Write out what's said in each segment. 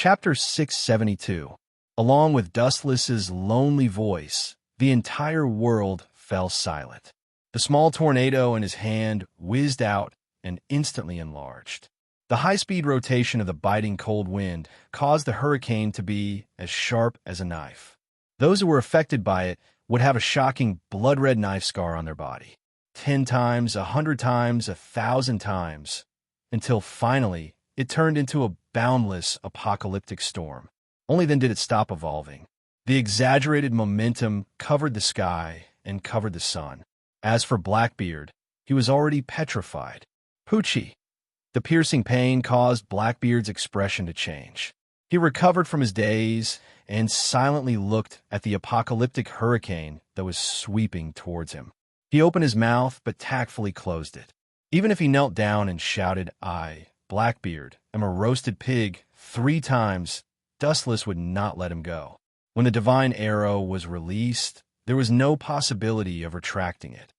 Chapter 672. Along with Dustless's lonely voice, the entire world fell silent. The small tornado in his hand whizzed out and instantly enlarged. The high-speed rotation of the biting cold wind caused the hurricane to be as sharp as a knife. Those who were affected by it would have a shocking blood-red knife scar on their body. 10 times, 100 times, 1,000 times, until finally it turned into a boundless apocalyptic storm. Only then did it stop evolving. The exaggerated momentum covered the sky and covered the sun. As for Blackbeard, he was already petrified. Poochie. The piercing pain caused Blackbeard's expression to change. He recovered from his daze and silently looked at the apocalyptic hurricane that was sweeping towards him. He opened his mouth but tactfully closed it. Even if he knelt down and shouted, "I, Blackbeard, am a roasted pig," 3 times, Dustless would not let him go. When the divine arrow was released, there was no possibility of retracting it.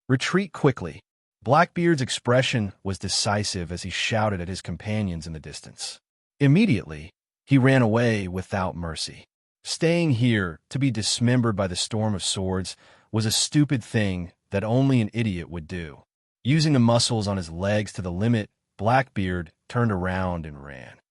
"Retreat quickly." Blackbeard's expression was decisive as he shouted at his companions in the distance. Immediately, he ran away without mercy. Staying here to be dismembered by the storm of swords was a stupid thing that only an idiot would do. Using the muscles on his legs to the limit, Blackbeard turned around and ran.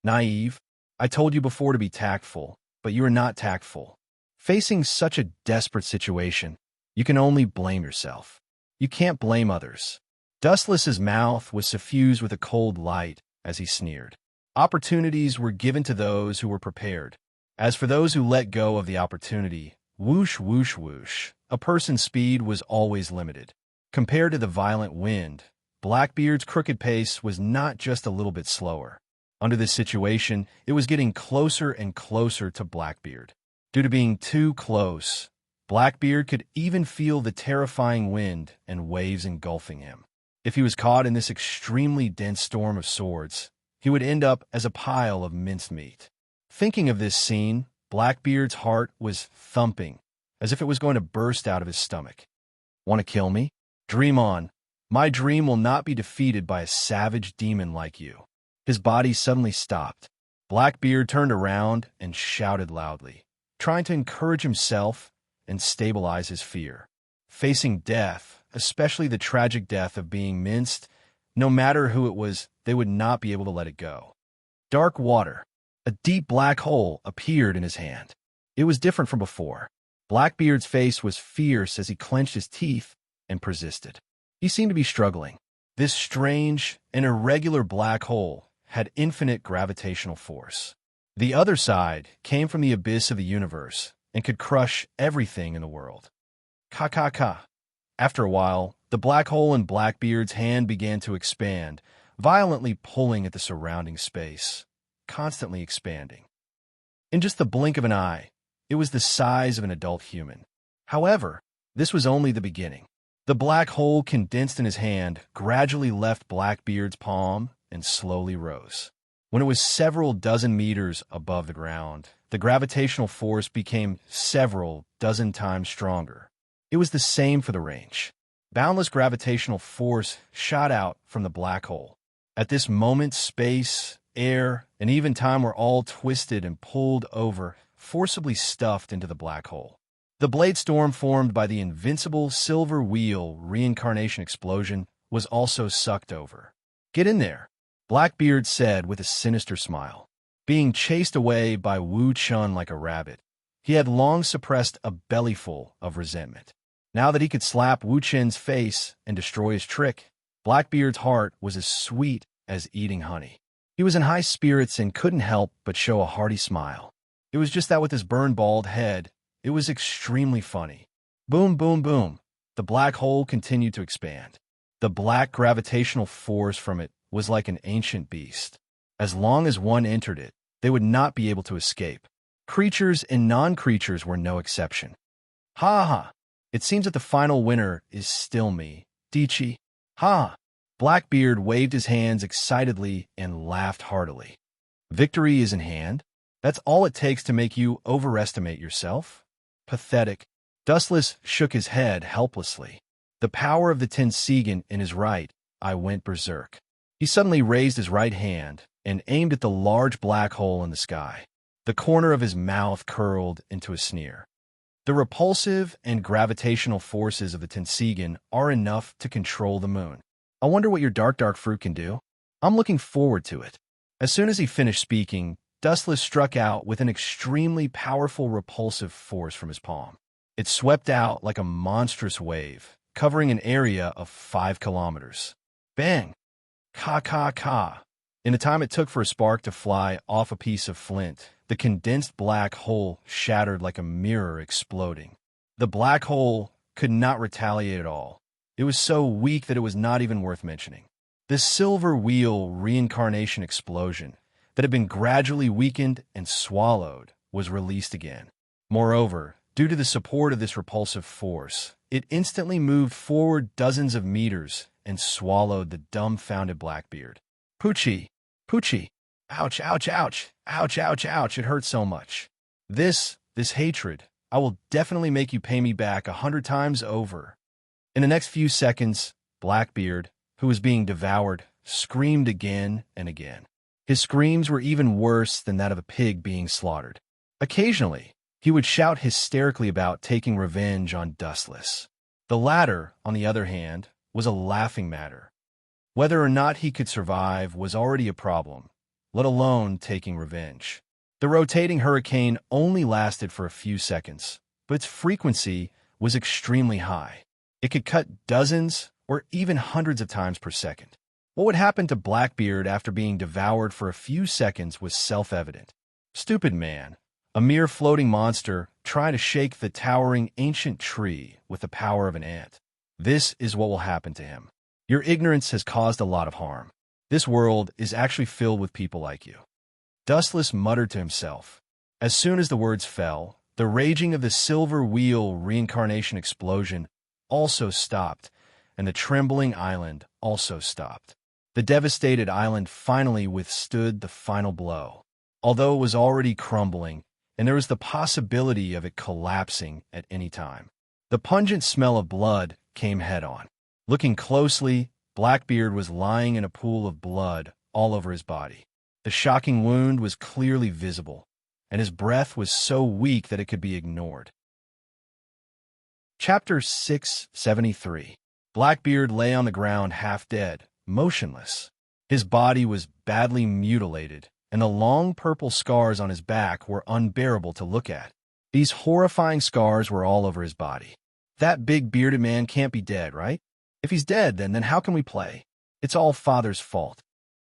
Naive, I told you before to be tactful, but you are not tactful. Facing such a desperate situation, you can only blame yourself. You can't blame others. Dustless's mouth was suffused with a cold light as he sneered. Opportunities were given to those who were prepared. As for those who let go of the opportunity, whoosh, whoosh, whoosh, a person's speed was always limited. Compared to the violent wind, Blackbeard's crooked pace was not just a little bit slower. Under this situation, it was getting closer and closer to Blackbeard. Due to being too close, Blackbeard could even feel the terrifying wind and waves engulfing him. If he was caught in this extremely dense storm of swords, he would end up as a pile of minced meat. Thinking of this scene, Blackbeard's heart was thumping, as if it was going to burst out of his stomach. Want to kill me? Dream on. My dream will not be defeated by a savage demon like you. His body suddenly stopped. Blackbeard turned around and shouted loudly, trying to encourage himself and stabilize his fear. Facing death, especially the tragic death of being minced, no matter who it was, they would not be able to let it go. Dark water. A deep black hole appeared in his hand. It was different from before. Blackbeard's face was fierce as he clenched his teeth and persisted. He seemed to be struggling. This strange and irregular black hole had infinite gravitational force. The other side came from the abyss of the universe and could crush everything in the world. Ka. After a while, the black hole in Blackbeard's hand began to expand, violently pulling at the surrounding space, constantly expanding. In just the blink of an eye, it was the size of an adult human. However, this was only the beginning. The black hole condensed in his hand gradually left Blackbeard's palm and slowly rose. When it was several dozen meters above the ground, the gravitational force became several dozen times stronger. It was the same for the range. Boundless gravitational force shot out from the black hole. At this moment, space, air, and even time were all twisted and pulled over, forcibly stuffed into the black hole. The blade storm formed by the invincible silver wheel reincarnation explosion was also sucked over. "Get in there," Blackbeard said with a sinister smile. Being chased away by Wu Chun like a rabbit, he had long suppressed a bellyful of resentment. Now that he could slap Wu Chun's face and destroy his trick, Blackbeard's heart was as sweet as eating honey. He was in high spirits and couldn't help but show a hearty smile. It was just that with his burned bald head, it was extremely funny. Boom, boom, boom. The black hole continued to expand. The black gravitational force from it was like an ancient beast. As long as one entered it, they would not be able to escape. Creatures and non-creatures were no exception. Ha ha! It seems that the final winner is still me, Dichi. Ha! Blackbeard waved his hands excitedly and laughed heartily. Victory is in hand? That's all it takes to make you overestimate yourself? Pathetic. Dustless shook his head helplessly. The power of the Tensigan in his right eye went berserk. He suddenly raised his right hand, and aimed at the large black hole in the sky. The corner of his mouth curled into a sneer. The repulsive and gravitational forces of the Tensigan are enough to control the moon. I wonder what your dark fruit can do. I'm looking forward to it. As soon as he finished speaking, Dustless struck out with an extremely powerful repulsive force from his palm. It swept out like a monstrous wave, covering an area of 5 kilometers. Bang! Ka ka ka! In the time it took for a spark to fly off a piece of flint, the condensed black hole shattered like a mirror exploding. The black hole could not retaliate at all. It was so weak that it was not even worth mentioning. The silver wheel reincarnation explosion that had been gradually weakened and swallowed was released again. Moreover, due to the support of this repulsive force, it instantly moved forward dozens of meters and swallowed the dumbfounded Blackbeard. Poochie! Poochie! Ouch, ouch, ouch! Ouch, ouch, ouch! It hurts so much. This hatred, I will definitely make you pay me back 100 times over. In the next few seconds, Blackbeard, who was being devoured, screamed again and again. His screams were even worse than that of a pig being slaughtered. Occasionally, he would shout hysterically about taking revenge on Dustless. The latter, on the other hand, was a laughing matter. Whether or not he could survive was already a problem, let alone taking revenge. The rotating hurricane only lasted for a few seconds, but its frequency was extremely high. It could cut dozens or even hundreds of times per second. What would happen to Blackbeard after being devoured for a few seconds was self-evident. Stupid man, a mere floating monster trying to shake the towering ancient tree with the power of an ant. This is what will happen to him. Your ignorance has caused a lot of harm. This world is actually filled with people like you. Dustless muttered to himself. As soon as the words fell, the raging of the silver wheel reincarnation explosion also stopped, and the trembling island also stopped. The devastated island finally withstood the final blow, although it was already crumbling, and there was the possibility of it collapsing at any time. The pungent smell of blood came head-on. Looking closely, Blackbeard was lying in a pool of blood all over his body. The shocking wound was clearly visible, and his breath was so weak that it could be ignored. Chapter 673. Blackbeard lay on the ground half dead, motionless. His body was badly mutilated, and the long purple scars on his back were unbearable to look at. These horrifying scars were all over his body. That big bearded man can't be dead, right? If he's dead, then how can we play? It's all Father's fault.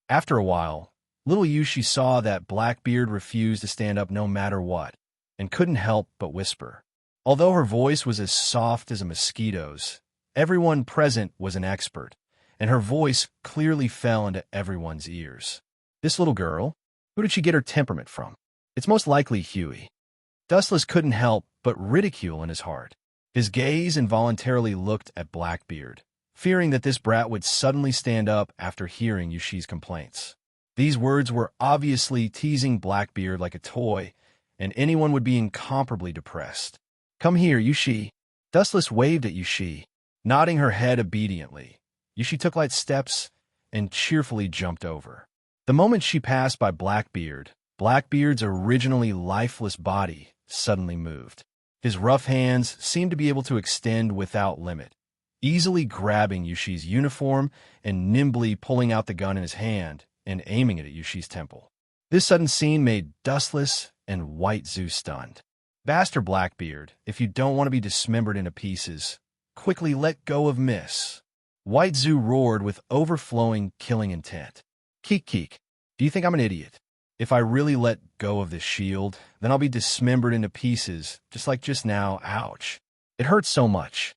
After a while, little Yushi saw that Blackbeard refused to stand up no matter what, and couldn't help but whisper. Although her voice was as soft as a mosquito's, everyone present was an expert, and her voice clearly fell into everyone's ears. This little girl? Who did she get her temperament from? It's most likely Huey. Dustless couldn't help but ridicule in his heart. His gaze involuntarily looked at Blackbeard, fearing that this brat would suddenly stand up after hearing Yushi's complaints. These words were obviously teasing Blackbeard like a toy, and anyone would be incomparably depressed. Come here, Yushi. Dustless waved at Yushi, nodding her head obediently. Yushi took light steps and cheerfully jumped over. The moment she passed by Blackbeard, Blackbeard's originally lifeless body suddenly moved. His rough hands seemed to be able to extend without limit, easily grabbing Yushi's uniform and nimbly pulling out the gun in his hand and aiming it at Yushi's temple. This sudden scene made Dustless and White Zoo stunned. Bastard Blackbeard, if you don't want to be dismembered into pieces, quickly let go of Miss. White Zoo roared with overflowing killing intent. Keek keek, do you think I'm an idiot? If I really let go of this shield, then I'll be dismembered into pieces, just like just now. Ouch. It hurts so much.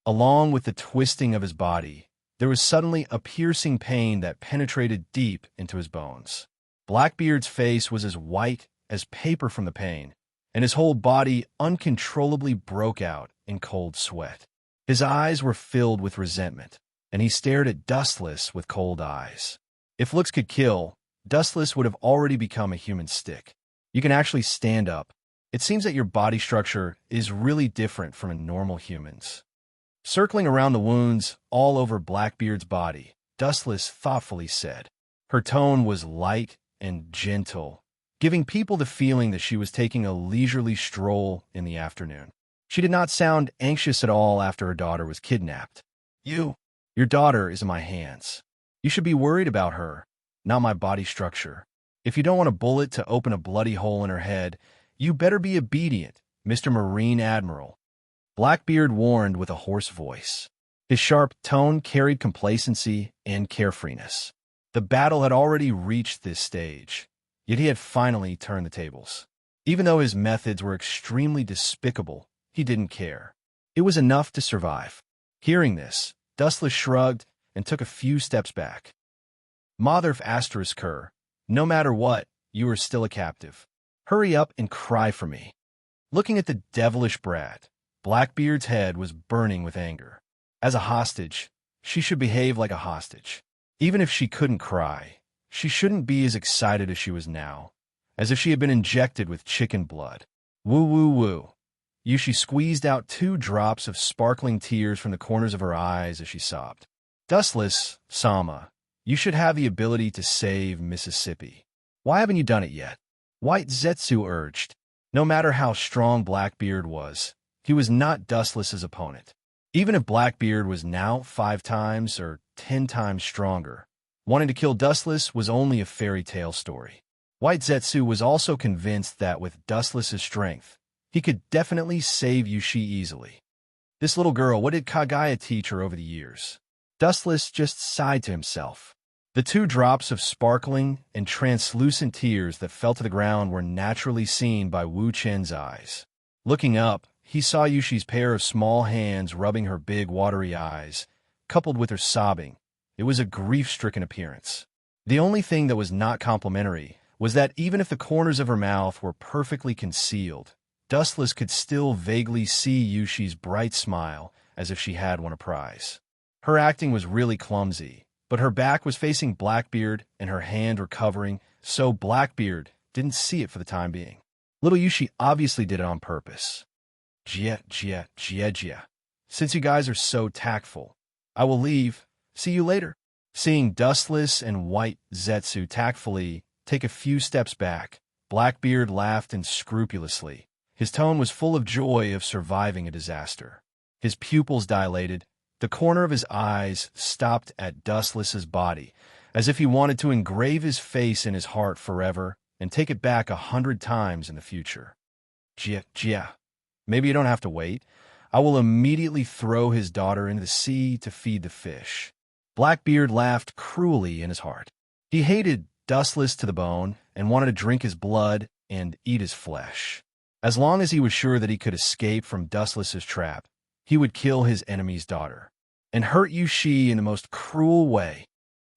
Along with the twisting of his body, there was suddenly a piercing pain that penetrated deep into his bones. Blackbeard's face was as white as paper from the pain, and his whole body uncontrollably broke out in cold sweat. His eyes were filled with resentment, and he stared at Dustless with cold eyes. If looks could kill, Dustless would have already become a human stick. You can actually stand up. It seems that your body structure is really different from a normal human's. Circling around the wounds all over Blackbeard's body, Dustless thoughtfully said, Her tone was light and gentle, giving people the feeling that she was taking a leisurely stroll in the afternoon. She did not sound anxious at all after her daughter was kidnapped. Your daughter is in my hands. You should be worried about her, not my body structure. If you don't want a bullet to open a bloody hole in her head, you better be obedient, Mr. Marine Admiral. Blackbeard warned with a hoarse voice. His sharp tone carried complacency and carefreeness. The battle had already reached this stage, yet he had finally turned the tables. Even though his methods were extremely despicable, he didn't care. It was enough to survive. Hearing this, Dustless shrugged and took a few steps back. Motherf asterisk her, no matter what, you are still a captive. Hurry up and cry for me. Looking at the devilish brat, Blackbeard's head was burning with anger. As a hostage, she should behave like a hostage. Even if she couldn't cry, she shouldn't be as excited as she was now, as if she had been injected with chicken blood. Woo woo woo. Yushi squeezed out 2 drops of sparkling tears from the corners of her eyes as she sobbed. Dustless, Sama, you should have the ability to save Mississippi. Why haven't you done it yet? White Zetsu urged. No matter how strong Blackbeard was, he was not Dustless's opponent. Even if Blackbeard was now 5 times or 10 times stronger, wanting to kill Dustless was only a fairy tale story. White Zetsu was also convinced that with Dustless's strength, he could definitely save Yushi easily. This little girl, what did Kagaya teach her over the years? Dustless just sighed to himself. The 2 drops of sparkling and translucent tears that fell to the ground were naturally seen by Wu Chen's eyes. Looking up, he saw Yushi's pair of small hands rubbing her big watery eyes, coupled with her sobbing. It was a grief-stricken appearance. The only thing that was not complimentary was that even if the corners of her mouth were perfectly concealed, Dustless could still vaguely see Yushi's bright smile as if she had won a prize. Her acting was really clumsy, but her back was facing Blackbeard and her hand recovering, so Blackbeard didn't see it for the time being. Little Yushi obviously did it on purpose. Jia. Since you guys are so tactful, I will leave. See you later. Seeing Dustless and White Zetsu tactfully take a few steps back, Blackbeard laughed unscrupulously. His tone was full of joy of surviving a disaster. His pupils dilated. The corner of his eyes stopped at Dustless's body, as if he wanted to engrave his face in his heart forever and take it back 100 times in the future. Jia. Maybe you don't have to wait. I will immediately throw his daughter into the sea to feed the fish. Blackbeard laughed cruelly in his heart. He hated Dustless to the bone and wanted to drink his blood and eat his flesh. As long as he was sure that he could escape from Dustless's trap, he would kill his enemy's daughter and hurt Yushi in the most cruel way.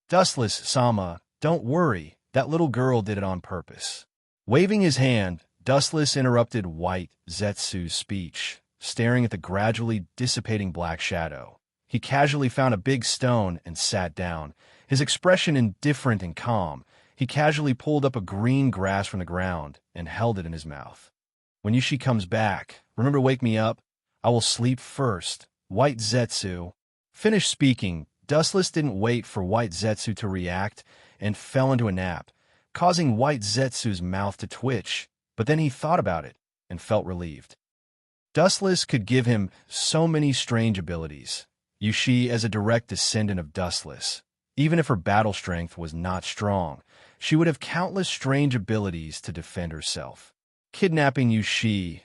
Dustless, Sama, don't worry. That little girl did it on purpose. Waving his hand, Dustless interrupted White Zetsu's speech, staring at the gradually dissipating black shadow. He casually found a big stone and sat down, his expression indifferent and calm. He casually pulled up a green grass from the ground and held it in his mouth. When Yushi comes back, remember to wake me up. I will sleep first. White Zetsu. Finished speaking, Dustless didn't wait for White Zetsu to react and fell into a nap, causing White Zetsu's mouth to twitch, but then he thought about it and felt relieved. Dustless could give him so many strange abilities. Yushi, as a direct descendant of Dustless, even if her battle strength was not strong, she would have countless strange abilities to defend herself. Kidnapping Yushi,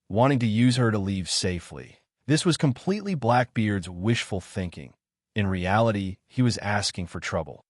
wanting to use her to leave safely. This was completely Blackbeard's wishful thinking. In reality, he was asking for trouble.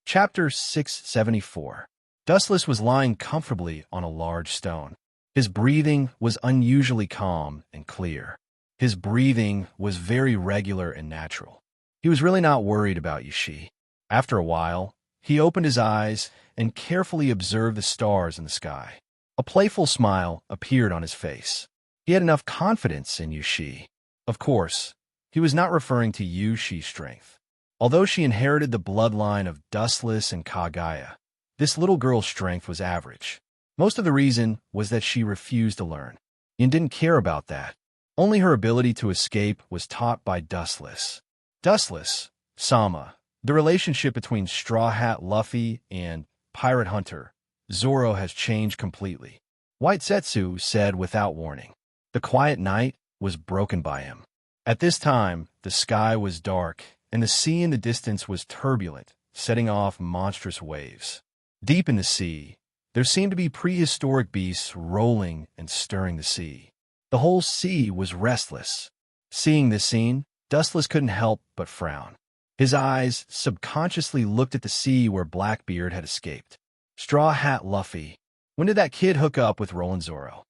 Chapter 674. Dustless was lying comfortably on a large stone. His breathing was unusually calm and clear. His breathing was very regular and natural. He was really not worried about Yushi. After a while, he opened his eyes and carefully observed the stars in the sky. A playful smile appeared on his face. He had enough confidence in Yushi. Of course, he was not referring to Yushi's strength. Although she inherited the bloodline of Dustless and Kagaya, this little girl's strength was average. Most of the reason was that she refused to learn, and didn't care about that. Only her ability to escape was taught by Dustless. Dustless, Sama, The relationship between Straw Hat Luffy and Pirate Hunter Zoro has changed completely. White Zetsu said without warning. The quiet night was broken by him. At this time, the sky was dark, and the sea in the distance was turbulent, setting off monstrous waves. Deep in the sea, there seemed to be prehistoric beasts rolling and stirring the sea. The whole sea was restless. Seeing this scene, Dustless couldn't help but frown. His eyes subconsciously looked at the sea where Blackbeard had escaped. Straw Hat Luffy. When did that kid hook up with Roland Zoro?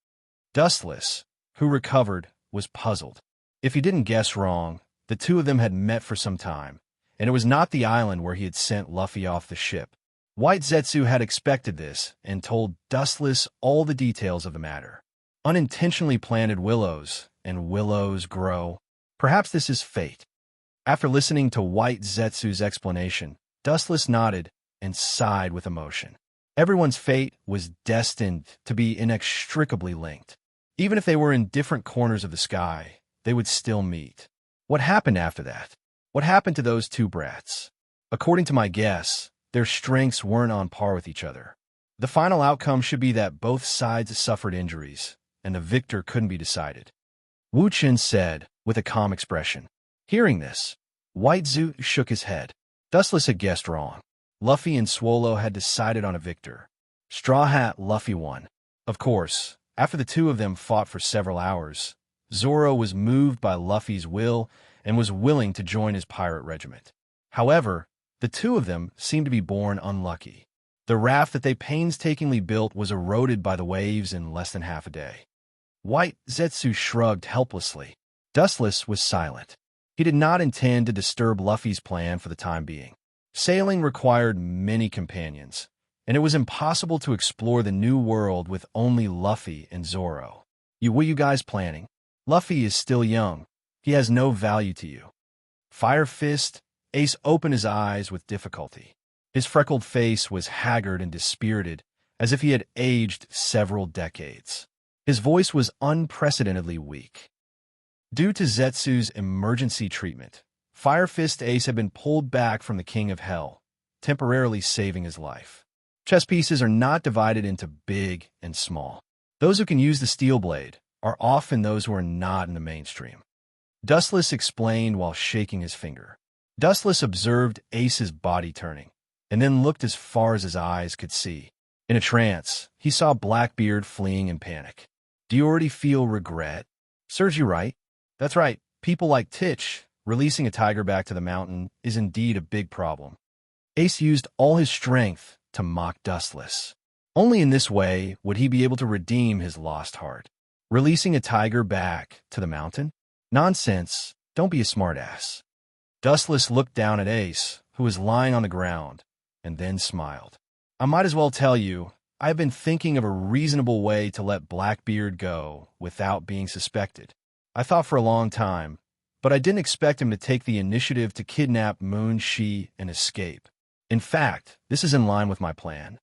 Dustless, who recovered, was puzzled. If he didn't guess wrong, the two of them had met for some time, and it was not the island where he had sent Luffy off the ship. White Zetsu had expected this and told Dustless all the details of the matter. Unintentionally planted willows, and willows grow. Perhaps this is fate. After listening to White Zetsu's explanation, Dustless nodded and sighed with emotion. Everyone's fate was destined to be inextricably linked. Even if they were in different corners of the sky, they would still meet. What happened after that? What happened to those two brats? According to my guess, their strengths weren't on par with each other. The final outcome should be that both sides suffered injuries, and the victor couldn't be decided. Wu Chen said, with a calm expression. Hearing this, White Zetsu shook his head. Dustless had guessed wrong. Luffy and Swallow had decided on a victor. Straw Hat Luffy won. Of course, after the two of them fought for several hours, Zoro was moved by Luffy's will and was willing to join his pirate regiment. However, the two of them seemed to be born unlucky. The raft that they painstakingly built was eroded by the waves in less than half a day. White Zetsu shrugged helplessly. Dustless was silent. He did not intend to disturb Luffy's plan for the time being. Sailing required many companions, and it was impossible to explore the new world with only Luffy and Zoro. What are you guys planning? Luffy is still young. He has no value to you. Fire Fist, Ace opened his eyes with difficulty. His freckled face was haggard and dispirited, as if he had aged several decades. His voice was unprecedentedly weak. Due to Zetsu's emergency treatment, Fire Fist Ace had been pulled back from the King of Hell, temporarily saving his life. Chess pieces are not divided into big and small. Those who can use the steel blade are often those who are not in the mainstream. Dustless explained while shaking his finger. Dustless observed Ace's body turning, and then looked as far as his eyes could see. In a trance, he saw Blackbeard fleeing in panic. Do you already feel regret? Serves you right. That's right, people like Titch, releasing a tiger back to the mountain is indeed a big problem. Ace used all his strength to mock Dustless. Only in this way would he be able to redeem his lost heart. Releasing a tiger back to the mountain? Nonsense, don't be a smartass. Dustless looked down at Ace, who was lying on the ground, and then smiled. I might as well tell you, I've been thinking of a reasonable way to let Blackbeard go without being suspected. I thought for a long time, but I didn't expect him to take the initiative to kidnap Moon Shi and escape. In fact, this is in line with my plan.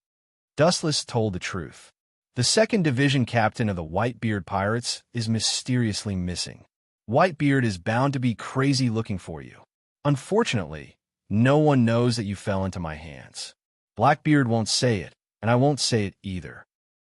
Dustless told the truth. The 2nd Division captain of the Whitebeard Pirates is mysteriously missing. Whitebeard is bound to be crazy looking for you. Unfortunately, no one knows that you fell into my hands. Blackbeard won't say it, and I won't say it either.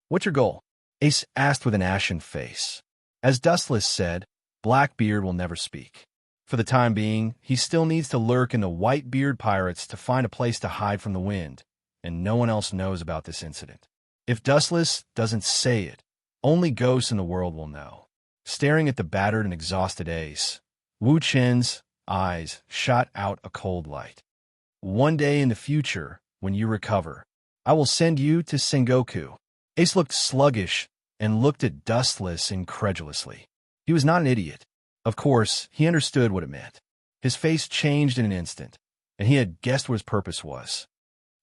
What's your goal? Ace asked with an ashen face. As Dustless said, Blackbeard will never speak. For the time being, he still needs to lurk in the Whitebeard Pirates to find a place to hide from the wind, and no one else knows about this incident. If Dustless doesn't say it, only ghosts in the world will know. Staring at the battered and exhausted Ace, Wu Chen's eyes shot out a cold light. One day in the future, when you recover, I will send you to Sengoku. Ace looked sluggish and looked at Dustless incredulously. He was not an idiot. Of course, he understood what it meant. His face changed in an instant, and he had guessed what his purpose was.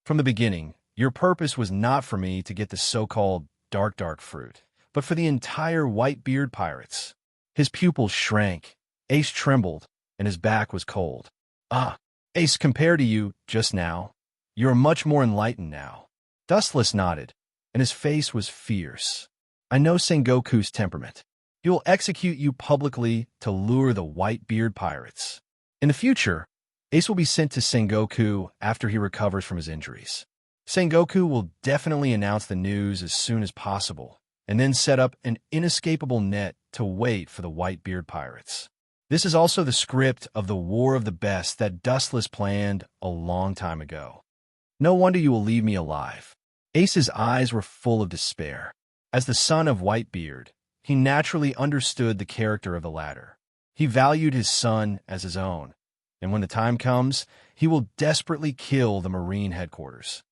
From the beginning, your purpose was not for me to get the so-called dark fruit, but for the entire Whitebeard Pirates. His pupils shrank, Ace trembled, and his back was cold. Ah, Ace, compared to you just now, you're much more enlightened now. Dustless nodded, and his face was fierce. I know Sengoku's temperament. He will execute you publicly to lure the Whitebeard Pirates. In the future, Ace will be sent to Sengoku after he recovers from his injuries. Sengoku will definitely announce the news as soon as possible, and then set up an inescapable net to wait for the Whitebeard pirates. This is also the script of the War of the Best that Dustless planned a long time ago. No wonder you will leave me alive. Ace's eyes were full of despair. As the son of Whitebeard, he naturally understood the character of the latter. He valued his son as his own, and when the time comes, he will desperately kill the Marine headquarters.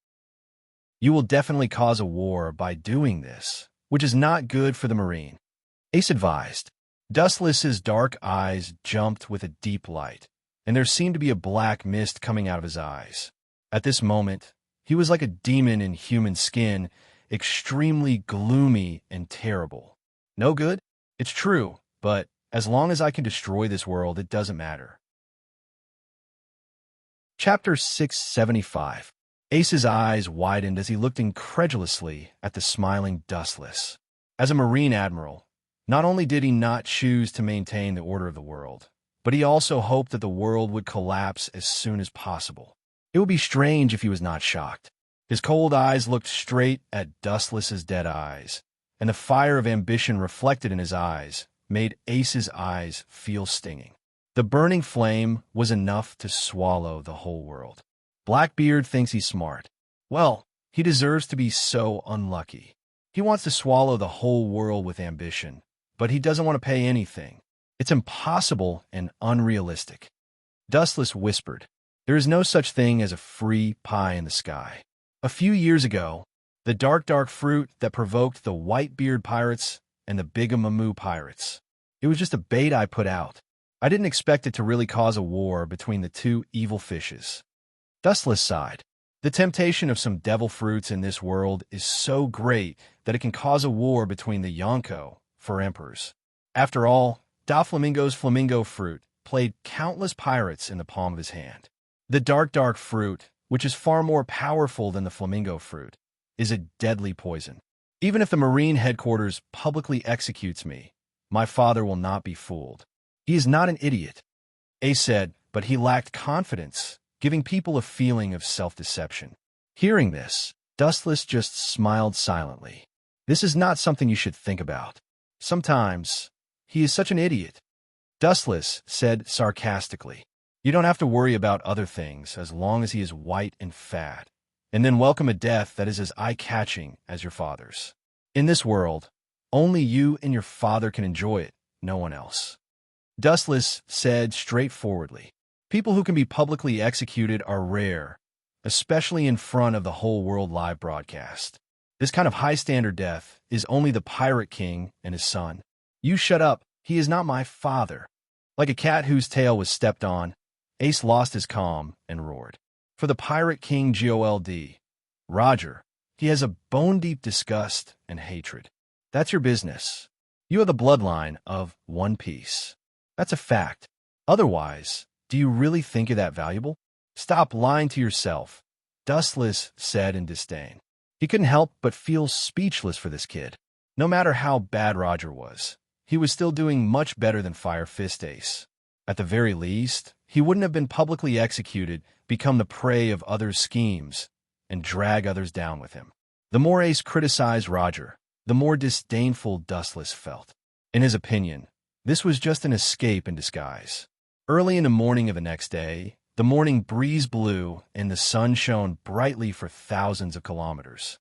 You will definitely cause a war by doing this, which is not good for the Marine, Ace advised. Dustless's dark eyes jumped with a deep light, and there seemed to be a black mist coming out of his eyes. At this moment, he was like a demon in human skin, extremely gloomy and terrible. No good? It's true, but as long as I can destroy this world, it doesn't matter. Chapter 675. Ace's eyes widened as he looked incredulously at the smiling Dustless. As a Marine admiral, not only did he not choose to maintain the order of the world, but he also hoped that the world would collapse as soon as possible. It would be strange if he was not shocked. His cold eyes looked straight at Dustless's dead eyes, and the fire of ambition reflected in his eyes made Ace's eyes feel stinging. The burning flame was enough to swallow the whole world. Blackbeard thinks he's smart. Well, he deserves to be so unlucky. He wants to swallow the whole world with ambition, but he doesn't want to pay anything. It's impossible and unrealistic. Dustless whispered, "There is no such thing as a free pie in the sky." A few years ago, the dark fruit that provoked the Whitebeard pirates and the Bigamamu pirates. It was just a bait I put out. I didn't expect it to really cause a war between the two evil fishes. Dustless sighed. The temptation of some devil fruits in this world is so great that it can cause a war between the Yonko for emperors. After all, Doflamingo's flamingo fruit played countless pirates in the palm of his hand. The dark fruit, which is far more powerful than the flamingo fruit, is a deadly poison. Even if the Marine headquarters publicly executes me, my father will not be fooled. He is not an idiot, Ace said, but he lacked confidence, giving people a feeling of self-deception. Hearing this, Dustless just smiled silently. This is not something you should think about. Sometimes, he is such an idiot. Dustless said sarcastically, "You don't have to worry about other things as long as he is white and fat, and then welcome a death that is as eye-catching as your father's. In this world, only you and your father can enjoy it, no one else." Dustless said straightforwardly, "People who can be publicly executed are rare, especially in front of the whole world live broadcast. This kind of high-standard death is only the Pirate King and his son. You shut up, he is not my father." Like a cat whose tail was stepped on, Ace lost his calm and roared. "For the Pirate King Gold, Roger, he has a bone-deep disgust and hatred. That's your business. You are the bloodline of One Piece. That's a fact. Otherwise, do you really think you're that valuable? Stop lying to yourself," Dustless said in disdain. He couldn't help but feel speechless for this kid. No matter how bad Roger was, he was still doing much better than Fire Fist Ace. At the very least, he wouldn't have been publicly executed, become the prey of others' schemes, and drag others down with him. The more Ace criticized Roger, the more disdainful Dustless felt. In his opinion, this was just an escape in disguise. Early in the morning of the next day, the morning breeze blew and the sun shone brightly for thousands of kilometers.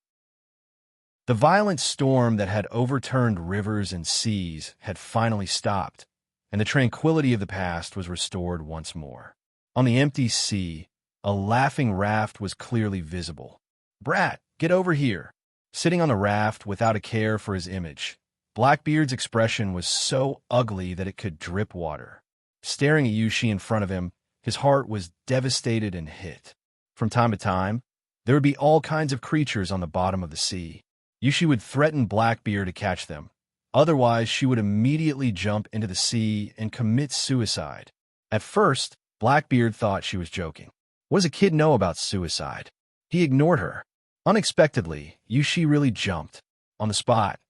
The violent storm that had overturned rivers and seas had finally stopped, and the tranquility of the past was restored once more. On the empty sea, a laughing raft was clearly visible. "Brat, get over here!" Sitting on the raft without a care for his image, Blackbeard's expression was so ugly that it could drip water. Staring at Yushi in front of him, his heart was devastated and hit. From time to time, there would be all kinds of creatures on the bottom of the sea. Yushi would threaten Blackbeard to catch them. Otherwise, she would immediately jump into the sea and commit suicide. At first, Blackbeard thought she was joking. What does a kid know about suicide? He ignored her. Unexpectedly, Yushi really jumped. On the spot,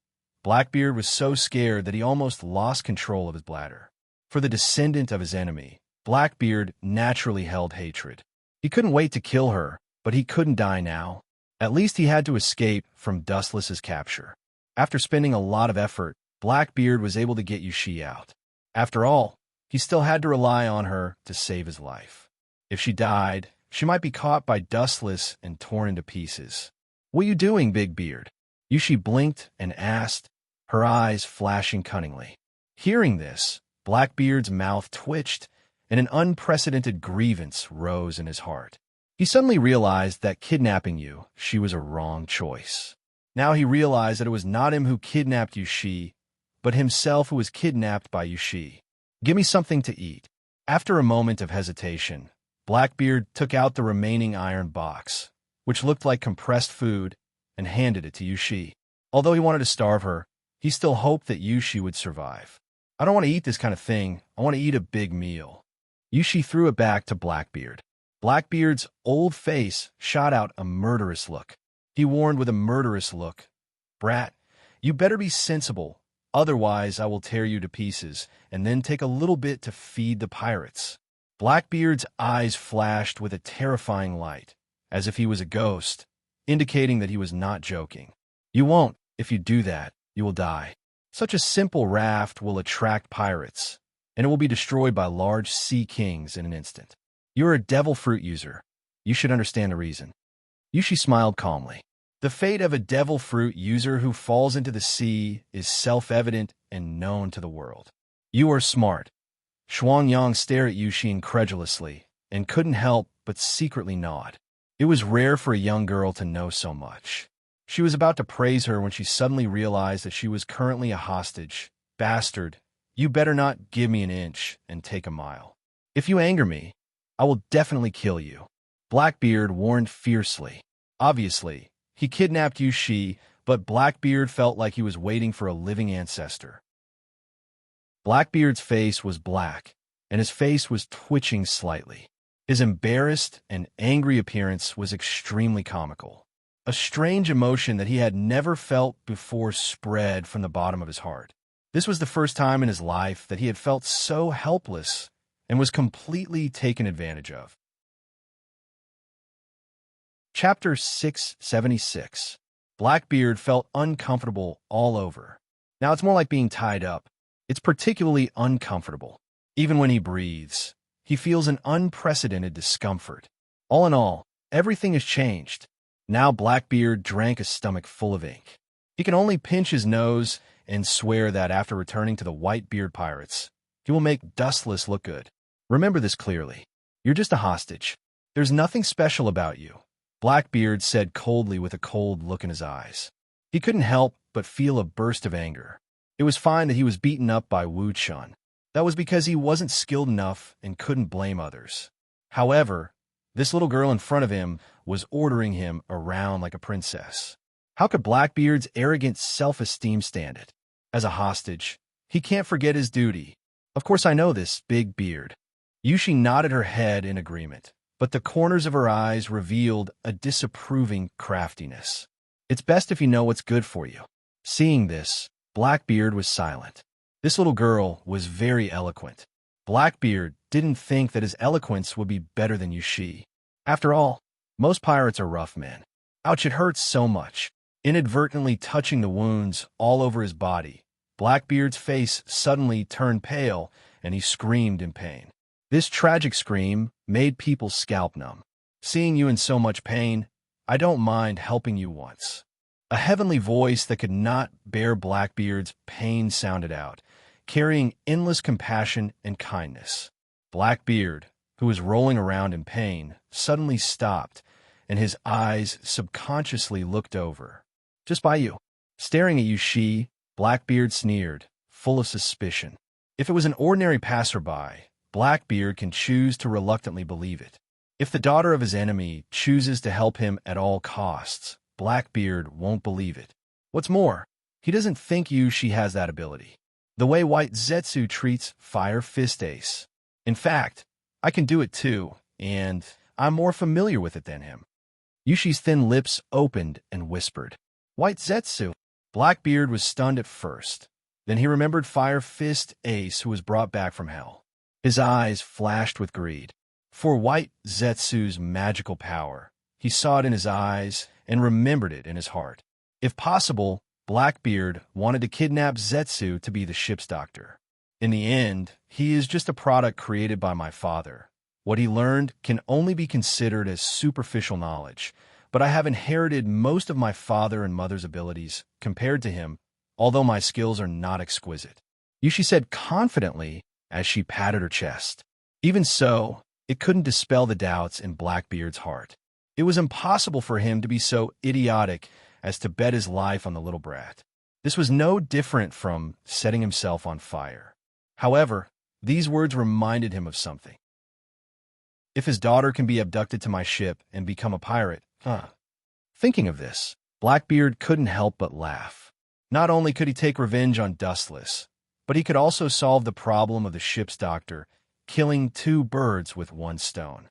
Blackbeard was so scared that he almost lost control of his bladder. For the descendant of his enemy, Blackbeard naturally held hatred. He couldn't wait to kill her, but he couldn't die now. At least he had to escape from Dustless's capture. After spending a lot of effort, Blackbeard was able to get Yushi out. After all, he still had to rely on her to save his life. If she died, she might be caught by Dustless and torn into pieces. "What are you doing, Big Beard?" Yushi blinked and asked, her eyes flashing cunningly. Hearing this, Blackbeard's mouth twitched, and an unprecedented grievance rose in his heart. He suddenly realized that kidnapping Yushi was a wrong choice. Now he realized that it was not him who kidnapped Yushi, but himself who was kidnapped by Yushi. "Give me something to eat." After a moment of hesitation, Blackbeard took out the remaining iron box, which looked like compressed food, and handed it to Yushi. Although he wanted to starve her, he still hoped that Yushi would survive. "I don't want to eat this kind of thing. I want to eat a big meal." Yushi threw it back to Blackbeard. Blackbeard's old face shot out a murderous look. He warned with a murderous look, "Brat, you better be sensible, otherwise I will tear you to pieces, and then take a little bit to feed the pirates." Blackbeard's eyes flashed with a terrifying light, as if he was a ghost, indicating that he was not joking. "You won't. If you do that, you will die. Such a simple raft will attract pirates, and it will be destroyed by large sea kings in an instant. You're a devil fruit user. You should understand the reason." Yushi smiled calmly. The fate of a devil fruit user who falls into the sea is self-evident and known to the world. "You are smart." Xuanyang stared at Yushi incredulously and couldn't help but secretly nod. It was rare for a young girl to know so much. She was about to praise her when she suddenly realized that she was currently a hostage. "Bastard, you better not give me an inch and take a mile. If you anger me, I will definitely kill you." Blackbeard warned fiercely. Obviously, he kidnapped Yushi, but Blackbeard felt like he was waiting for a living ancestor. Blackbeard's face was black, and his face was twitching slightly. His embarrassed and angry appearance was extremely comical. A strange emotion that he had never felt before spread from the bottom of his heart. This was the first time in his life that he had felt so helpless and was completely taken advantage of. Chapter 676. Blackbeard felt uncomfortable all over. Now it's more like being tied up. It's particularly uncomfortable. Even when he breathes, he feels an unprecedented discomfort. All in all, everything has changed. Now Blackbeard drank a stomach full of ink. He can only pinch his nose and swear that after returning to the Whitebeard pirates, he will make Dustless look good. Remember this clearly. You're just a hostage. There's nothing special about you, Blackbeard said coldly with a cold look in his eyes. He couldn't help but feel a burst of anger. It was fine that he was beaten up by Wu Chun. That was because he wasn't skilled enough and couldn't blame others. However, this little girl in front of him was ordering him around like a princess. How could Blackbeard's arrogant self-esteem stand it? As a hostage, he can't forget his duty. "Of course I know this, Big Beard." Yushi nodded her head in agreement, but the corners of her eyes revealed a disapproving craftiness. "It's best if you know what's good for you." Seeing this, Blackbeard was silent. This little girl was very eloquent. Blackbeard didn't think that his eloquence would be better than Yushi. After all, most pirates are rough men. Ouch, it hurts so much. Inadvertently touching the wounds all over his body, Blackbeard's face suddenly turned pale and he screamed in pain. This tragic scream made people's scalp numb. "Seeing you in so much pain, I don't mind helping you once." A heavenly voice that could not bear Blackbeard's pain sounded out, carrying endless compassion and kindness. Blackbeard, who was rolling around in pain, suddenly stopped, and his eyes subconsciously looked over. "Just by you." Staring at Yushi, Blackbeard sneered, full of suspicion. If it was an ordinary passerby, Blackbeard can choose to reluctantly believe it. If the daughter of his enemy chooses to help him at all costs, Blackbeard won't believe it. What's more, he doesn't think Yushi has that ability. The way White Zetsu treats Fire Fist Ace. In fact, I can do it too, and I'm more familiar with it than him. Yushi's thin lips opened and whispered, "White Zetsu." Blackbeard was stunned at first. Then he remembered Fire Fist Ace, who was brought back from hell. His eyes flashed with greed. For White Zetsu's magical power, he saw it in his eyes and remembered it in his heart. If possible, Blackbeard wanted to kidnap Zetsu to be the ship's doctor. In the end, he is just a product created by my father. What he learned can only be considered as superficial knowledge, but I have inherited most of my father and mother's abilities compared to him, although my skills are not exquisite. Yushi said confidently as she patted her chest. Even so, it couldn't dispel the doubts in Blackbeard's heart. It was impossible for him to be so idiotic as to bet his life on the little brat. This was no different from setting himself on fire. However, these words reminded him of something. If his daughter can be abducted to my ship and become a pirate, Thinking of this, Blackbeard couldn't help but laugh. Not only could he take revenge on Dustless, but he could also solve the problem of the ship's doctor, killing two birds with one stone.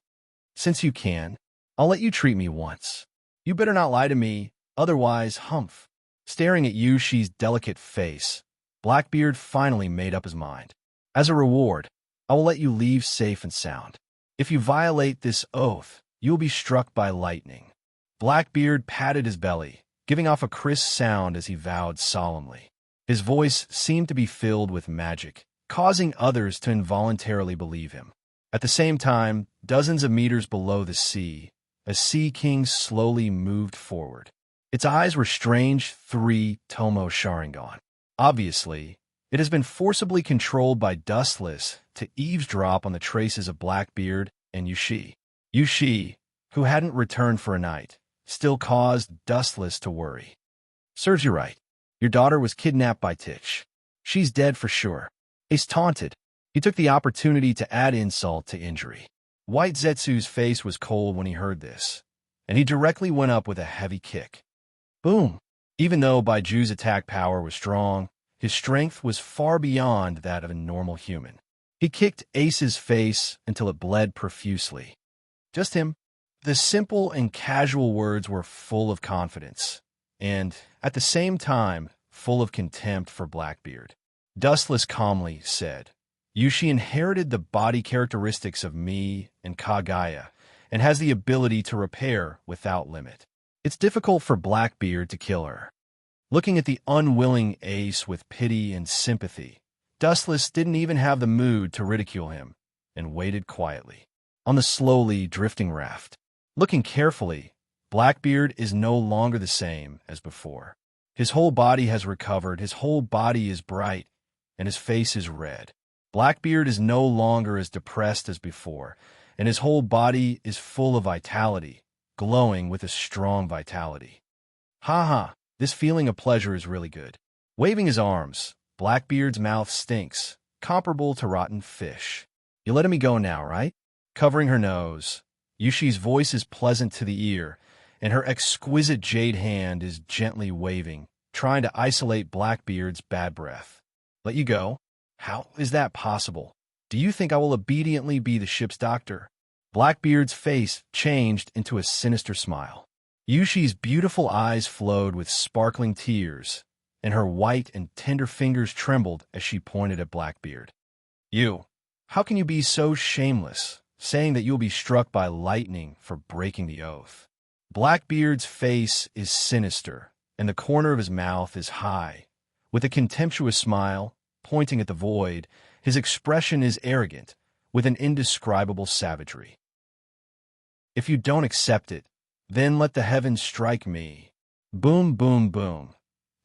Since you can, I'll let you treat me once. You better not lie to me, otherwise, humph. Staring at Yushi's delicate face, Blackbeard finally made up his mind. As a reward, I will let you leave safe and sound. If you violate this oath, you will be struck by lightning. Blackbeard patted his belly, giving off a crisp sound as he vowed solemnly. His voice seemed to be filled with magic, causing others to involuntarily believe him. At the same time, dozens of meters below the sea, a sea king slowly moved forward. Its eyes were strange three-tomo Sharingan. Obviously, it has been forcibly controlled by Dustless to eavesdrop on the traces of Blackbeard and Yushi. Yushi, who hadn't returned for a night, still caused Dustless to worry. Serves you right. Your daughter was kidnapped by Titch. She's dead for sure. Ace taunted. He took the opportunity to add insult to injury. White Zetsu's face was cold when he heard this, and he directly went up with a heavy kick. Boom! Even though Baiju's attack power was strong, his strength was far beyond that of a normal human. He kicked Ace's face until it bled profusely. Just him. The simple and casual words were full of confidence, and, at the same time, full of contempt for Blackbeard. Dustless calmly said, Yushi inherited the body characteristics of me and Kagaya, and has the ability to repair without limit. It's difficult for Blackbeard to kill her. Looking at the unwilling Ace with pity and sympathy, Dustless didn't even have the mood to ridicule him, and waited quietly on the slowly drifting raft. Looking carefully, Blackbeard is no longer the same as before. His whole body has recovered, his whole body is bright, and his face is red. Blackbeard is no longer as depressed as before, and his whole body is full of vitality, glowing with a strong vitality. Ha ha, this feeling of pleasure is really good. Waving his arms, Blackbeard's mouth stinks, comparable to rotten fish. You letting me go now, right? Covering her nose, Yushi's voice is pleasant to the ear, and her exquisite jade hand is gently waving, trying to isolate Blackbeard's bad breath. Let you go? How is that possible? Do you think I will obediently be the ship's doctor? Blackbeard's face changed into a sinister smile. Yushi's beautiful eyes flowed with sparkling tears, and her white and tender fingers trembled as she pointed at Blackbeard. How can you be so shameless, saying that you'll be struck by lightning for breaking the oath? Blackbeard's face is sinister, and the corner of his mouth is high. With a contemptuous smile, pointing at the void, his expression is arrogant, with an indescribable savagery. If you don't accept it, then let the heavens strike me. Boom, boom, boom.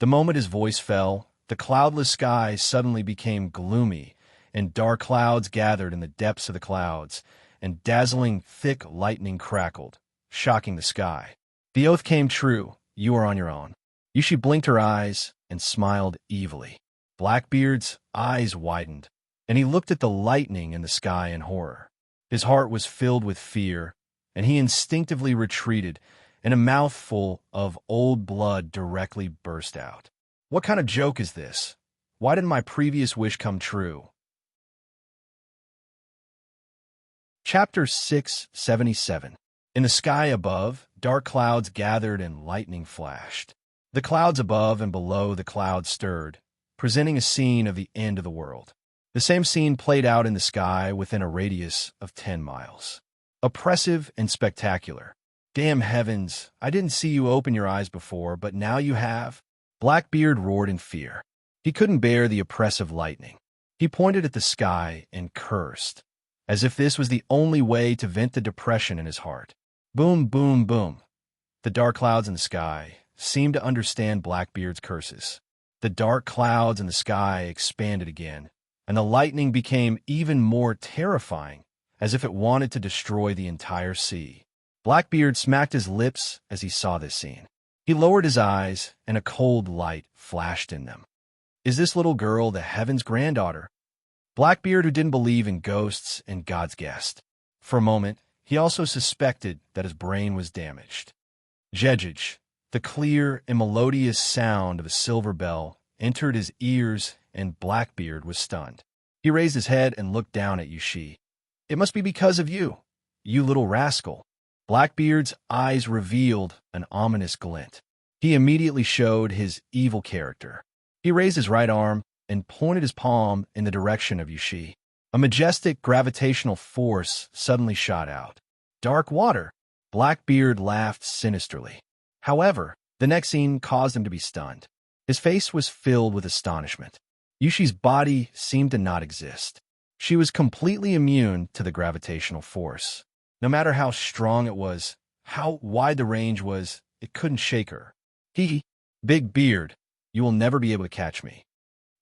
The moment his voice fell, the cloudless sky suddenly became gloomy, and dark clouds gathered in the depths of the clouds, and dazzling, thick lightning crackled, shocking the sky. The oath came true. You are on your own. Yushi blinked her eyes and smiled evilly. Blackbeard's eyes widened, and he looked at the lightning in the sky in horror. His heart was filled with fear, and he instinctively retreated, and a mouthful of old blood directly burst out. What kind of joke is this? Why didn't my previous wish come true? Chapter 677. In the sky above, dark clouds gathered and lightning flashed. The clouds above and below the clouds stirred, presenting a scene of the end of the world. The same scene played out in the sky within a radius of 10 miles. Oppressive and spectacular. Damn heavens, I didn't see you open your eyes before, but now you have. Blackbeard roared in fear. He couldn't bear the oppressive lightning. He pointed at the sky and cursed, as if this was the only way to vent the depression in his heart. Boom, boom, boom. The dark clouds in the sky seemed to understand Blackbeard's curses. The dark clouds in the sky expanded again, and the lightning became even more terrifying, as if it wanted to destroy the entire sea. Blackbeard smacked his lips as he saw this scene. He lowered his eyes, and a cold light flashed in them. Is this little girl the Heaven's granddaughter? Blackbeard, who didn't believe in ghosts and God's guest. For a moment, he also suspected that his brain was damaged. Jejej, the clear and melodious sound of a silver bell, entered his ears, and Blackbeard was stunned. He raised his head and looked down at Yushi. It must be because of you, you little rascal. Blackbeard's eyes revealed an ominous glint. He immediately showed his evil character. He raised his right arm and pointed his palm in the direction of Yushi. A majestic gravitational force suddenly shot out. Dark water. Blackbeard laughed sinisterly. However, the next scene caused him to be stunned. His face was filled with astonishment. Yushi's body seemed to not exist. She was completely immune to the gravitational force. No matter how strong it was, how wide the range was, it couldn't shake her. Big beard, you will never be able to catch me.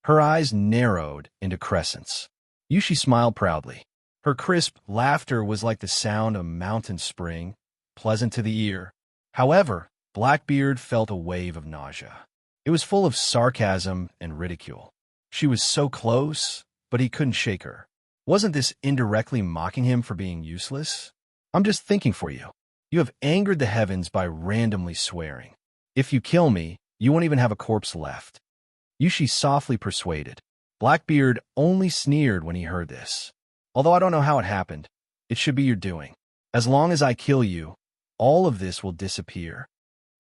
Her eyes narrowed into crescents. Yushi smiled proudly. Her crisp laughter was like the sound of a mountain spring, pleasant to the ear. However, Blackbeard felt a wave of nausea. It was full of sarcasm and ridicule. She was so close, but he couldn't shake her. Wasn't this indirectly mocking him for being useless? I'm just thinking for you. You have angered the heavens by randomly swearing. If you kill me, you won't even have a corpse left. Yushi softly persuaded. Blackbeard only sneered when he heard this. Although I don't know how it happened, it should be your doing. As long as I kill you, all of this will disappear.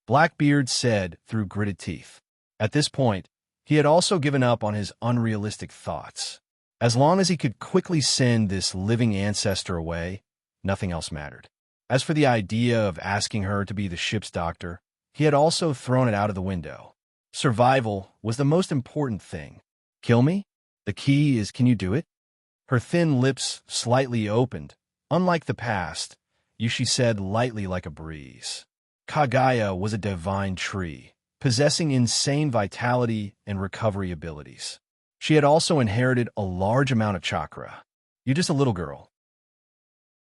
Blackbeard said through gritted teeth. At this point, he had also given up on his unrealistic thoughts. As long as he could quickly send this living ancestor away, nothing else mattered. As for the idea of asking her to be the ship's doctor, he had also thrown it out of the window. Survival was the most important thing. Kill me? The key is, can you do it? Her thin lips slightly opened. Unlike the past, Yushi said lightly like a breeze. Kagaya was a divine tree, possessing insane vitality and recovery abilities. She had also inherited a large amount of chakra. You're just a little girl.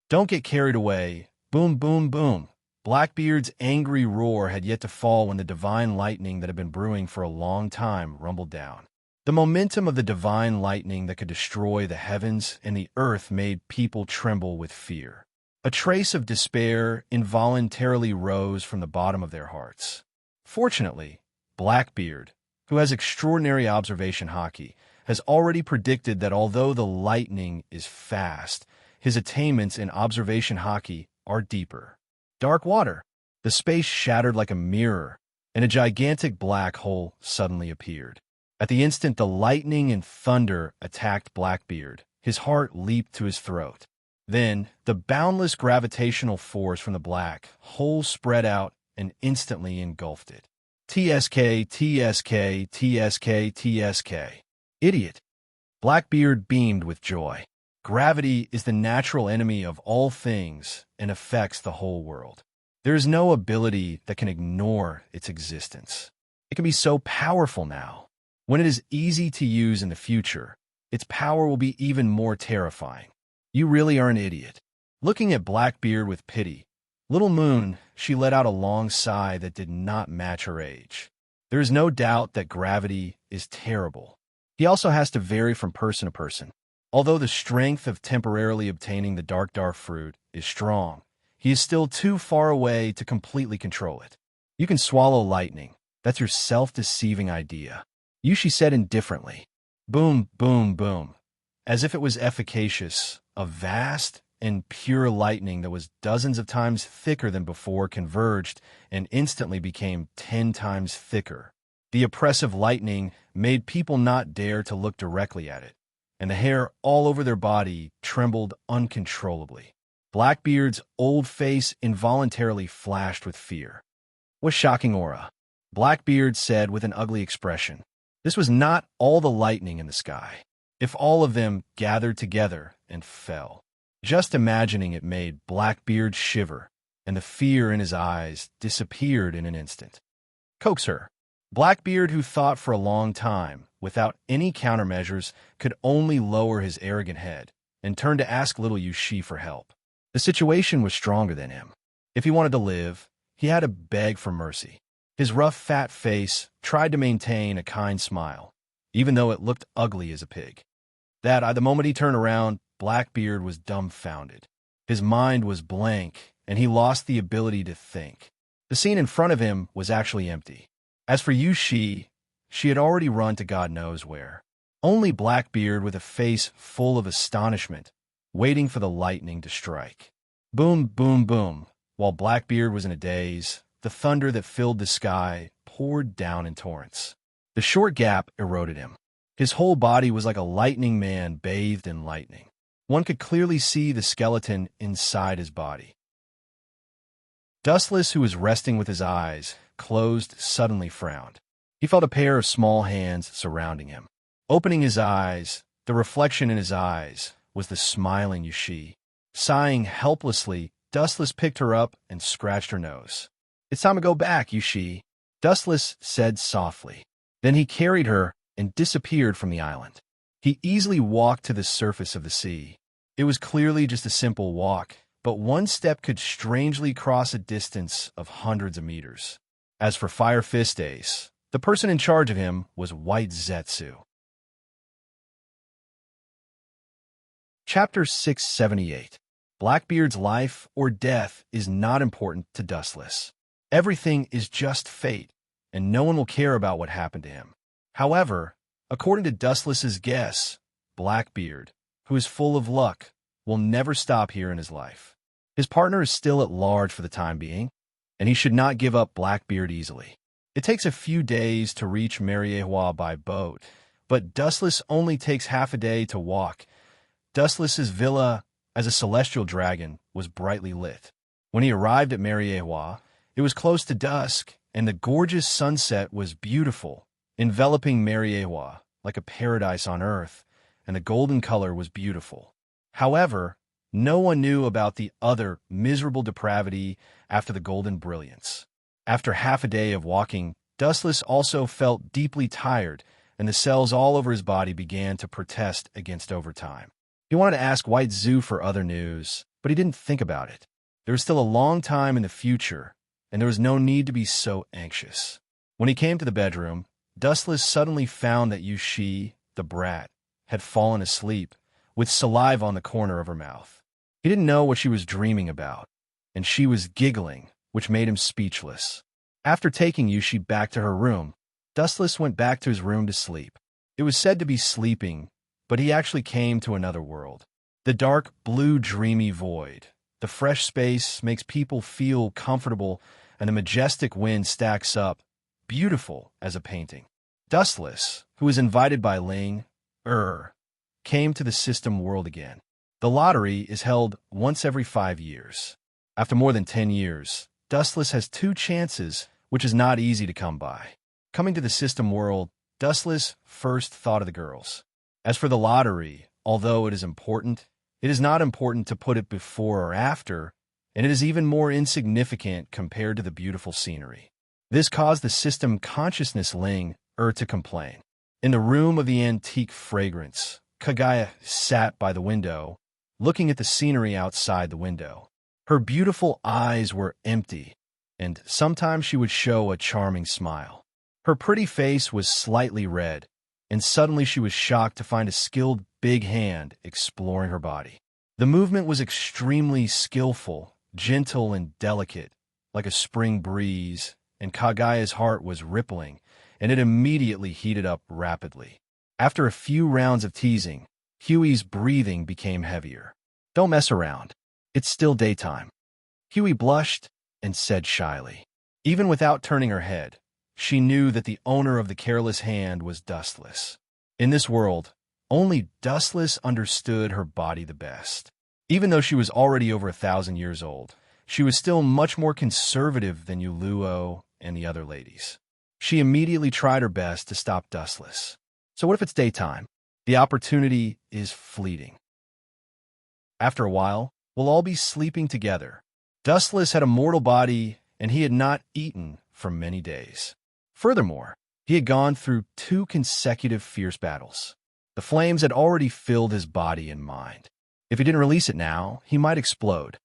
Don't get carried away. Boom, boom, boom. Blackbeard's angry roar had yet to fall when the divine lightning that had been brewing for a long time rumbled down. The momentum of the divine lightning that could destroy the heavens and the earth made people tremble with fear. A trace of despair involuntarily rose from the bottom of their hearts. Fortunately, Blackbeard, who has extraordinary observation haki, has already predicted that although the lightning is fast, his attainments in observation haki are deeper. Dark water. The space shattered like a mirror, and a gigantic black hole suddenly appeared. At the instant the lightning and thunder attacked Blackbeard, his heart leaped to his throat. Then, the boundless gravitational force from the black hole spread out and instantly engulfed it. TSK, TSK, TSK, TSK. Idiot. Blackbeard beamed with joy. Gravity is the natural enemy of all things and affects the whole world. There is no ability that can ignore its existence. It can be so powerful now. When it is easy to use in the future, its power will be even more terrifying. You really are an idiot. Looking at Blackbeard with pity, Little Moon, she let out a long sigh that did not match her age. There is no doubt that gravity is terrible. He also has to vary from person to person. Although the strength of temporarily obtaining the dark fruit is strong, he is still too far away to completely control it. You can swallow lightning. That's your self-deceiving idea. Yushi said indifferently. Boom, boom, boom. As if it was efficacious, a vast and pure lightning that was dozens of times thicker than before converged and instantly became 10 times thicker. The oppressive lightning made people not dare to look directly at it. and the hair all over their body trembled uncontrollably. Blackbeard's old face involuntarily flashed with fear. "What shocking aura," Blackbeard said with an ugly expression. This was not all the lightning in the sky. If all of them gathered together and fell. Just imagining it made Blackbeard shiver, and the fear in his eyes disappeared in an instant. "Coax her." Blackbeard, who thought for a long time, without any countermeasures, could only lower his arrogant head and turn to ask little Yushi for help. The situation was stronger than him. If he wanted to live, he had to beg for mercy. His rough, fat face tried to maintain a kind smile, even though it looked ugly as a pig. The moment he turned around, Blackbeard was dumbfounded. His mind was blank, and he lost the ability to think. The scene in front of him was actually empty. As for Yushi, she had already run to God knows where. Only Blackbeard with a face full of astonishment, waiting for the lightning to strike. Boom, boom, boom. While Blackbeard was in a daze, the thunder that filled the sky poured down in torrents. The short gap eroded him. His whole body was like a lightning man bathed in lightning. One could clearly see the skeleton inside his body. Dustless, who was resting with his eyes closed, suddenly frowned. He felt a pair of small hands surrounding him. Opening his eyes, the reflection in his eyes was the smiling Yushi. Sighing helplessly, Dustless picked her up and scratched her nose. "It's time to go back, Yushi," Dustless said softly. Then he carried her and disappeared from the island. He easily walked to the surface of the sea. It was clearly just a simple walk, but one step could strangely cross a distance of hundreds of meters. As for Fire Fist Ace, the person in charge of him was White Zetsu. Chapter 678. Blackbeard's life or death is not important to Dustless. Everything is just fate, and no one will care about what happened to him. However, according to Dustless's guess, Blackbeard, who is full of luck, will never stop here in his life. His partner is still at large for the time being, and he should not give up Blackbeard easily. It takes a few days to reach Mariejois by boat, but Dustless only takes half a day to walk. Dustless's villa, as a celestial dragon, was brightly lit. When he arrived at Mariejois, it was close to dusk, and the gorgeous sunset was beautiful, enveloping Mariejois like a paradise on earth, and the golden color was beautiful. However, no one knew about the other miserable depravity after the golden brilliance. After half a day of walking, Dustless also felt deeply tired, and the cells all over his body began to protest against overtime. He wanted to ask White Zoo for other news, but he didn't think about it. There was still a long time in the future, and there was no need to be so anxious. When he came to the bedroom, Dustless suddenly found that Yushi, the brat, had fallen asleep, with saliva on the corner of her mouth. He didn't know what she was dreaming about, and she was giggling, which made him speechless. After taking Yushi back to her room, Dustless went back to his room to sleep. It was said to be sleeping, but he actually came to another world. The dark, blue, dreamy void. The fresh space makes people feel comfortable, and the majestic wind stacks up, beautiful as a painting. Dustless, who was invited by Ling, came to the system world again. The lottery is held once every 5 years. After more than 10 years, Dustless has 2 chances, which is not easy to come by. Coming to the system world, Dustless first thought of the girls. As for the lottery, although it is not important to put it before or after, and it is even more insignificant compared to the beautiful scenery. This caused the system consciousness Ling to complain. In the room of the antique fragrance, Kagaya sat by the window, looking at the scenery outside the window. Her beautiful eyes were empty, and sometimes she would show a charming smile. Her pretty face was slightly red, and suddenly she was shocked to find a skilled big hand exploring her body. The movement was extremely skillful, gentle and delicate, like a spring breeze, and Kagaya's heart was rippling, and it immediately heated up rapidly. After a few rounds of teasing, Huey's breathing became heavier. "Don't mess around. It's still daytime." Huey blushed and said shyly. Even without turning her head, she knew that the owner of the careless hand was Dustless. In this world, Only Dustless understood her body the best. Even though she was already over 1,000 years old, she was still much more conservative than Yuluo and the other ladies. She immediately tried her best to stop Dustless. So what if it's daytime? The opportunity is fleeting. After a while, we'll all be sleeping together. Dustless had a mortal body, and he had not eaten for many days. Furthermore, he had gone through 2 consecutive fierce battles. The flames had already filled his body and mind. If he didn't release it now, he might explode.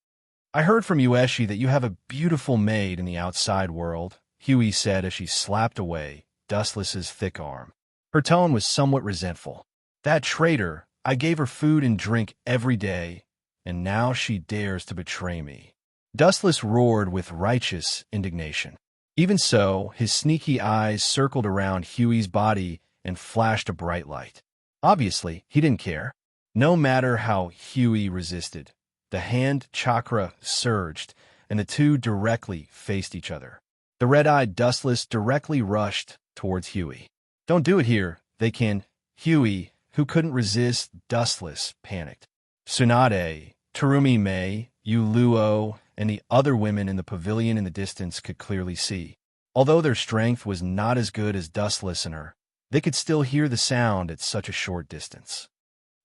I heard from Ueshi that you have a beautiful maid in the outside world, Huey said as she slapped away Dustless's thick arm. Her tone was somewhat resentful. That traitor, I gave her food and drink every day, and now she dares to betray me. Dustless roared with righteous indignation. Even so, his sneaky eyes circled around Huey's body and flashed a bright light. Obviously, he didn't care. No matter how Huey resisted, the hand chakra surged, and the two directly faced each other. The red-eyed Dustless directly rushed towards Huey. Don't do it here, they can. Huey, who couldn't resist Dustless, panicked. Tsunade, Terumi Mei, Yuluo, and the other women in the pavilion in the distance could clearly see. Although their strength was not as good as Dustless and her, they could still hear the sound at such a short distance.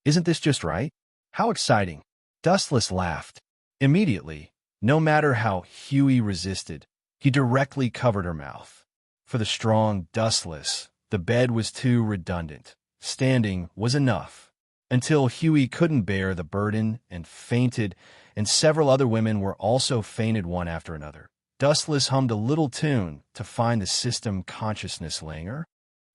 Isn't this just right? How exciting! Dustless laughed. Immediately, no matter how Huey resisted, he directly covered her mouth. For the strong Dustless, the bed was too redundant. Standing was enough. Until Huey couldn't bear the burden and fainted, and several other women were also fainted one after another. Dustless hummed a little tune to find the system consciousness Linger.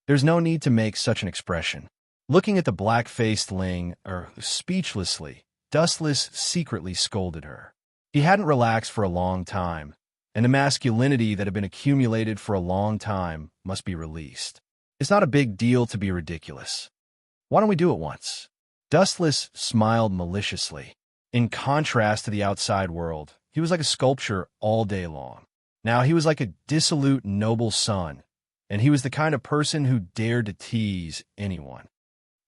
There's no need to make such an expression. Looking at the black-faced Ling, speechlessly, Dustless secretly scolded her. He hadn't relaxed for a long time, and the masculinity that had been accumulated for a long time must be released. It's not a big deal to be ridiculous. Why don't we do it once? Dustless smiled maliciously. In contrast to the outside world, he was like a sculpture all day long. Now he was like a dissolute noble son, and he was the kind of person who dared to tease anyone.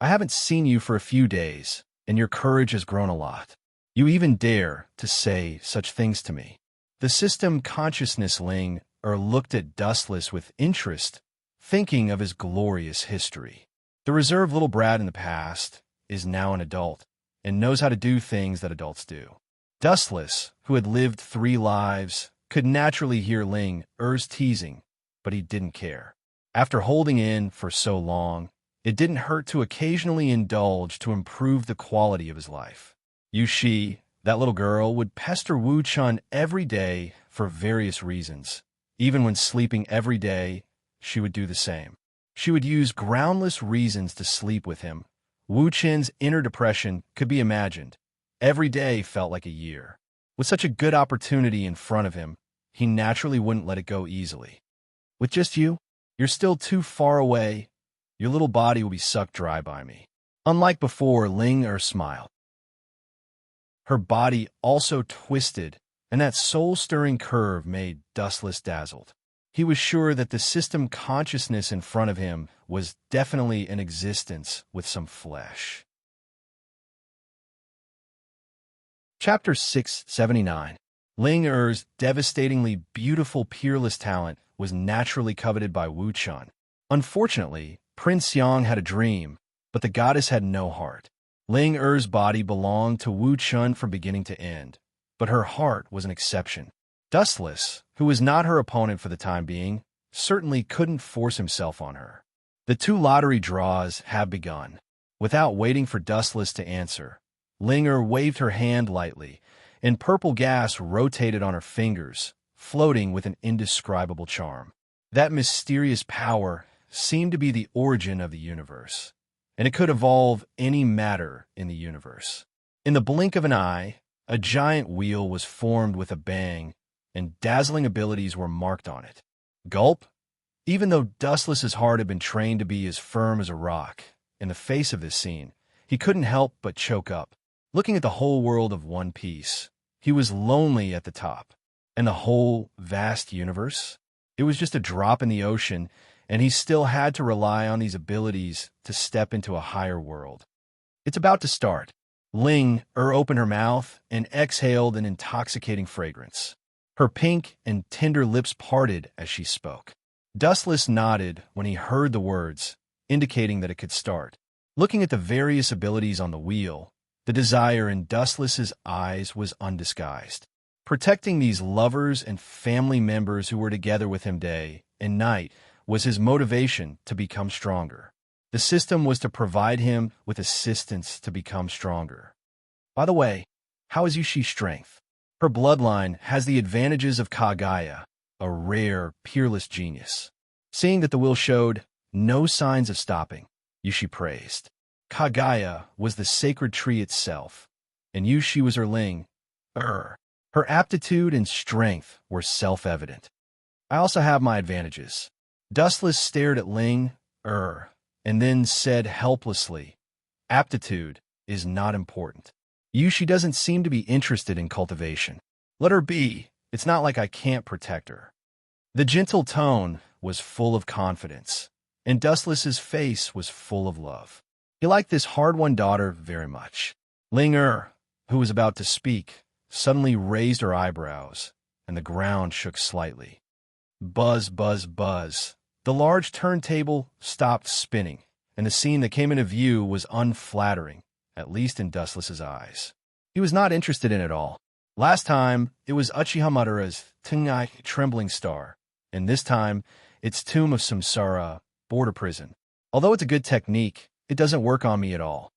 I haven't seen you for a few days, and your courage has grown a lot. You even dare to say such things to me. The system consciousness Ling looked at Dustless with interest, thinking of his glorious history. The reserved little brat in the past is now an adult, and knows how to do things that adults do. Dustless, who had lived 3 lives, could naturally hear Ling's teasing, but he didn't care. After holding in for so long, it didn't hurt to occasionally indulge to improve the quality of his life. Yushi, that little girl, would pester Wu Chun every day for various reasons. Even when sleeping every day, she would do the same. She would use groundless reasons to sleep with him. Wu Chen's inner depression could be imagined. Every day felt like a year. With such a good opportunity in front of him, he naturally wouldn't let it go easily. With just you, you're still too far away. Your little body will be sucked dry by me. Unlike before, Ling smiled. Her body also twisted, and that soul-stirring curve made Dustless dazzled. He was sure that the system consciousness in front of him was definitely an existence with some flesh. Chapter 679. Ling devastatingly beautiful peerless talent was naturally coveted by Wu Chun. Unfortunately, Prince Yang had a dream, but the goddess had no heart. Ling body belonged to Wu Chun from beginning to end, but her heart was an exception. Dustless, who was not her opponent for the time being, certainly couldn't force himself on her. The 2 lottery draws have begun. Without waiting for Dustless to answer, Linger waved her hand lightly, and purple gas rotated on her fingers, floating with an indescribable charm. That mysterious power seemed to be the origin of the universe, and it could evolve any matter in the universe. In the blink of an eye, a giant wheel was formed with a bang, and dazzling abilities were marked on it. Gulp! Even though Dustless's heart had been trained to be as firm as a rock, in the face of this scene, he couldn't help but choke up. Looking at the whole world of One Piece, he was lonely at the top. And the whole vast universe? It was just a drop in the ocean, and he still had to rely on these abilities to step into a higher world. It's about to start. Ling opened her mouth and exhaled an intoxicating fragrance. Her pink and tender lips parted as she spoke. Dustless nodded when he heard the words, indicating that it could start. Looking at the various abilities on the wheel, the desire in Dustless's eyes was undisguised. Protecting these lovers and family members who were together with him day and night was his motivation to become stronger. The system was to provide him with assistance to become stronger. By the way, how is Yushi's strength? Her bloodline has the advantages of Kagaya, a rare, peerless genius. Seeing that the will showed no signs of stopping, Yushi praised. Kagaya was the sacred tree itself, and Yushi was her Ling. Her aptitude and strength were self-evident. I also have my advantages. Dustless stared at Ling, and then said helplessly, aptitude is not important. Yushi doesn't seem to be interested in cultivation. Let her be. It's not like I can't protect her. The gentle tone was full of confidence, and Dustless's face was full of love. He liked this hard-won daughter very much. Ling, who was about to speak, suddenly raised her eyebrows, and the ground shook slightly. Buzz, buzz, buzz. The large turntable stopped spinning, and the scene that came into view was unflattering, at least in Dustless's eyes. He was not interested in it all. Last time, it was Uchiha Madara's Tengai Trembling Star, and this time, it's Tomb of Samsara, Border Prison. Although it's a good technique, it doesn't work on me at all.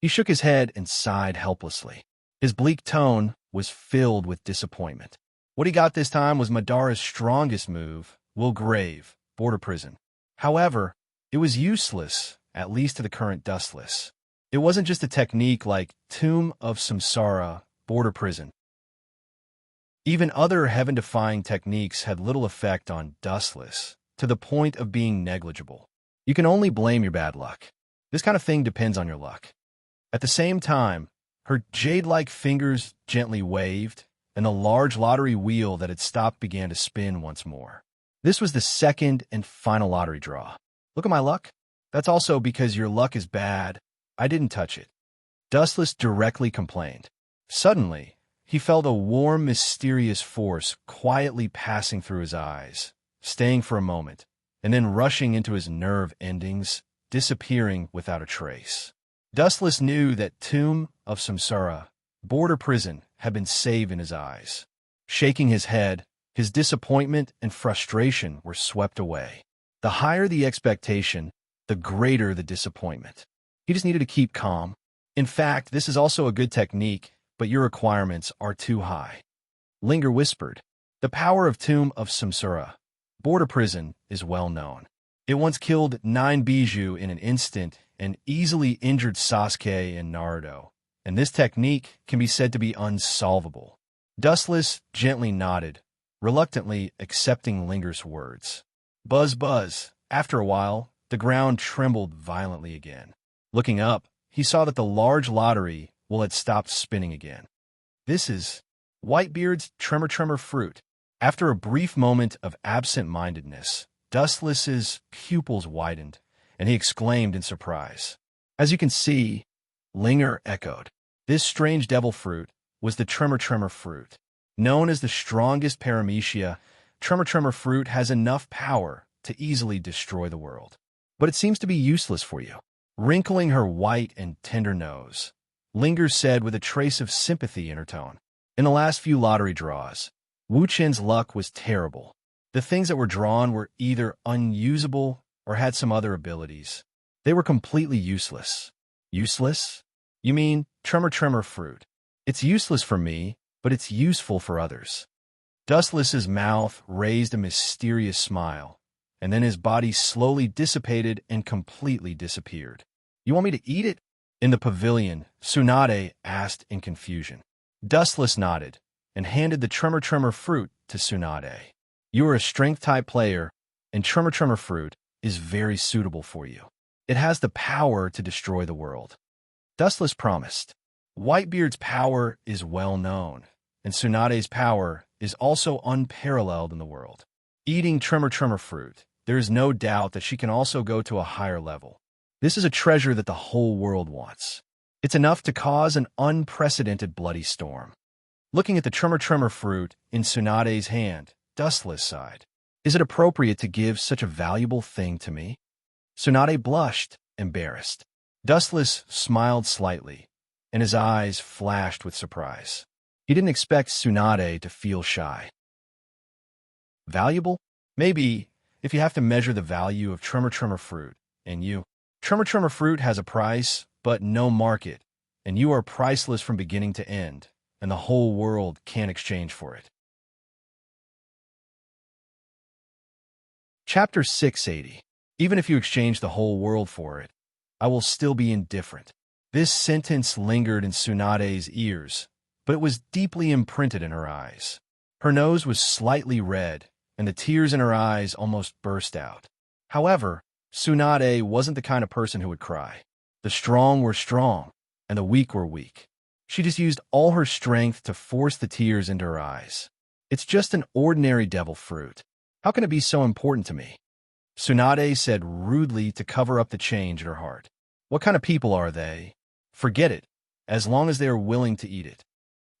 He shook his head and sighed helplessly. His bleak tone was filled with disappointment. What he got this time was Madara's strongest move, Will Grave, Border Prison. However, it was useless, at least to the current Dustless. It wasn't just a technique like Tomb of Samsara, Border Prison. Even other heaven-defying techniques had little effect on Dustless, to the point of being negligible. You can only blame your bad luck. This kind of thing depends on your luck. At the same time, her jade-like fingers gently waved, and the large lottery wheel that had stopped began to spin once more. This was the second and final lottery draw. Look at my luck. That's also because your luck is bad. I didn't touch it. Dustless directly complained. Suddenly, he felt a warm, mysterious force quietly passing through his eyes, staying for a moment, and then rushing into his nerve endings, disappearing without a trace. Dustless knew that Tomb of Samsara, Border Prison, had been saved in his eyes. Shaking his head, his disappointment and frustration were swept away. The higher the expectation, the greater the disappointment. He just needed to keep calm. In fact, this is also a good technique, but your requirements are too high. Linger whispered. The power of Tomb of Samsara, Border Prison, is well known. It once killed 9 Bijou in an instant and easily injured Sasuke and Naruto, and this technique can be said to be unsolvable. Dustless gently nodded, reluctantly accepting Linger's words. Buzz, buzz. After a while, the ground trembled violently again. Looking up, he saw that the large lottery had stopped spinning again. This is Whitebeard's Tremor Fruit. After a brief moment of absent-mindedness, Dustless's pupils widened, and he exclaimed in surprise. As you can see, Linger echoed. This strange devil fruit was the Tremor Fruit. Known as the strongest paramecia, Tremor Fruit has enough power to easily destroy the world. But it seems to be useless for you. Wrinkling her white and tender nose, Linger said with a trace of sympathy in her tone. In the last few lottery draws, Wu Chen's luck was terrible. The things that were drawn were either unusable or had some other abilities. They were completely useless. Useless? You mean Tremor Fruit. It's useless for me, but it's useful for others. Dustless's mouth raised a mysterious smile, and then his body slowly dissipated and completely disappeared. You want me to eat it? In the pavilion, Tsunade asked in confusion. Dustless nodded and handed the Tremor Fruit to Tsunade. You are a strength-type player, and Tremor Fruit is very suitable for you. It has the power to destroy the world. Dustless promised. Whitebeard's power is well known, and Tsunade's power is also unparalleled in the world. Eating Tremor Fruit there is no doubt that she can also go to a higher level. This is a treasure that the whole world wants. It's enough to cause an unprecedented bloody storm. Looking at the tremor fruit in Tsunade's hand, Dustless sighed. Is it appropriate to give such a valuable thing to me? Tsunade blushed, embarrassed. Dustless smiled slightly, and his eyes flashed with surprise. He didn't expect Tsunade to feel shy. Valuable? Maybe, if you have to measure the value of tremor fruit, and you. Tremor fruit has a price, but no market, and you are priceless from beginning to end, and the whole world can't exchange for it. Chapter 680. Even if you exchange the whole world for it, I will still be indifferent. This sentence lingered in Tsunade's ears, but it was deeply imprinted in her eyes. Her nose was slightly red, and the tears in her eyes almost burst out. However, Tsunade wasn't the kind of person who would cry. The strong were strong, and the weak were weak. She just used all her strength to force the tears into her eyes. It's just an ordinary devil fruit. How can it be so important to me? Tsunade said rudely to cover up the change in her heart. What kind of people are they? Forget it, as long as they are willing to eat it.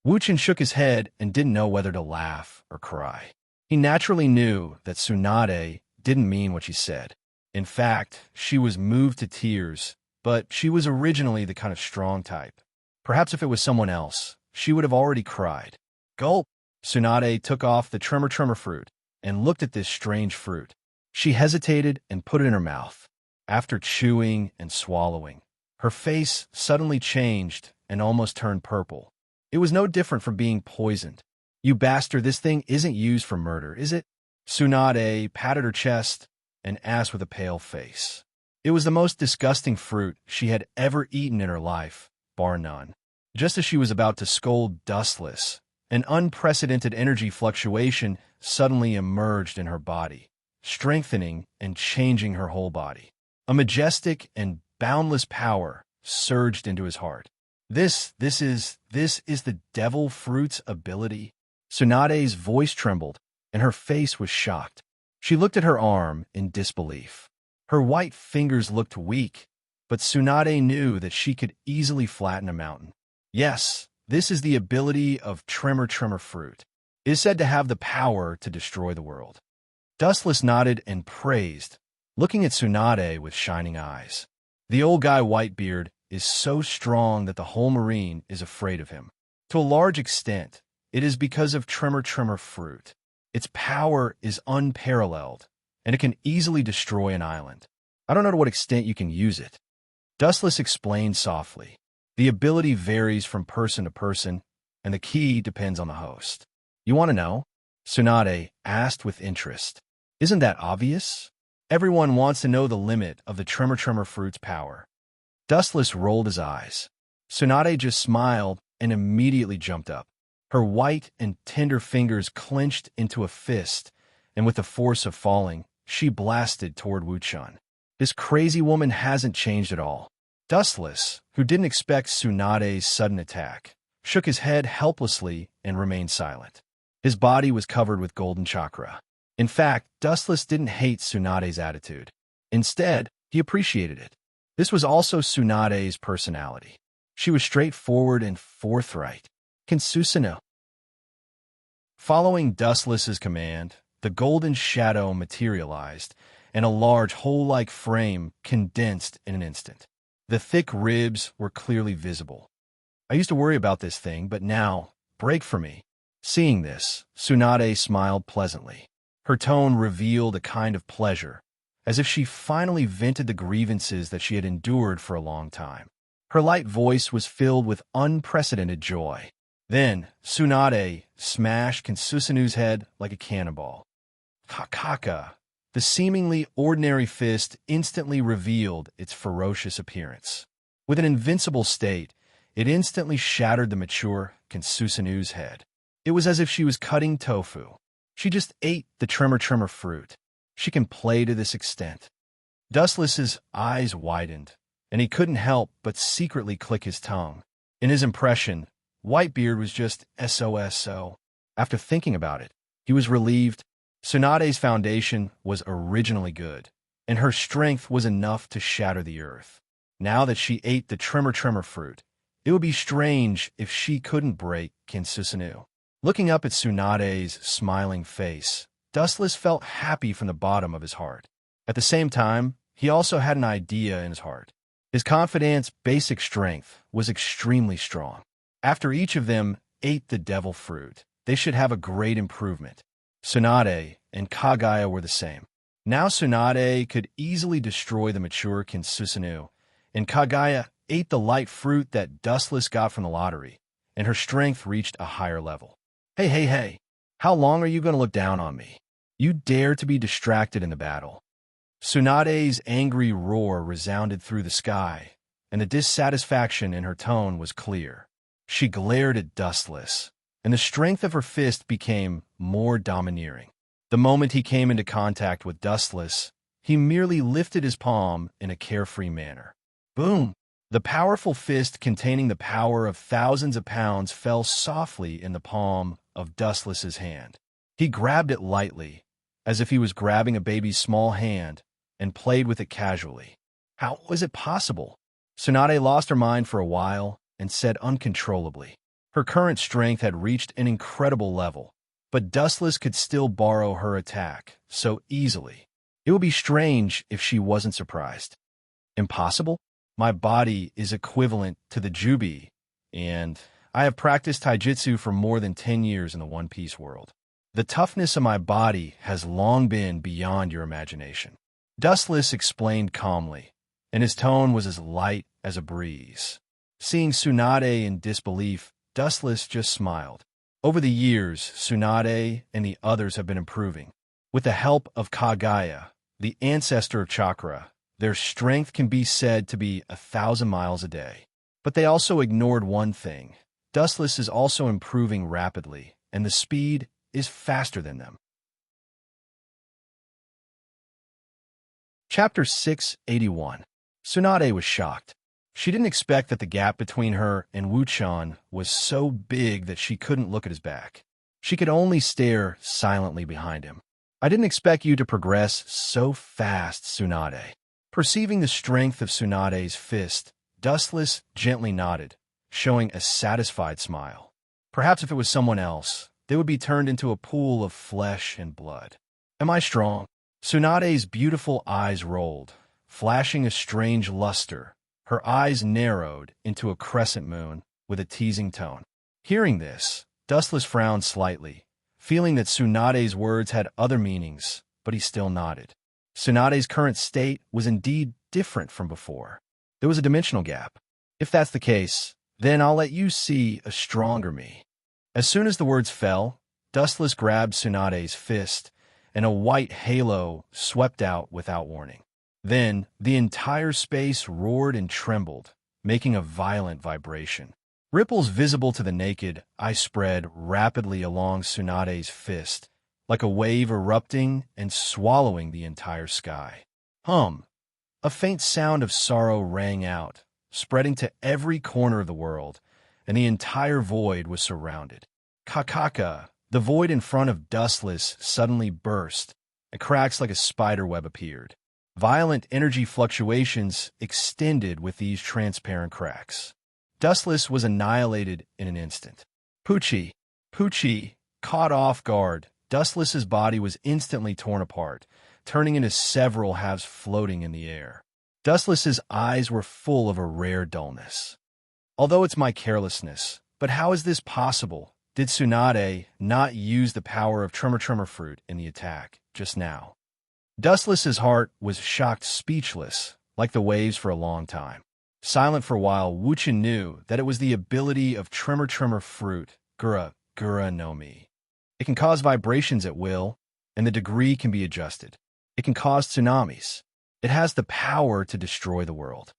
Wuchen shook his head and didn't know whether to laugh or cry. He naturally knew that Tsunade didn't mean what she said. In fact, she was moved to tears, but she was originally the kind of strong type. Perhaps if it was someone else, she would have already cried. Gulp! Tsunade took off the tremor fruit and looked at this strange fruit. She hesitated and put it in her mouth. After chewing and swallowing, her face suddenly changed and almost turned purple. It was no different from being poisoned. You bastard, this thing isn't used for murder, is it? Tsunade patted her chest and asked with a pale face. It was the most disgusting fruit she had ever eaten in her life, bar none. Just as she was about to scold Dustless, an unprecedented energy fluctuation suddenly emerged in her body, strengthening and changing her whole body. A majestic and boundless power surged into his heart. This is the devil fruit's ability. Tsunade's voice trembled, and her face was shocked. She looked at her arm in disbelief. Her white fingers looked weak, but Tsunade knew that she could easily flatten a mountain. Yes, this is the ability of tremor fruit. It is said to have the power to destroy the world. Dustless nodded and praised, looking at Tsunade with shining eyes. The old guy Whitebeard is so strong that the whole marine is afraid of him. To a large extent, it is because of tremor fruit. Its power is unparalleled, and it can easily destroy an island. I don't know to what extent you can use it. Dustless explained softly. The ability varies from person to person, and the key depends on the host. You want to know? Tsunade asked with interest. Isn't that obvious? Everyone wants to know the limit of the tremor fruit's power. Dustless rolled his eyes. Tsunade just smiled and immediately jumped up. Her white and tender fingers clenched into a fist, and with the force of falling, she blasted toward Wuchen. This crazy woman hasn't changed at all. Dustless, who didn't expect Tsunade's sudden attack, shook his head helplessly and remained silent. His body was covered with golden chakra. In fact, Dustless didn't hate Tsunade's attitude. Instead, he appreciated it. This was also Tsunade's personality. She was straightforward and forthright. Kinsusano. Following Dustless's command, the golden shadow materialized, and a large hole-like frame condensed in an instant. The thick ribs were clearly visible. I used to worry about this thing, but now, break for me. Seeing this, Tsunade smiled pleasantly. Her tone revealed a kind of pleasure, as if she finally vented the grievances that she had endured for a long time. Her light voice was filled with unprecedented joy. Then, Tsunade smashed Kinsusanu's head like a cannonball. Kakaka! The seemingly ordinary fist instantly revealed its ferocious appearance. With an invincible state, it instantly shattered the mature Kinsusanu's head. It was as if she was cutting tofu. She just ate the tremor fruit. She can play to this extent. Dustless's eyes widened, and he couldn't help but secretly click his tongue. In his impression, Whitebeard was just SOSO. After thinking about it, he was relieved. Tsunade's foundation was originally good, and her strength was enough to shatter the earth. Now that she ate the tremor fruit, it would be strange if she couldn't break Kinsusanu. Looking up at Tsunade's smiling face, Dustless felt happy from the bottom of his heart. At the same time, he also had an idea in his heart. His confidence, basic strength, was extremely strong. After each of them ate the devil fruit, they should have a great improvement. Tsunade and Kagaya were the same. Now Tsunade could easily destroy the mature Kinsusanu, and Kagaya ate the light fruit that Dustless got from the lottery, and her strength reached a higher level. Hey, how long are you going to look down on me? You dare to be distracted in the battle. Tsunade's angry roar resounded through the sky, and the dissatisfaction in her tone was clear. She glared at Dustless, and the strength of her fist became more domineering. The moment he came into contact with Dustless, he merely lifted his palm in a carefree manner. Boom! The powerful fist containing the power of thousands of pounds fell softly in the palm of Dustless's hand. He grabbed it lightly, as if he was grabbing a baby's small hand, and played with it casually. How was it possible? Tsunade lost her mind for a while and said uncontrollably. Her current strength had reached an incredible level, but Dustless could still borrow her attack so easily. It would be strange if she wasn't surprised. Impossible? My body is equivalent to the Jubi, and I have practiced taijutsu for more than 10 years in the One Piece world. The toughness of my body has long been beyond your imagination. Dustless explained calmly, and his tone was as light as a breeze. Seeing Tsunade in disbelief, Dustless just smiled. Over the years, Tsunade and the others have been improving. With the help of Kagaya, the ancestor of chakra, their strength can be said to be 1,000 miles a day. But they also ignored one thing. Dustless is also improving rapidly, and the speed is faster than them. Chapter 681. Tsunade was shocked. She didn't expect that the gap between her and Wuchan was so big that she couldn't look at his back. She could only stare silently behind him. I didn't expect you to progress so fast, Tsunade. Perceiving the strength of Tsunade's fist, Dustless gently nodded, showing a satisfied smile. Perhaps if it was someone else, they would be turned into a pool of flesh and blood. Am I strong? Tsunade's beautiful eyes rolled, flashing a strange luster. Her eyes narrowed into a crescent moon with a teasing tone. Hearing this, Dustless frowned slightly, feeling that Tsunade's words had other meanings, but he still nodded. Tsunade's current state was indeed different from before. There was a dimensional gap. If that's the case, then I'll let you see a stronger me. As soon as the words fell, Dustless grabbed Tsunade's fist, and a white halo swept out without warning. Then, the entire space roared and trembled, making a violent vibration. Ripples visible to the naked eye spread rapidly along Tsunade's fist, like a wave erupting and swallowing the entire sky. Hum! A faint sound of sorrow rang out, spreading to every corner of the world, and the entire void was surrounded. Kakaka, the void in front of Dustless, suddenly burst, and cracks like a spider web appeared. Violent energy fluctuations extended with these transparent cracks. Dustless was annihilated in an instant. Pucci, caught off guard, Dustless's body was instantly torn apart, turning into several halves floating in the air. Dustless's eyes were full of a rare dullness. Although it's my carelessness, but how is this possible? Did Tsunade not use the power of tremor fruit in the attack just now? Dustless's heart was shocked speechless, like the waves for a long time. Silent for a while, Wuchan knew that it was the ability of tremor fruit, Gura no Mi. It can cause vibrations at will, and the degree can be adjusted. It can cause tsunamis. It has the power to destroy the world.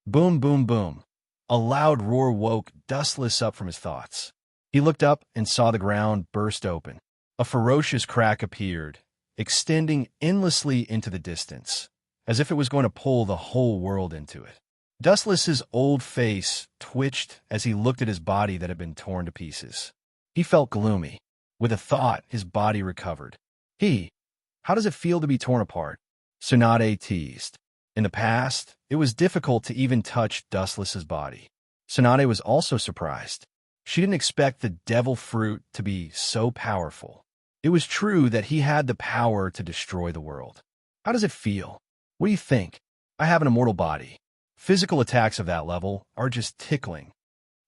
Boom, boom, boom. A loud roar woke Dustless up from his thoughts. He looked up and saw the ground burst open. A ferocious crack appeared, extending endlessly into the distance, as if it was going to pull the whole world into it. Dustless's old face twitched as he looked at his body that had been torn to pieces. He felt gloomy. With a thought, his body recovered. How does it feel to be torn apart? Tsunade teased. In the past, it was difficult to even touch Dustless's body. Tsunade was also surprised. She didn't expect the devil fruit to be so powerful. It was true that he had the power to destroy the world. How does it feel? What do you think? I have an immortal body. Physical attacks of that level are just tickling.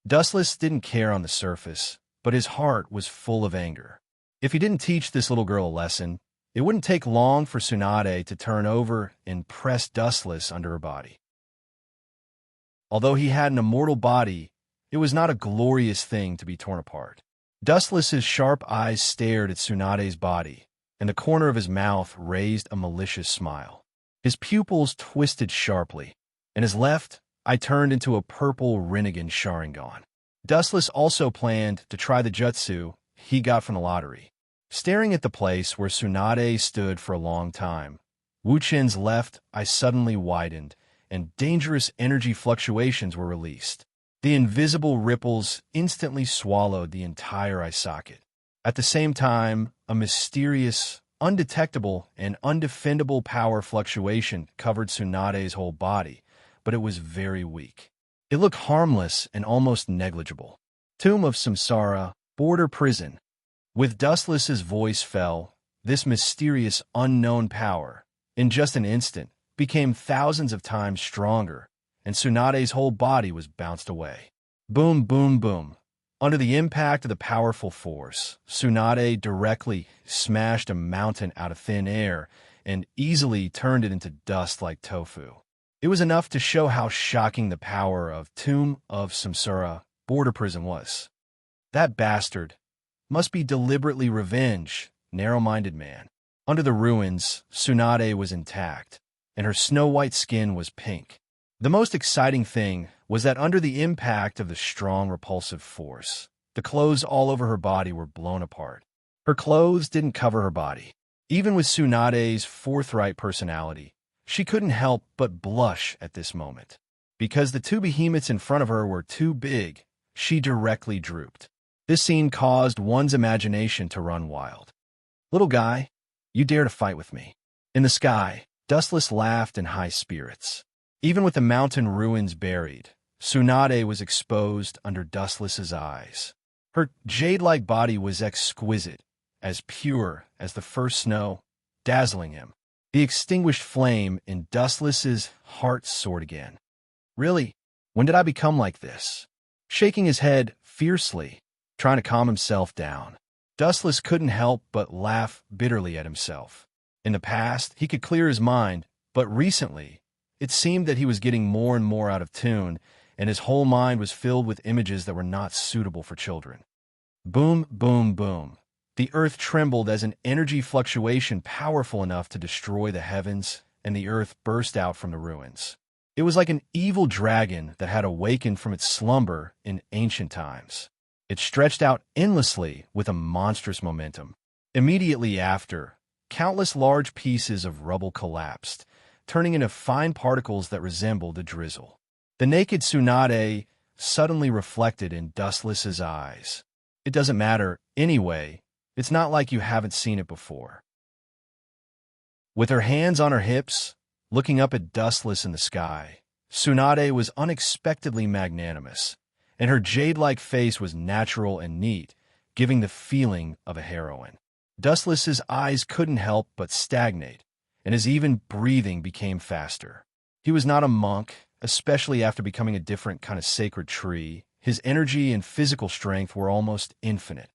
Dustless didn't care on the surface, but his heart was full of anger. If he didn't teach this little girl a lesson, it wouldn't take long for Tsunade to turn over and press Dustless under her body. Although he had an immortal body, it was not a glorious thing to be torn apart. Dustless's sharp eyes stared at Tsunade's body, and the corner of his mouth raised a malicious smile. His pupils twisted sharply, and his left eye turned into a purple Rinnegan Sharingan. Dustless also planned to try the jutsu he got from the lottery. Staring at the place where Tsunade stood for a long time, Wu Chen's left eye suddenly widened, and dangerous energy fluctuations were released. The invisible ripples instantly swallowed the entire eye socket. At the same time, a mysterious, undetectable, and undefendable power fluctuation covered Tsunade's whole body, but it was very weak. It looked harmless and almost negligible. Tomb of Samsara, border prison. With Dustless's voice fell, this mysterious unknown power, in just an instant, became thousands of times stronger, and Tsunade's whole body was bounced away. Boom, boom, boom. Under the impact of the powerful force, Tsunade directly smashed a mountain out of thin air and easily turned it into dust like tofu. It was enough to show how shocking the power of Tomb of Samsara, border prison was. That bastard must be deliberately revenge, narrow-minded man. Under the ruins, Tsunade was intact, and her snow-white skin was pink. The most exciting thing was that under the impact of the strong repulsive force, the clothes all over her body were blown apart. Her clothes didn't cover her body. Even with Tsunade's forthright personality, she couldn't help but blush at this moment. Because the two behemoths in front of her were too big, she directly drooped. This scene caused one's imagination to run wild. Little guy, you dare to fight with me. In the sky, Dustless laughed in high spirits. Even with the mountain ruins buried, Tsunade was exposed under Dustless's eyes. Her jade-like body was exquisite, as pure as the first snow, dazzling him. The extinguished flame in Dustless's heart soared again. Really? When did I become like this? Shaking his head fiercely, trying to calm himself down, Dustless couldn't help but laugh bitterly at himself. In the past, he could clear his mind, but recently, it seemed that he was getting more and more out of tune, and his whole mind was filled with images that were not suitable for children. Boom, boom, boom. The earth trembled as an energy fluctuation powerful enough to destroy the heavens, and the earth burst out from the ruins. It was like an evil dragon that had awakened from its slumber in ancient times. It stretched out endlessly with a monstrous momentum. Immediately after, countless large pieces of rubble collapsed, turning into fine particles that resembled a drizzle. The naked Tsunade suddenly reflected in Dustless's eyes. It doesn't matter, anyway. It's not like you haven't seen it before. With her hands on her hips, looking up at Dustless in the sky, Tsunade was unexpectedly magnanimous, and her jade-like face was natural and neat, giving the feeling of a heroine. Dustless's eyes couldn't help but stagnate, and his even breathing became faster. He was not a monk, especially after becoming a different kind of sacred tree. His energy and physical strength were almost infinite.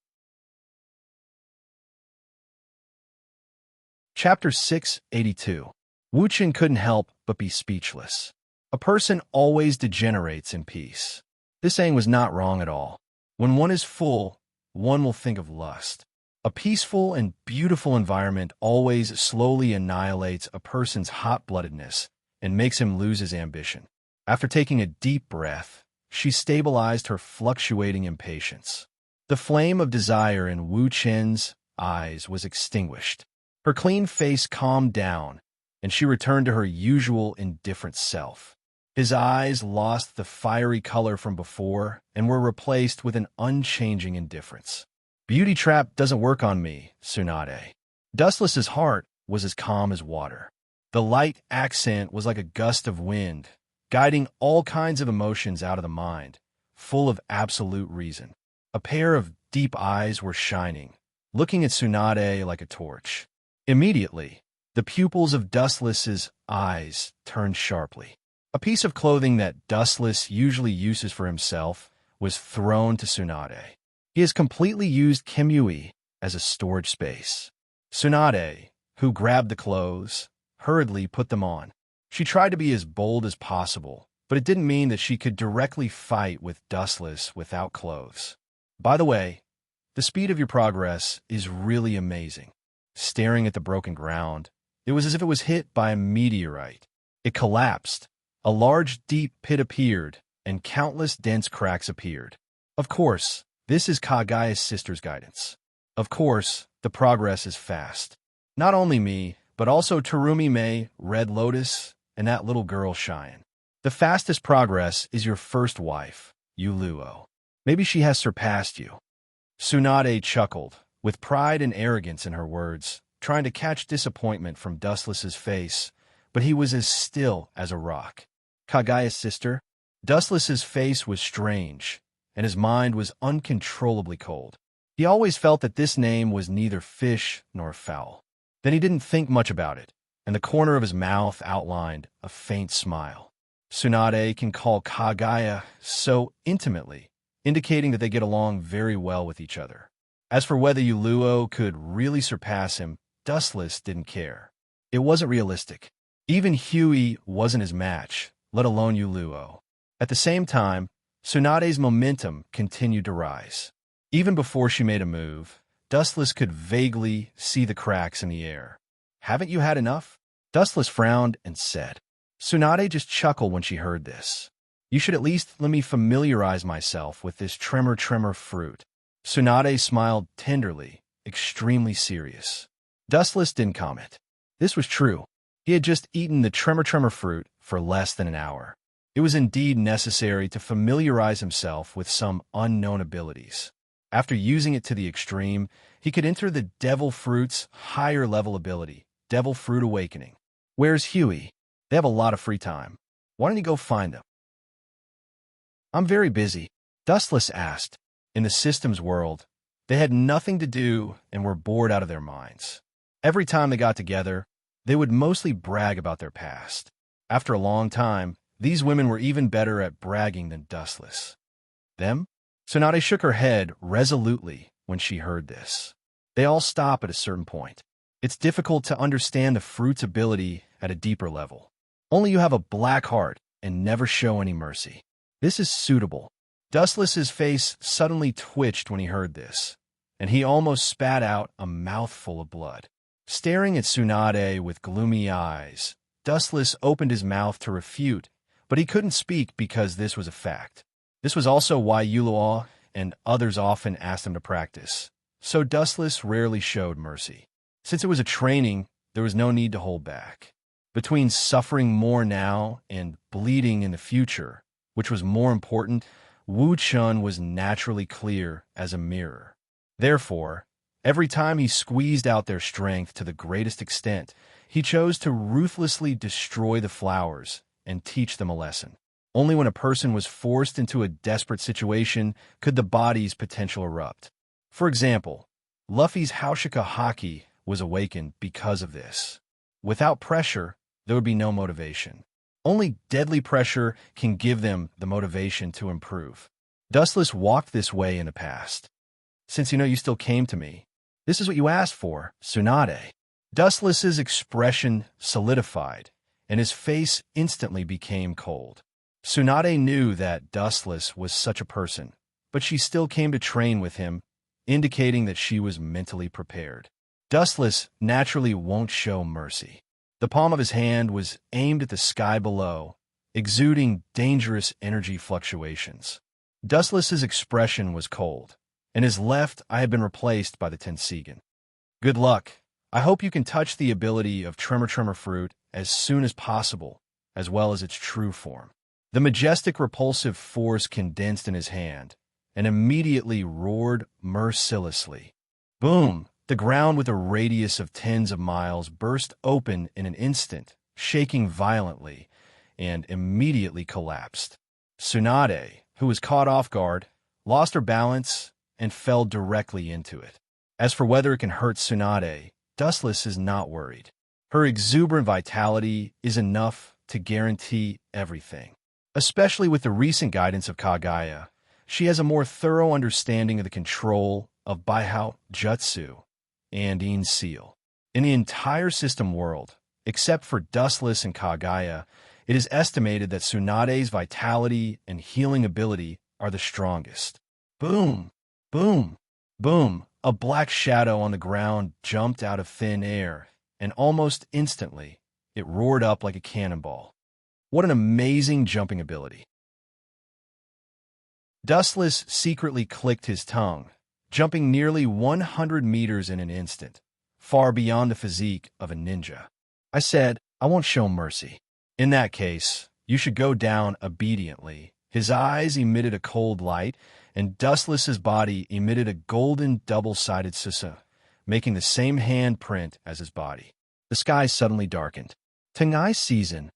Chapter 682. Wu Chen couldn't help but be speechless. A person always degenerates in peace. This saying was not wrong at all. When one is full, one will think of lust. A peaceful and beautiful environment always slowly annihilates a person's hot-bloodedness and makes him lose his ambition. After taking a deep breath, she stabilized her fluctuating impatience. The flame of desire in Wu Chen's eyes was extinguished. Her clean face calmed down, and she returned to her usual indifferent self. His eyes lost the fiery color from before and were replaced with an unchanging indifference. Beauty trap doesn't work on me, Tsunade. Dustless's heart was as calm as water. The light accent was like a gust of wind, guiding all kinds of emotions out of the mind, full of absolute reason. A pair of deep eyes were shining, looking at Tsunade like a torch. Immediately, the pupils of Dustless's eyes turned sharply. A piece of clothing that Dustless usually uses for himself was thrown to Tsunade. He has completely used Kimui as a storage space. Tsunade, who grabbed the clothes, hurriedly put them on. She tried to be as bold as possible, but it didn't mean that she could directly fight with Dustless without clothes. By the way, the speed of your progress is really amazing. Staring at the broken ground, it was as if it was hit by a meteorite. It collapsed. A large, deep pit appeared, and countless dense cracks appeared. Of course, this is Kagaya's sister's guidance. Of course, the progress is fast. Not only me, but also Terumi May, Red Lotus, and that little girl Cheyenne. The fastest progress is your first wife, Yuluo. Maybe she has surpassed you. Tsunade chuckled, with pride and arrogance in her words, trying to catch disappointment from Dustless's face, but he was as still as a rock. Kagaya's sister? Dustless's face was strange, and his mind was uncontrollably cold. He always felt that this name was neither fish nor fowl. Then he didn't think much about it, and the corner of his mouth outlined a faint smile. Tsunade can call Kagaya so intimately, indicating that they get along very well with each other. As for whether Yuluo could really surpass him, Dustless didn't care. It wasn't realistic. Even Huey wasn't his match, let alone Yuluo. At the same time, Tsunade's momentum continued to rise. Even before she made a move, Dustless could vaguely see the cracks in the air. Haven't you had enough? Dustless frowned and said. Tsunade just chuckled when she heard this. You should at least let me familiarize myself with this tremor fruit. Tsunade smiled tenderly, extremely serious. Dustless didn't comment. This was true. He had just eaten the tremor fruit for less than an hour. It was indeed necessary to familiarize himself with some unknown abilities. After using it to the extreme, he could enter the Devil Fruit's higher level ability, Devil Fruit Awakening. Where's Huey? They have a lot of free time. Why don't you go find them? I'm very busy, Dustless asked. In the systems world, they had nothing to do and were bored out of their minds. Every time they got together, they would mostly brag about their past. After a long time, these women were even better at bragging than Dustless. Them? Tsunade shook her head resolutely when she heard this. They all stop at a certain point. It's difficult to understand the fruit's ability at a deeper level. Only you have a black heart and never show any mercy. This is suitable. Dustless's face suddenly twitched when he heard this, and he almost spat out a mouthful of blood. Staring at Tsunade with gloomy eyes, Dustless opened his mouth to refute, but he couldn't speak because this was a fact. This was also why Yuluo and others often asked him to practice, so Dustless rarely showed mercy. Since it was a training, there was no need to hold back. Between suffering more now and bleeding in the future, which was more important, Wu Chun was naturally clear as a mirror. Therefore, every time he squeezed out their strength to the greatest extent, he chose to ruthlessly destroy the flowers and teach them a lesson. Only when a person was forced into a desperate situation could the body's potential erupt. For example, Luffy's Haushika Haki was awakened because of this. Without pressure, there would be no motivation. Only deadly pressure can give them the motivation to improve. Dustless walked this way in the past. Since you still came to me, this is what you asked for, Tsunade. Dustless's expression solidified, and his face instantly became cold. Tsunade knew that Dustless was such a person, but she still came to train with him, indicating that she was mentally prepared. Dustless naturally won't show mercy. The palm of his hand was aimed at the sky below, exuding dangerous energy fluctuations. Dustless's expression was cold. In his left eye had been replaced by the Tensigen. Good luck. I hope you can touch the ability of Tremor Fruit as soon as possible, as well as its true form. The majestic repulsive force condensed in his hand and immediately roared mercilessly. Boom! The ground with a radius of tens of miles burst open in an instant, shaking violently, and immediately collapsed. Tsunade, who was caught off guard, lost her balance and fell directly into it. As for whether it can hurt Tsunade, Dustless is not worried. Her exuberant vitality is enough to guarantee everything. Especially with the recent guidance of Kagaya, she has a more thorough understanding of the control of Baihao Jutsu and In Seal. In the entire system world, except for Dustless and Kagaya, it is estimated that Tsunade's vitality and healing ability are the strongest. Boom! Boom! Boom! A black shadow on the ground jumped out of thin air, and almost instantly, it roared up like a cannonball. What an amazing jumping ability. Dustless secretly clicked his tongue, jumping nearly 100 meters in an instant, far beyond the physique of a ninja. I said, I won't show mercy. In that case, you should go down obediently. His eyes emitted a cold light, and Dustless's body emitted a golden double-sided susa, making the same handprint as his body. The sky suddenly darkened. Tengai Season.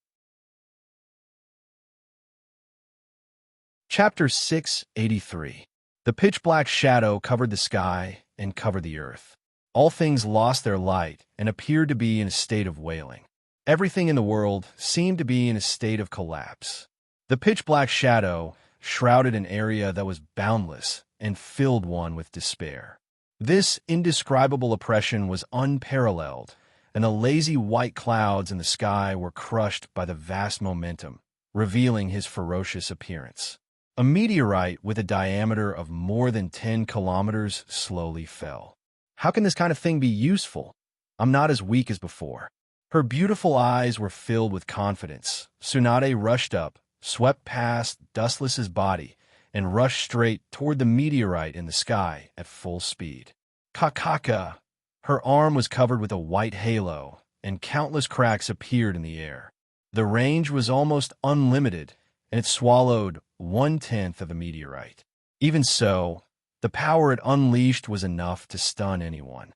Chapter 683. The pitch-black shadow covered the sky and covered the earth. All things lost their light and appeared to be in a state of wailing. Everything in the world seemed to be in a state of collapse. The pitch-black shadow shrouded an area that was boundless and filled one with despair. This indescribable oppression was unparalleled, and the lazy white clouds in the sky were crushed by the vast momentum, revealing his ferocious appearance. A meteorite with a diameter of more than 10 kilometers slowly fell. How can this kind of thing be useful? I'm not as weak as before. Her beautiful eyes were filled with confidence. Tsunade rushed up, swept past Dustless's body, and rushed straight toward the meteorite in the sky at full speed. Kakaka! Her arm was covered with a white halo, and countless cracks appeared in the air. The range was almost unlimited, and it swallowed 1/10 of the meteorite. Even so, the power it unleashed was enough to stun anyone.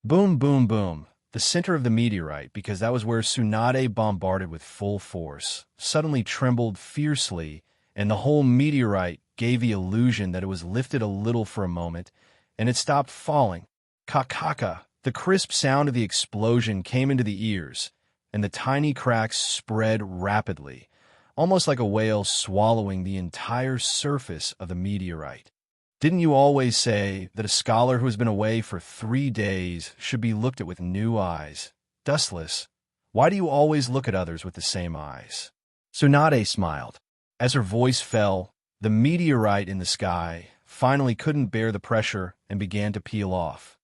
Boom, boom, boom. The center of the meteorite, because that was where Tsunade bombarded with full force, suddenly trembled fiercely, and the whole meteorite gave the illusion that it was lifted a little for a moment, and it stopped falling. Kakaka! The crisp sound of the explosion came into the ears, and the tiny cracks spread rapidly, almost like a whale swallowing the entire surface of the meteorite. Didn't you always say that a scholar who has been away for 3 days should be looked at with new eyes? Dustless, why do you always look at others with the same eyes? Tsunade smiled. As her voice fell, the meteorite in the sky finally couldn't bear the pressure and began to peel off.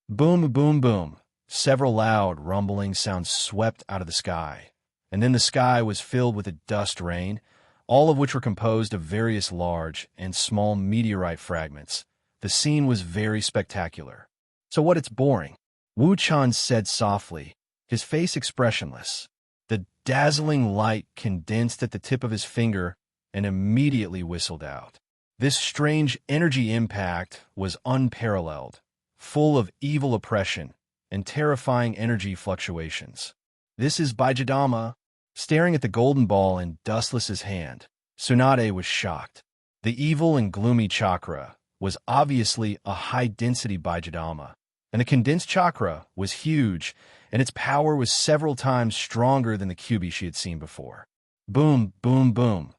Boom, boom, boom. Several loud, rumbling sounds swept out of the sky, and then the sky was filled with a dust rain, all of which were composed of various large and small meteorite fragments. The scene was very spectacular. So what, it's boring? Wu Chan said softly, his face expressionless. The dazzling light condensed at the tip of his finger and immediately whistled out. This strange energy impact was unparalleled, full of evil oppression and terrifying energy fluctuations. This is Baijidama. Staring at the golden ball in Dustless's hand, Tsunade was shocked. The evil and gloomy chakra was obviously a high-density Baijidama, and the condensed chakra was huge, and its power was several times stronger than the Kyubi she had seen before. Boom, boom, boom.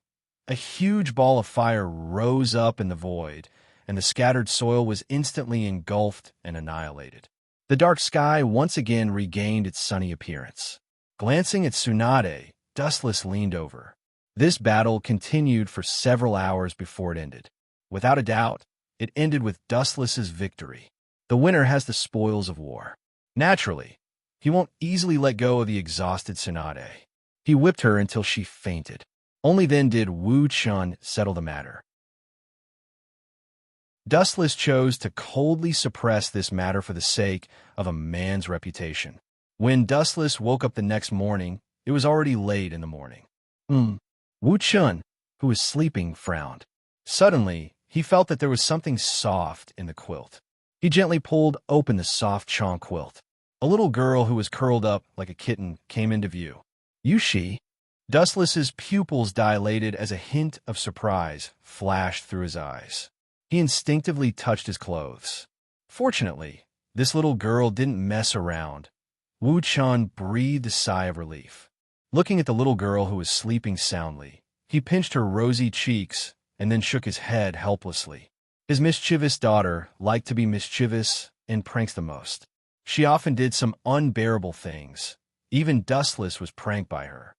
A huge ball of fire rose up in the void, and the scattered soil was instantly engulfed and annihilated. The dark sky once again regained its sunny appearance. Glancing at Tsunade, Dustless leaned over. This battle continued for several hours before it ended. Without a doubt, it ended with Dustless's victory. The winner has the spoils of war. Naturally, he won't easily let go of the exhausted Tsunade. He whipped her until she fainted. Only then did Wu Chun settle the matter. Dustless chose to coldly suppress this matter for the sake of a man's reputation. When Dustless woke up the next morning, it was already late in the morning. Wu Chun, who was sleeping, frowned. Suddenly, he felt that there was something soft in the quilt. He gently pulled open the soft chawn quilt. A little girl who was curled up like a kitten came into view. Yushi? Dustless's pupils dilated as a hint of surprise flashed through his eyes. He instinctively touched his clothes. Fortunately, this little girl didn't mess around. Wu Chun breathed a sigh of relief. Looking at the little girl who was sleeping soundly, he pinched her rosy cheeks and then shook his head helplessly. His mischievous daughter liked to be mischievous and pranks the most. She often did some unbearable things. Even Dustless was pranked by her.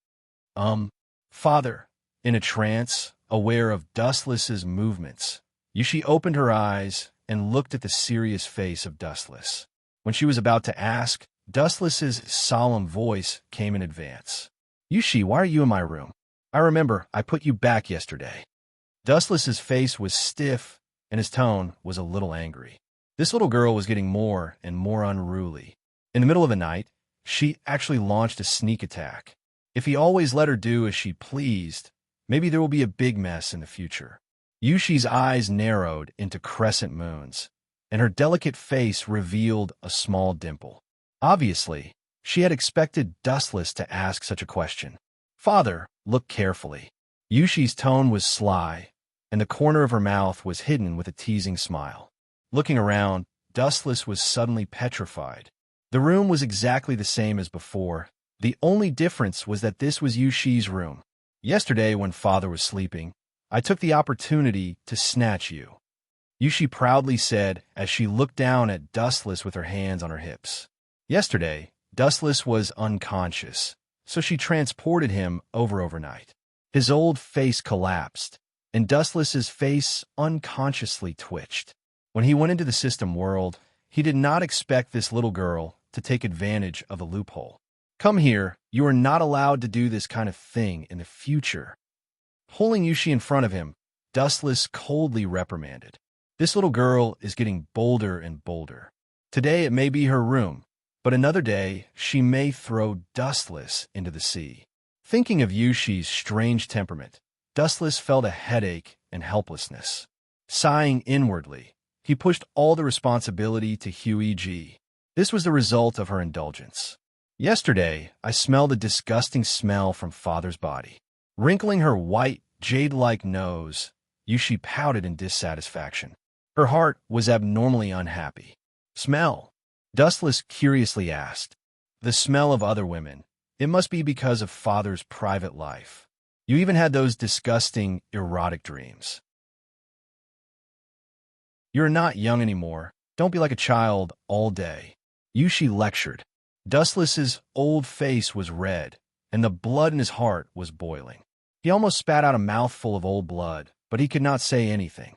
Father, in a trance, aware of Dustless's movements, Yushi opened her eyes and looked at the serious face of Dustless. When she was about to ask, Dustless's solemn voice came in advance. Yushi, why are you in my room? I remember I put you back yesterday. Dustless's face was stiff, and his tone was a little angry. This little girl was getting more and more unruly. In the middle of the night, she actually launched a sneak attack. If he always let her do as she pleased, maybe there will be a big mess in the future. Yushi's eyes narrowed into crescent moons, and her delicate face revealed a small dimple. Obviously, she had expected Dustless to ask such a question. Father, look carefully. Yushi's tone was sly, and the corner of her mouth was hidden with a teasing smile. Looking around, Dustless was suddenly petrified. The room was exactly the same as before. The only difference was that this was Yushi's room. Yesterday, when Father was sleeping, I took the opportunity to snatch you, Yushi proudly said as she looked down at Dustless with her hands on her hips. Yesterday, Dustless was unconscious, so she transported him overnight. His old face collapsed, and Dustless's face unconsciously twitched. When he went into the system world, he did not expect this little girl to take advantage of the loophole. Come here, you are not allowed to do this kind of thing in the future. Pulling Yushi in front of him, Dustless coldly reprimanded. This little girl is getting bolder and bolder. Today it may be her room, but another day she may throw Dustless into the sea. Thinking of Yushi's strange temperament, Dustless felt a headache and helplessness. Sighing inwardly, he pushed all the responsibility to Huiji. This was the result of her indulgence. Yesterday, I smelled a disgusting smell from Father's body. Wrinkling her white, jade-like nose, Yushi pouted in dissatisfaction. Her heart was abnormally unhappy. Smell? Dustless curiously asked. The smell of other women. It must be because of Father's private life. You even had those disgusting, erotic dreams. You're not young anymore. Don't be like a child all day. Yushi lectured. Dustless's old face was red, and the blood in his heart was boiling. He almost spat out a mouthful of old blood, but he could not say anything.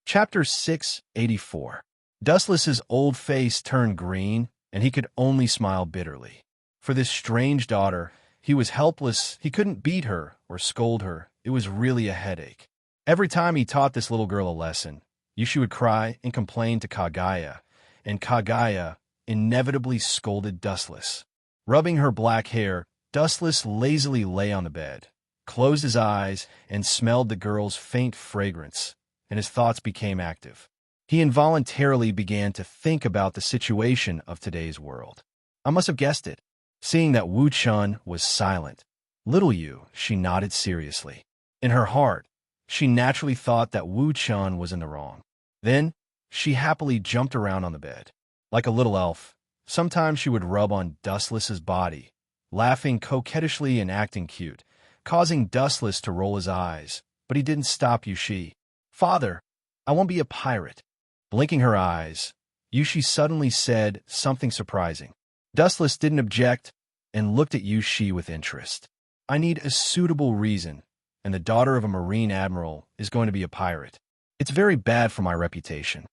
Chapter 684. Dustless's old face turned green, and he could only smile bitterly. For this strange daughter, he was helpless. He couldn't beat her or scold her. It was really a headache. Every time he taught this little girl a lesson, Yushi would cry and complain to Kagaya, and Kagaya inevitably scolded Dustless. Rubbing her black hair, Dustless lazily lay on the bed, closed his eyes, and smelled the girl's faint fragrance, and his thoughts became active. He involuntarily began to think about the situation of today's world. I must have guessed it. Seeing that Wu Chun was silent, little Yu, she nodded seriously. In her heart, she naturally thought that Wu Chun was in the wrong. Then, she happily jumped around on the bed. Like a little elf, sometimes she would rub on Dustless's body, laughing coquettishly and acting cute, causing Dustless to roll his eyes, but he didn't stop Yushi. Father, I won't be a pirate. Blinking her eyes, Yushi suddenly said something surprising. Dustless didn't object and looked at Yushi with interest. I need a suitable reason, and the daughter of a marine admiral is going to be a pirate. It's very bad for my reputation.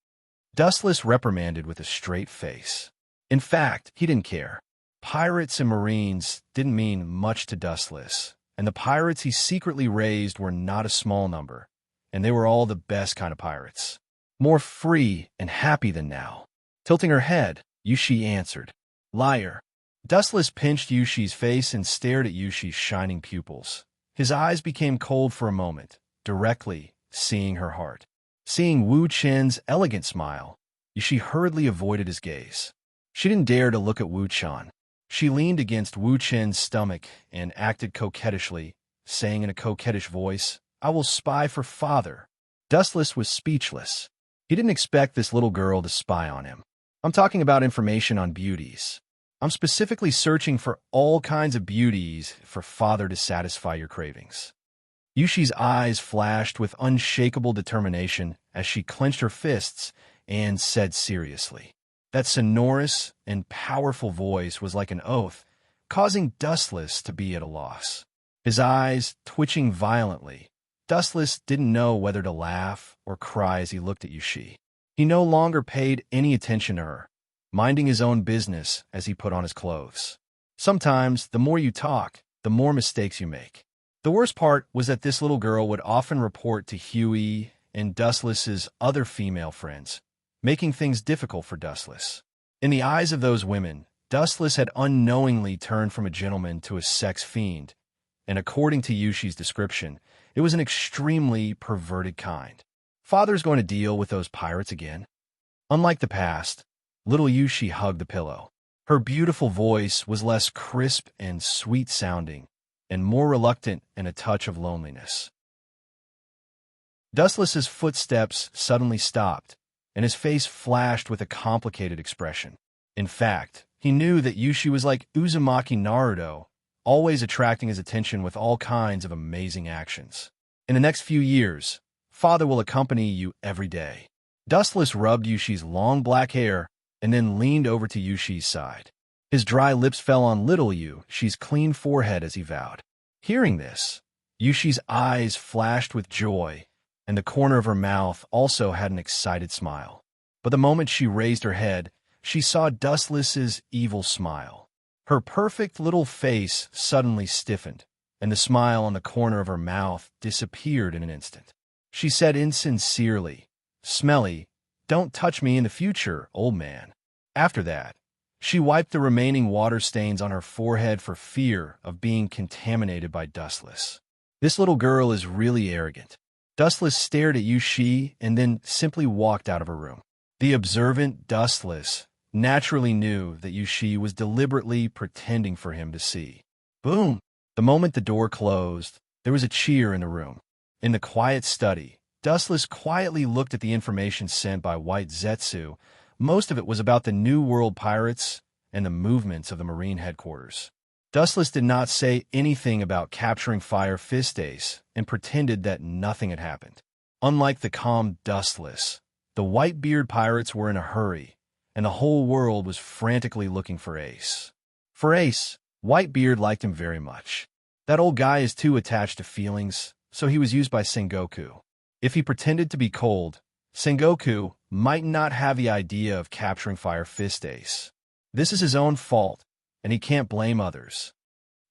Dustless reprimanded with a straight face. In fact, he didn't care. Pirates and marines didn't mean much to Dustless, and the pirates he secretly raised were not a small number, and they were all the best kind of pirates. More free and happy than now. Tilting her head, Yushi answered. Liar. Dustless pinched Yushi's face and stared at Yushi's shining pupils. His eyes became cold for a moment, directly seeing her heart. Seeing Wu Chen's elegant smile, Yushi hurriedly avoided his gaze. She didn't dare to look at Wu Chen. She leaned against Wu Chen's stomach and acted coquettishly, saying in a coquettish voice, "I will spy for father." Dustless was speechless. He didn't expect this little girl to spy on him. "I'm talking about information on beauties. I'm specifically searching for all kinds of beauties for father to satisfy your cravings." Yushi's eyes flashed with unshakable determination as she clenched her fists and said seriously. That sonorous and powerful voice was like an oath, causing Dustless to be at a loss. His eyes twitching violently, Dustless didn't know whether to laugh or cry as he looked at Yushi. He no longer paid any attention to her, minding his own business as he put on his clothes. Sometimes, the more you talk, the more mistakes you make. The worst part was that this little girl would often report to Huey and Dustless's other female friends, making things difficult for Dustless. In the eyes of those women, Dustless had unknowingly turned from a gentleman to a sex fiend, and according to Yushi's description, it was an extremely perverted kind. Father's going to deal with those pirates again. Unlike the past, little Yushi hugged the pillow. Her beautiful voice was less crisp and sweet-sounding, and more reluctant in a touch of loneliness. Dustless's footsteps suddenly stopped, and his face flashed with a complicated expression. In fact, he knew that Yushi was like Uzumaki Naruto, always attracting his attention with all kinds of amazing actions. In the next few years, father will accompany you every day. Dustless rubbed Yushi's long black hair and then leaned over to Yushi's side. His dry lips fell on little Yushi's clean forehead as he vowed. Hearing this, Yushi's eyes flashed with joy, and the corner of her mouth also had an excited smile. But the moment she raised her head, she saw Dustless's evil smile. Her perfect little face suddenly stiffened, and the smile on the corner of her mouth disappeared in an instant. She said insincerely, "Smelly, don't touch me in the future, old man." After that, she wiped the remaining water stains on her forehead for fear of being contaminated by Dustless. This little girl is really arrogant. Dustless stared at Yushi and then simply walked out of her room. The observant Dustless naturally knew that Yushi was deliberately pretending for him to see. Boom! The moment the door closed, there was a cheer in the room. In the quiet study, Dustless quietly looked at the information sent by White Zetsu. Most of it was about the New World pirates and the movements of the Marine headquarters. Dustless did not say anything about capturing Fire Fist Ace and pretended that nothing had happened. Unlike the calm Dustless, the Whitebeard pirates were in a hurry, and the whole world was frantically looking for Ace. For Ace, Whitebeard liked him very much. That old guy is too attached to feelings, so he was used by Sengoku. If he pretended to be cold, Sengoku might not have the idea of capturing Fire Fist Ace. This is his own fault, and he can't blame others.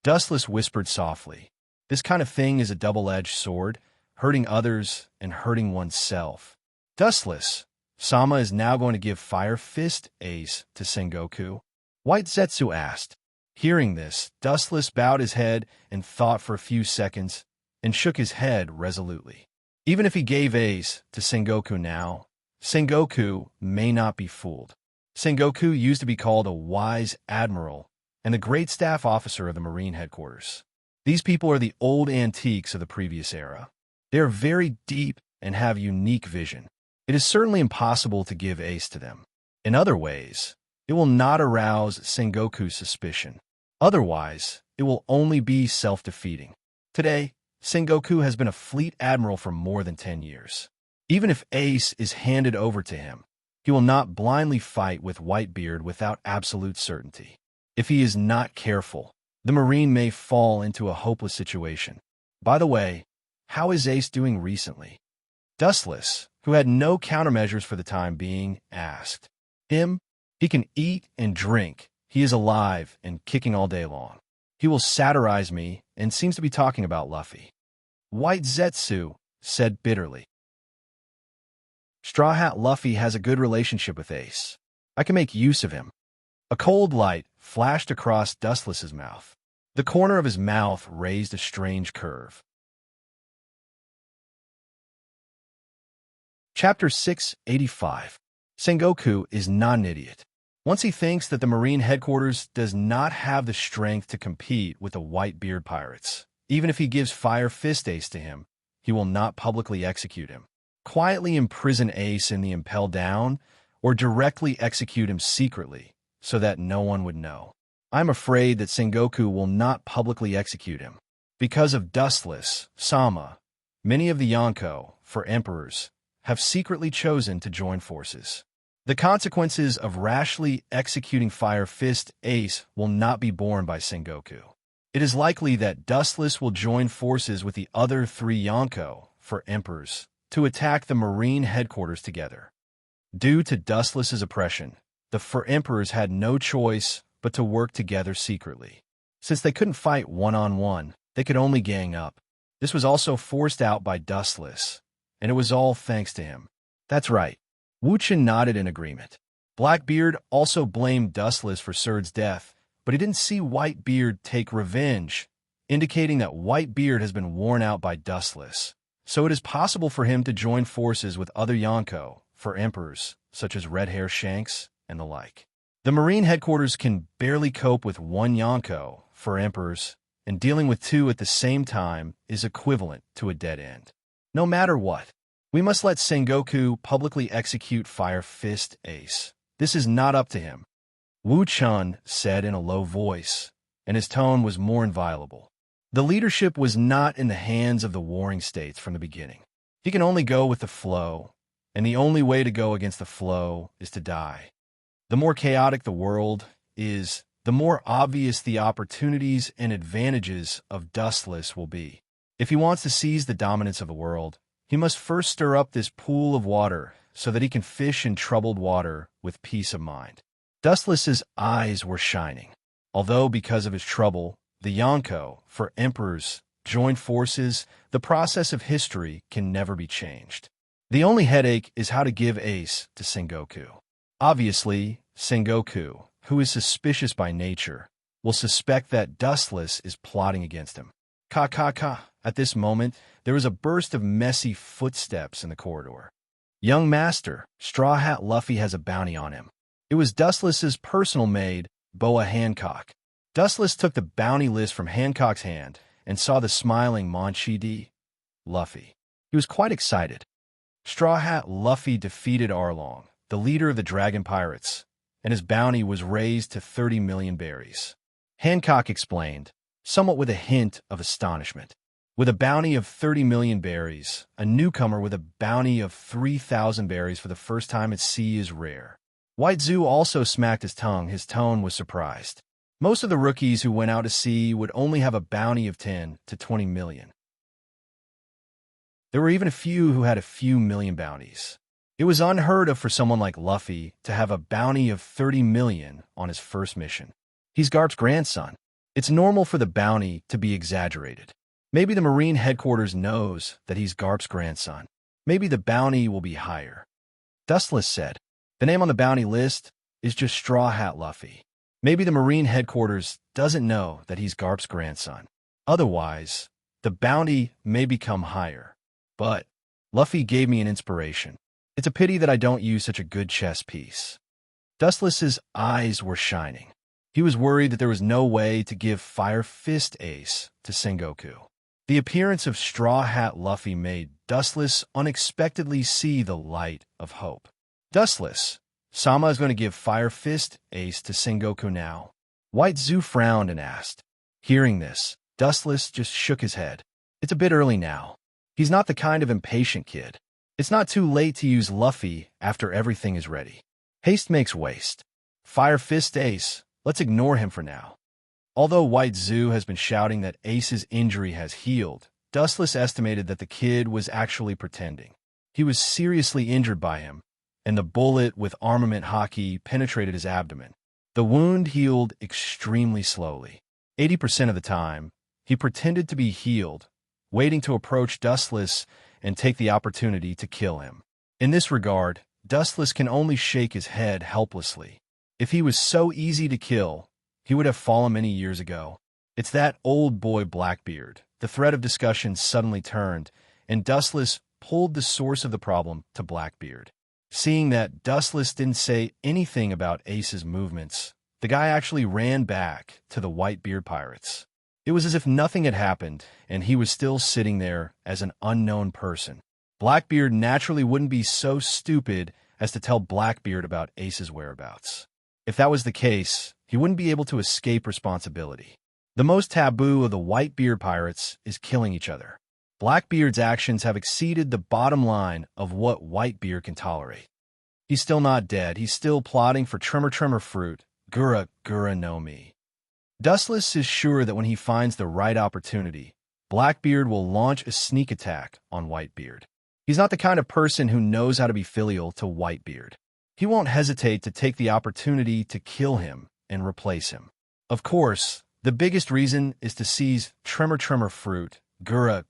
Dustless whispered softly. This kind of thing is a double-edged sword, hurting others and hurting oneself. Dustless, Sama is now going to give Fire Fist Ace to Sengoku? White Zetsu asked. Hearing this, Dustless bowed his head and thought for a few seconds and shook his head resolutely. Even if he gave Ace to Sengoku now, Sengoku may not be fooled. Sengoku used to be called a wise admiral and the great staff officer of the Marine headquarters. These people are the old antiques of the previous era. They are very deep and have unique vision. It is certainly impossible to give Ace to them. In other ways, it will not arouse Sengoku's suspicion. Otherwise, it will only be self-defeating. Today, Sengoku has been a fleet admiral for more than 10 years. Even if Ace is handed over to him, he will not blindly fight with Whitebeard without absolute certainty. If he is not careful, the Marine may fall into a hopeless situation. By the way, how is Ace doing recently? Dustless, who had no countermeasures for the time being, asked. Him? He can eat and drink. He is alive and kicking all day long. He will satirize me and seems to be talking about Luffy. White Zetsu said bitterly. Straw Hat Luffy has a good relationship with Ace. I can make use of him. A cold light flashed across Dustless's mouth. The corner of his mouth raised a strange curve. Chapter 685. Sengoku is not an idiot. Once he thinks that the Marine headquarters does not have the strength to compete with the Whitebeard pirates, even if he gives Fire Fist Ace to him, he will not publicly execute him, quietly imprison Ace in the Impel Down, or directly execute him secretly so that no one would know. I'm afraid that Sengoku will not publicly execute him. Because of Dustless, Sama, many of the Yonko, for emperors, have secretly chosen to join forces. The consequences of rashly executing Fire Fist Ace will not be borne by Sengoku. It is likely that Dustless will join forces with the other 3 Yonko, for emperors, to attack the Marine headquarters together. Due to Dustless's oppression, the For Emperors had no choice but to work together secretly. Since they couldn't fight one-on-one, they could only gang up. This was also forced out by Dustless, and it was all thanks to him. That's right. Wuchen nodded in agreement. Blackbeard also blamed Dustless for Surd's death, but he didn't see Whitebeard take revenge, indicating that Whitebeard has been worn out by Dustless, so it is possible for him to join forces with other Yonko, for emperors, such as Red Hair Shanks and the like. The Marine headquarters can barely cope with 1 Yonko, for emperors, and dealing with 2 at the same time is equivalent to a dead end. No matter what, we must let Sengoku publicly execute Fire Fist Ace. This is not up to him, Wu Chun said in a low voice, and his tone was more inviolable. The leadership was not in the hands of the warring states from the beginning. He can only go with the flow, and the only way to go against the flow is to die. The more chaotic the world is, the more obvious the opportunities and advantages of Dustless will be. If he wants to seize the dominance of the world, he must first stir up this pool of water so that he can fish in troubled water with peace of mind. Dustless's eyes were shining. Although because of his trouble, the Yonko, for emperors, joined forces, the process of history can never be changed. The only headache is how to give Ace to Sengoku. Obviously, Sengoku, who is suspicious by nature, will suspect that Dustless is plotting against him. Ka. At this moment, there was a burst of messy footsteps in the corridor. Young master, Straw Hat Luffy has a bounty on him. It was Dustless's personal maid, Boa Hancock. Dustless took the bounty list from Hancock's hand and saw the smiling Monchi D. Luffy. He was quite excited. Straw Hat Luffy defeated Arlong, the leader of the Dragon Pirates, and his bounty was raised to 30 million berries. Hancock explained, somewhat with a hint of astonishment. With a bounty of 30 million berries, a newcomer with a bounty of 3,000 berries for the first time at sea is rare. White Zoo also smacked his tongue. His tone was surprised. Most of the rookies who went out to sea would only have a bounty of 10 to 20 million. There were even a few who had a few million bounties. It was unheard of for someone like Luffy to have a bounty of 30 million on his first mission. He's Garp's grandson. It's normal for the bounty to be exaggerated. Maybe the Marine headquarters knows that he's Garp's grandson. Maybe the bounty will be higher. Dustless said, the name on the bounty list is just Straw Hat Luffy. Maybe the Marine headquarters doesn't know that he's Garp's grandson. Otherwise, the bounty may become higher. But Luffy gave me an inspiration. It's a pity that I don't use such a good chess piece. Dustless's eyes were shining. He was worried that there was no way to give Fire Fist Ace to Sengoku. The appearance of Straw Hat Luffy made Dustless unexpectedly see the light of hope. Dustless, Sama is going to give Fire Fist Ace to Sengoku now. White Zoo frowned and asked. Hearing this, Dustless just shook his head. It's a bit early now. He's not the kind of impatient kid. It's not too late to use Luffy after everything is ready. Haste makes waste. Fire Fist Ace, let's ignore him for now. Although White Zoo has been shouting that Ace's injury has healed, Dustless estimated that the kid was actually pretending. He was seriously injured by him, and the bullet with armament hockey penetrated his abdomen. The wound healed extremely slowly. 80% of the time, he pretended to be healed, waiting to approach Dustless and take the opportunity to kill him. In this regard, Dustless can only shake his head helplessly. If he was so easy to kill, he would have fallen many years ago. It's that old boy Blackbeard. The thread of discussion suddenly turned, and Dustless pulled the source of the problem to Blackbeard. Seeing that Dustless didn't say anything about Ace's movements, the guy actually ran back to the Whitebeard pirates. It was as if nothing had happened, and he was still sitting there as an unknown person. Blackbeard naturally wouldn't be so stupid as to tell Blackbeard about Ace's whereabouts. If that was the case, he wouldn't be able to escape responsibility. The most taboo of the Whitebeard pirates is killing each other. Blackbeard's actions have exceeded the bottom line of what Whitebeard can tolerate. He's still not dead. He's still plotting for Tremor fruit, Gura no Mi. Dustless is sure that when he finds the right opportunity, Blackbeard will launch a sneak attack on Whitebeard. He's not the kind of person who knows how to be filial to Whitebeard. He won't hesitate to take the opportunity to kill him and replace him. Of course, the biggest reason is to seize Tremor fruit, Gura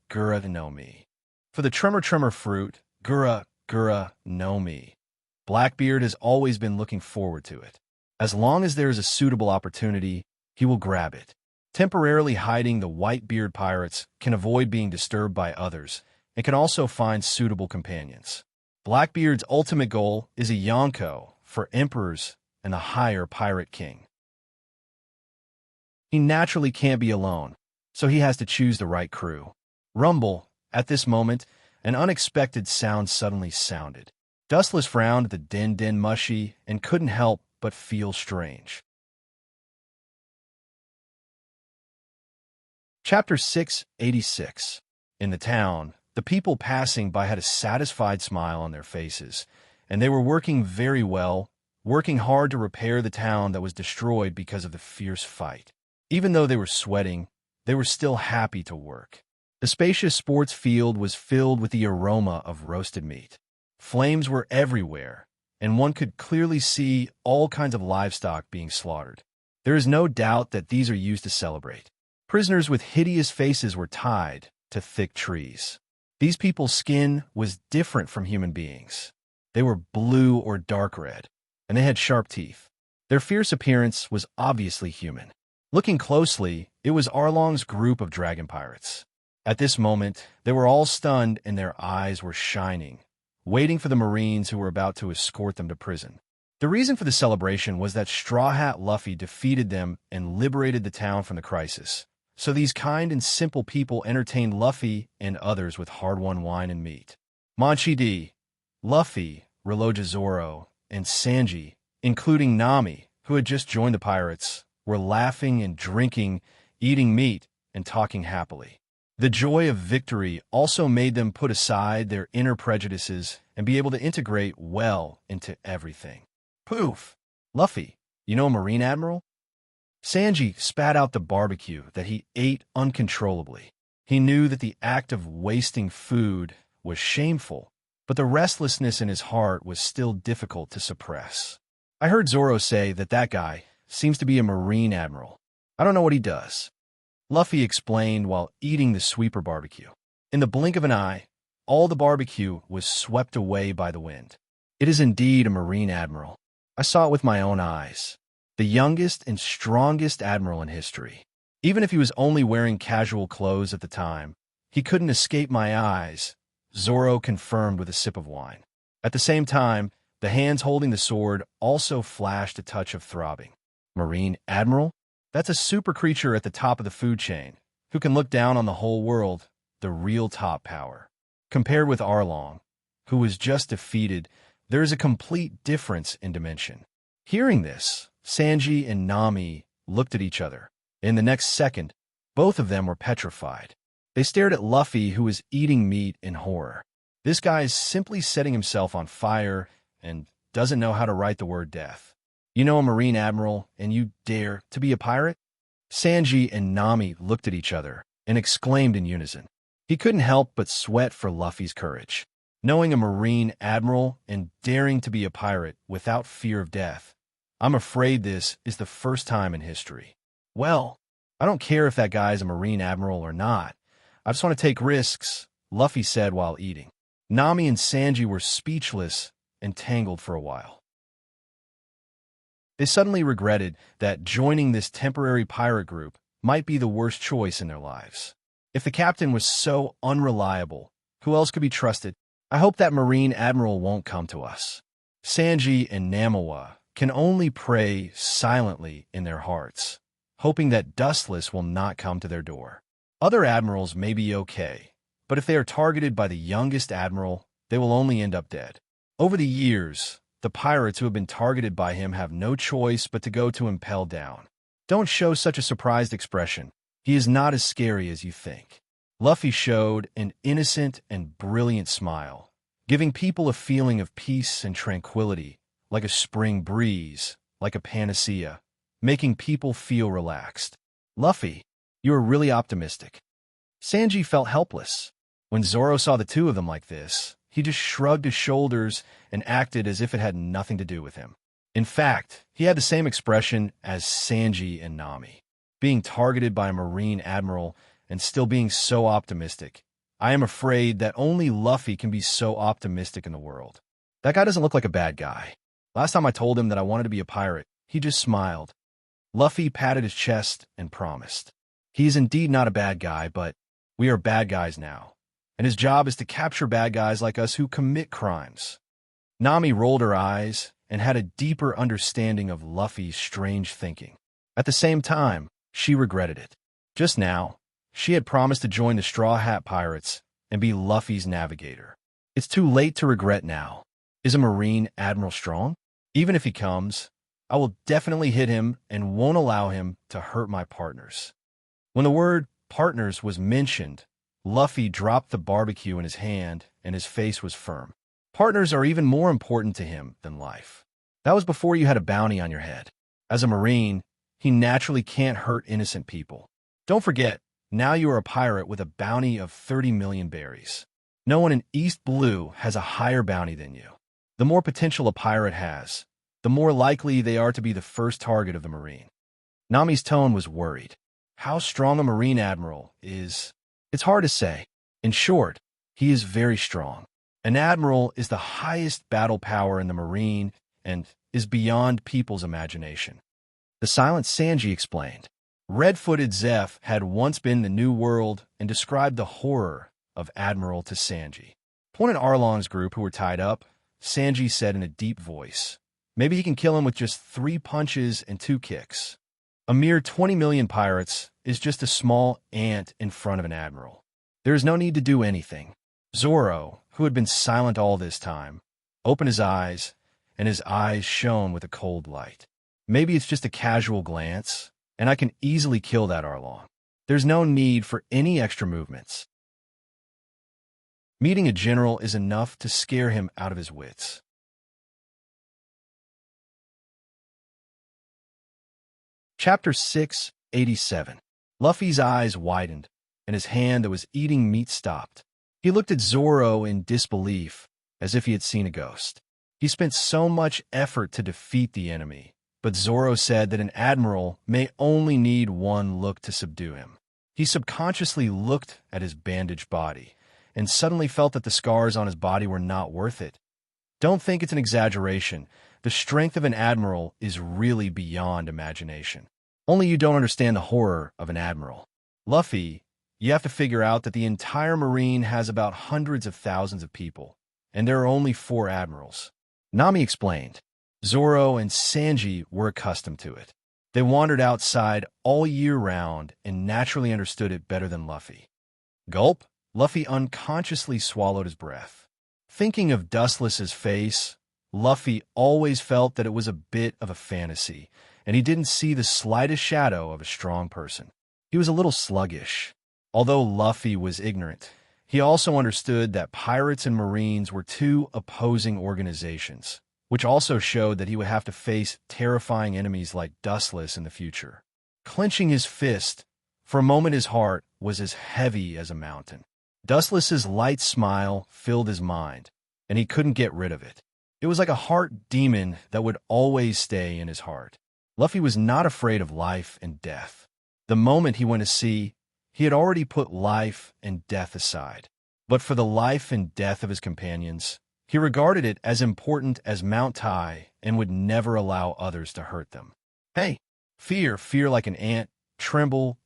no Mi. For the Tremor fruit, Gura no Mi, Blackbeard has always been looking forward to it. As long as there is a suitable opportunity, he will grab it. Temporarily hiding the Whitebeard pirates can avoid being disturbed by others and can also find suitable companions. Blackbeard's ultimate goal is a Yonko for emperors and a higher pirate king. He naturally can't be alone, so he has to choose the right crew. Rumble. At this moment, an unexpected sound suddenly sounded. Dustless frowned at the din mushy and couldn't help but feel strange. Chapter 686. In the town, the people passing by had a satisfied smile on their faces, and they were working very well, working hard to repair the town that was destroyed because of the fierce fight. Even though they were sweating, they were still happy to work. The spacious sports field was filled with the aroma of roasted meat. Flames were everywhere, and one could clearly see all kinds of livestock being slaughtered. There is no doubt that these are used to celebrate. Prisoners with hideous faces were tied to thick trees. These people's skin was different from human beings. They were blue or dark red, and they had sharp teeth. Their fierce appearance was obviously human. Looking closely, it was Arlong's group of dragon pirates. At this moment, they were all stunned and their eyes were shining, waiting for the Marines who were about to escort them to prison. The reason for the celebration was that Straw Hat Luffy defeated them and liberated the town from the crisis. So these kind and simple people entertained Luffy and others with hard-won wine and meat. Monchi D, Luffy, Reloja Zoro, and Sanji, including Nami, who had just joined the pirates, were laughing and drinking, eating meat, and talking happily. The joy of victory also made them put aside their inner prejudices and be able to integrate well into everything. Poof! Luffy, you know a Marine Admiral? Sanji spat out the barbecue that he ate uncontrollably. He knew that the act of wasting food was shameful, but the restlessness in his heart was still difficult to suppress. I heard Zoro say that guy seems to be a Marine Admiral. I don't know what he does. Luffy explained while eating the sweeper barbecue. In the blink of an eye, all the barbecue was swept away by the wind. It is indeed a Marine Admiral. I saw it with my own eyes. The youngest and strongest admiral in history. Even if he was only wearing casual clothes at the time, he couldn't escape my eyes, Zoro confirmed with a sip of wine. At the same time, the hands holding the sword also flashed a touch of throbbing. Marine Admiral? That's a super creature at the top of the food chain, who can look down on the whole world, the real top power. Compared with Arlong, who was just defeated, there is a complete difference in dimension. Hearing this, Sanji and Nami looked at each other. In the next second, both of them were petrified. They stared at Luffy, who was eating meat in horror. This guy is simply setting himself on fire and doesn't know how to write the word death. You know a Marine Admiral, and you dare to be a pirate? Sanji and Nami looked at each other and exclaimed in unison. He couldn't help but sweat for Luffy's courage. Knowing a Marine Admiral and daring to be a pirate without fear of death, I'm afraid this is the first time in history. Well, I don't care if that guy is a Marine Admiral or not. I just want to take risks, Luffy said while eating. Nami and Sanji were speechless and tangled for a while. They suddenly regretted that joining this temporary pirate group might be the worst choice in their lives. If the captain was so unreliable, Who else could be trusted? I hope that Marine Admiral won't come to us. Sanji and Namawa can only pray silently in their hearts, hoping that Dustless will not come to their door. Other admirals may be okay, but if they are targeted by the youngest admiral, they will only end up dead. Over the years, the pirates who have been targeted by him have no choice but to go to impel down. Don't show such a surprised expression. He is not as scary as you think. Luffy showed an innocent and brilliant smile, giving people a feeling of peace and tranquility, like a spring breeze, like a panacea, making people feel relaxed. Luffy, you are really optimistic. Sanji felt helpless. When Zoro saw the two of them like this, he just shrugged his shoulders and acted as if it had nothing to do with him. In fact, he had the same expression as Sanji and Nami. Being targeted by a Marine Admiral and still being so optimistic. I am afraid that only Luffy can be so optimistic in the world. That guy doesn't look like a bad guy. Last time I told him that I wanted to be a pirate, he just smiled. Luffy patted his chest and promised. He is indeed not a bad guy, but we are bad guys now. And his job is to capture bad guys like us who commit crimes. Nami rolled her eyes and had a deeper understanding of Luffy's strange thinking. At the same time, she regretted it. Just now, she had promised to join the Straw Hat Pirates and be Luffy's navigator. It's too late to regret now. Is a Marine Admiral strong? Even if he comes, I will definitely hit him and won't allow him to hurt my partners. When the word partners was mentioned, Luffy dropped the barbecue in his hand and his face was firm. Partners are even more important to him than life. That was before you had a bounty on your head. As a Marine, he naturally can't hurt innocent people. Don't forget, now you are a pirate with a bounty of 30 million berries. No one in East Blue has a higher bounty than you. The more potential a pirate has, the more likely they are to be the first target of the Marine. Nami's tone was worried. How strong a Marine Admiral is, it's hard to say. In short, he is very strong. An Admiral is the highest battle power in the Marine and is beyond people's imagination. The silent Sanji explained. Red-footed Zeph had once been the New World and described the horror of Admiral to Sanji. One in Arlong's group who were tied up, Sanji said in a deep voice, maybe he can kill him with just 3 punches and 2 kicks. A mere 20 million pirates is just a small ant in front of an admiral. There is no need to do anything. Zoro, who had been silent all this time, opened his eyes, and his eyes shone with a cold light. Maybe it's just a casual glance, and I can easily kill that Arlong. There's no need for any extra movements. Meeting a general is enough to scare him out of his wits. Chapter 687. Luffy's eyes widened, and his hand that was eating meat stopped. He looked at Zoro in disbelief, as if he had seen a ghost. He spent so much effort to defeat the enemy, but Zoro said that an admiral may only need one look to subdue him. He subconsciously looked at his bandaged body, and suddenly felt that the scars on his body were not worth it. Don't think it's an exaggeration. The strength of an admiral is really beyond imagination. Only you don't understand the horror of an admiral. Luffy, you have to figure out that the entire Marine has about hundreds of thousands of people, and there are only 4 admirals. Nami explained. Zoro and Sanji were accustomed to it. They wandered outside all year round and naturally understood it better than Luffy. Gulp, Luffy unconsciously swallowed his breath. Thinking of Dustless's face, Luffy always felt that it was a bit of a fantasy, and he didn't see the slightest shadow of a strong person. He was a little sluggish. Although Luffy was ignorant, he also understood that pirates and Marines were 2 opposing organizations, which also showed that he would have to face terrifying enemies like Dustless in the future. Clenching his fist, for a moment his heart was as heavy as a mountain. Dustless's light smile filled his mind, and he couldn't get rid of it. It was like a heart demon that would always stay in his heart. Luffy was not afraid of life and death. The moment he went to sea, he had already put life and death aside. But for the life and death of his companions, he regarded it as important as Mount Tai and would never allow others to hurt them. Hey, fear like an ant, tremble.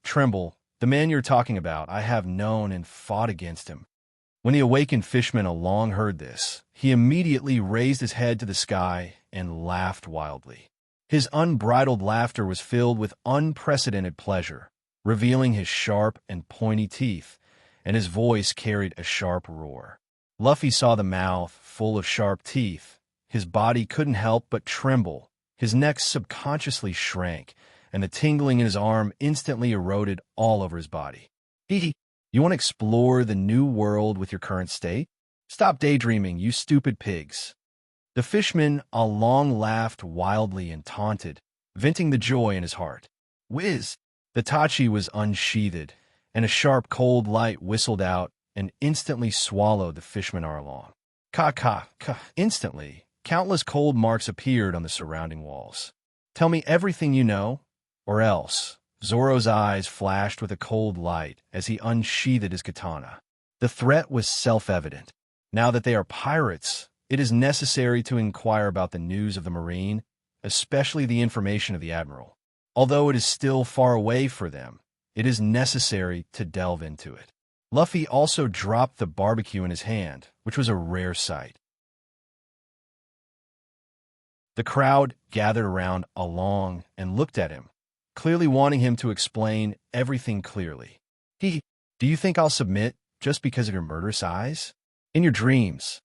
The man you're talking about, I have known and fought against him. When the awakened fisherman Along heard this, he immediately raised his head to the sky and laughed wildly. His unbridled laughter was filled with unprecedented pleasure, revealing his sharp and pointy teeth, and his voice carried a sharp roar. Luffy saw the mouth full of sharp teeth. His body couldn't help but tremble. His neck subconsciously shrank, and the tingling in his arm instantly eroded all over his body. You want to explore the new world with your current state? Stop daydreaming, you stupid pigs. The fishman Along laughed wildly and taunted, venting the joy in his heart. Whiz! The Tachi was unsheathed, and a sharp cold light whistled out and instantly swallowed the fishman Along. Ka. Instantly, countless cold marks appeared on the surrounding walls. Tell me everything you know, or else. Zoro's eyes flashed with a cold light as he unsheathed his katana. The threat was self-evident. Now that they are pirates, it is necessary to inquire about the news of the Marine, especially the information of the Admiral. Although it is still far away for them, it is necessary to delve into it. Luffy also dropped the barbecue in his hand, which was a rare sight. The crowd gathered around Along and looked at him, clearly wanting him to explain everything clearly. Do you think I'll submit just because of your murderous eyes? In your dreams.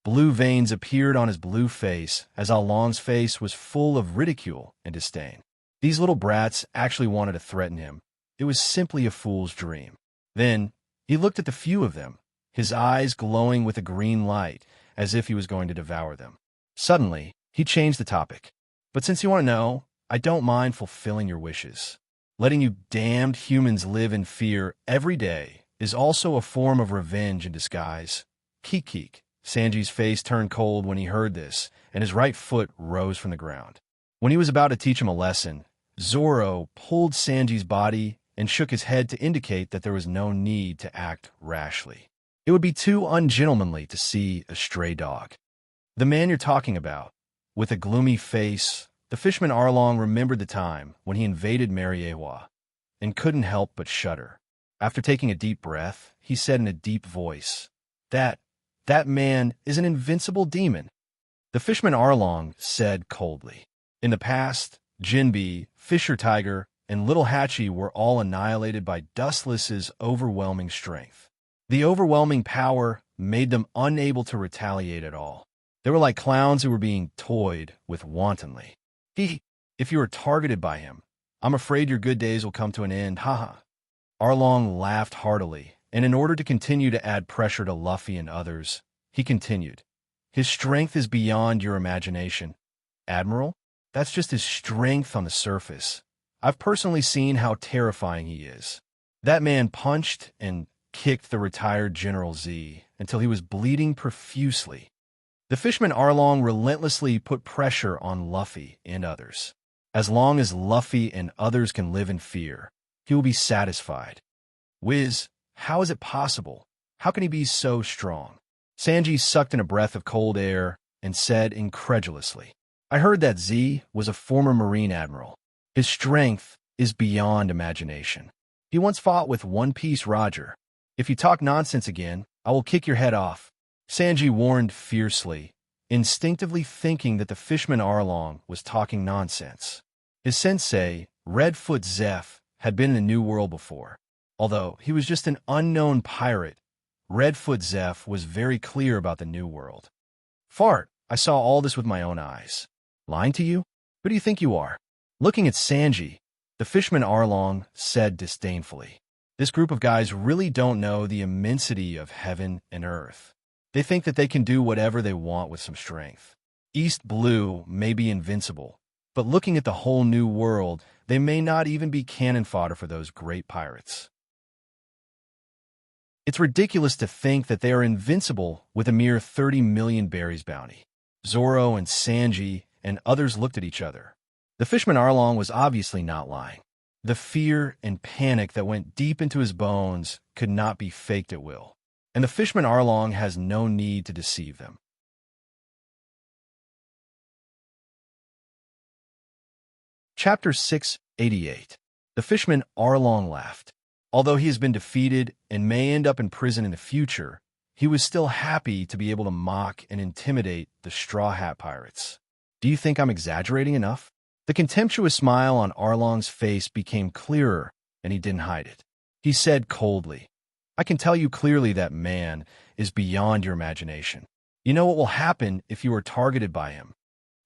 Blue veins appeared on his blue face as Along's face was full of ridicule and disdain. These little brats actually wanted to threaten him. It was simply a fool's dream. Then, he looked at the few of them, his eyes glowing with a green light, as if he was going to devour them. Suddenly, he changed the topic. But since you want to know, I don't mind fulfilling your wishes. Letting you damned humans live in fear every day is also a form of revenge in disguise. Keek. Sanji's face turned cold when he heard this, and his right foot rose from the ground. When he was about to teach him a lesson, Zoro pulled Sanji's body and shook his head to indicate that there was no need to act rashly. It would be too ungentlemanly to see a stray dog. The man you're talking about, with a gloomy face, the fisherman Arlong remembered the time when he invaded Mariewa and couldn't help but shudder. After taking a deep breath, he said in a deep voice, That man is an invincible demon. The fisherman Arlong said coldly. In the past, Jinbe, Fisher Tiger, and Little Hachi were all annihilated by Dustless's overwhelming strength. The overwhelming power made them unable to retaliate at all. They were like clowns who were being toyed with wantonly. If you are targeted by him, I'm afraid your good days will come to an end, haha. Arlong laughed heartily, and in order to continue to add pressure to Luffy and others, he continued. His strength is beyond your imagination. Admiral, that's just his strength on the surface. I've personally seen how terrifying he is. That man punched and kicked the retired General Z until he was bleeding profusely. The fisherman Arlong relentlessly put pressure on Luffy and others. As long as Luffy and others can live in fear, he will be satisfied. Whiz, how is it possible? How can he be so strong? Sanji sucked in a breath of cold air and said incredulously, I heard that Z was a former Marine Admiral. His strength is beyond imagination. He once fought with One Piece Roger. If you talk nonsense again, I will kick your head off. Sanji warned fiercely, instinctively thinking that the fisherman Arlong was talking nonsense. His sensei, Redfoot Zeph, had been in the New World before. Although he was just an unknown pirate, Redfoot Zeph was very clear about the New World. Fart, I saw all this with my own eyes. Lying to you? Who do you think you are? Looking at Sanji, the fisherman Arlong said disdainfully, This group of guys really don't know the immensity of heaven and earth. They think that they can do whatever they want with some strength. East Blue may be invincible, but looking at the whole New World, they may not even be cannon fodder for those great pirates. It's ridiculous to think that they are invincible with a mere 30 million berries bounty. Zoro and Sanji and others looked at each other. The fisherman Arlong was obviously not lying. The fear and panic that went deep into his bones could not be faked at will, and the fisherman Arlong has no need to deceive them. Chapter 688. The fisherman Arlong laughed. Although he has been defeated and may end up in prison in the future, he was still happy to be able to mock and intimidate the Straw Hat Pirates. Do you think I'm exaggerating enough? The contemptuous smile on Arlong's face became clearer, and he didn't hide it. He said coldly, I can tell you clearly that man is beyond your imagination. You know what will happen if you are targeted by him.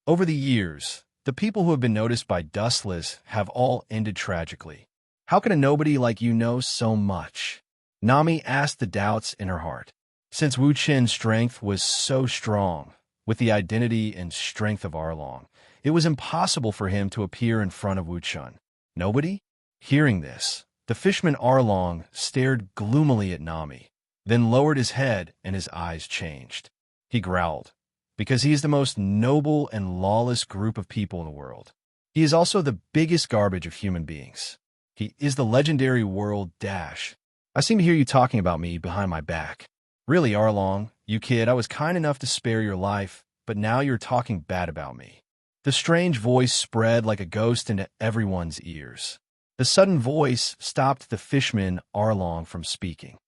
Over the years, the people who have been noticed by Dustless have all ended tragically. How can a nobody like you know so much? Nami asked the doubts in her heart. Since Wu Chen's strength was so strong, with the identity and strength of Arlong, it was impossible for him to appear in front of Wu Chen. Nobody? Hearing this, the fishman Arlong stared gloomily at Nami, then lowered his head and his eyes changed. He growled, because he is the most noble and lawless group of people in the world. He is also the biggest garbage of human beings. He is the legendary world Dash. I seem to hear you talking about me behind my back. Really, Arlong, you kid, I was kind enough to spare your life, but now you're talking bad about me. The strange voice spread like a ghost into everyone's ears. The sudden voice stopped the fishman Arlong from speaking.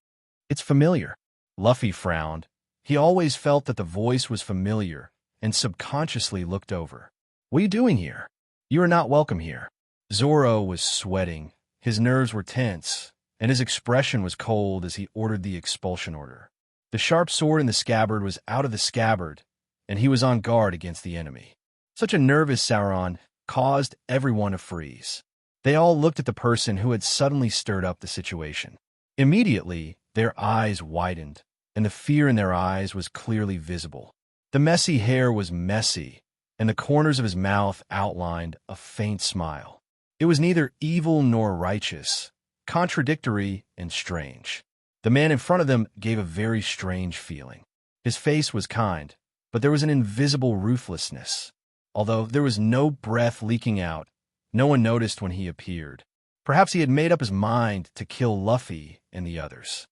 It's familiar. Luffy frowned. He always felt that the voice was familiar and subconsciously looked over. What are you doing here? You are not welcome here. Zoro was sweating. His nerves were tense, and his expression was cold as he ordered the expulsion order. The sharp sword in the scabbard was out of the scabbard, and he was on guard against the enemy. Such a nervous Sauron caused everyone to freeze. They all looked at the person who had suddenly stirred up the situation. Immediately, their eyes widened, and the fear in their eyes was clearly visible. The messy hair was messy, and the corners of his mouth outlined a faint smile. It was neither evil nor righteous, contradictory and strange. The man in front of them gave a very strange feeling. His face was kind, but there was an invisible ruthlessness. Although there was no breath leaking out, no one noticed when he appeared. Perhaps he had made up his mind to kill Luffy and the others.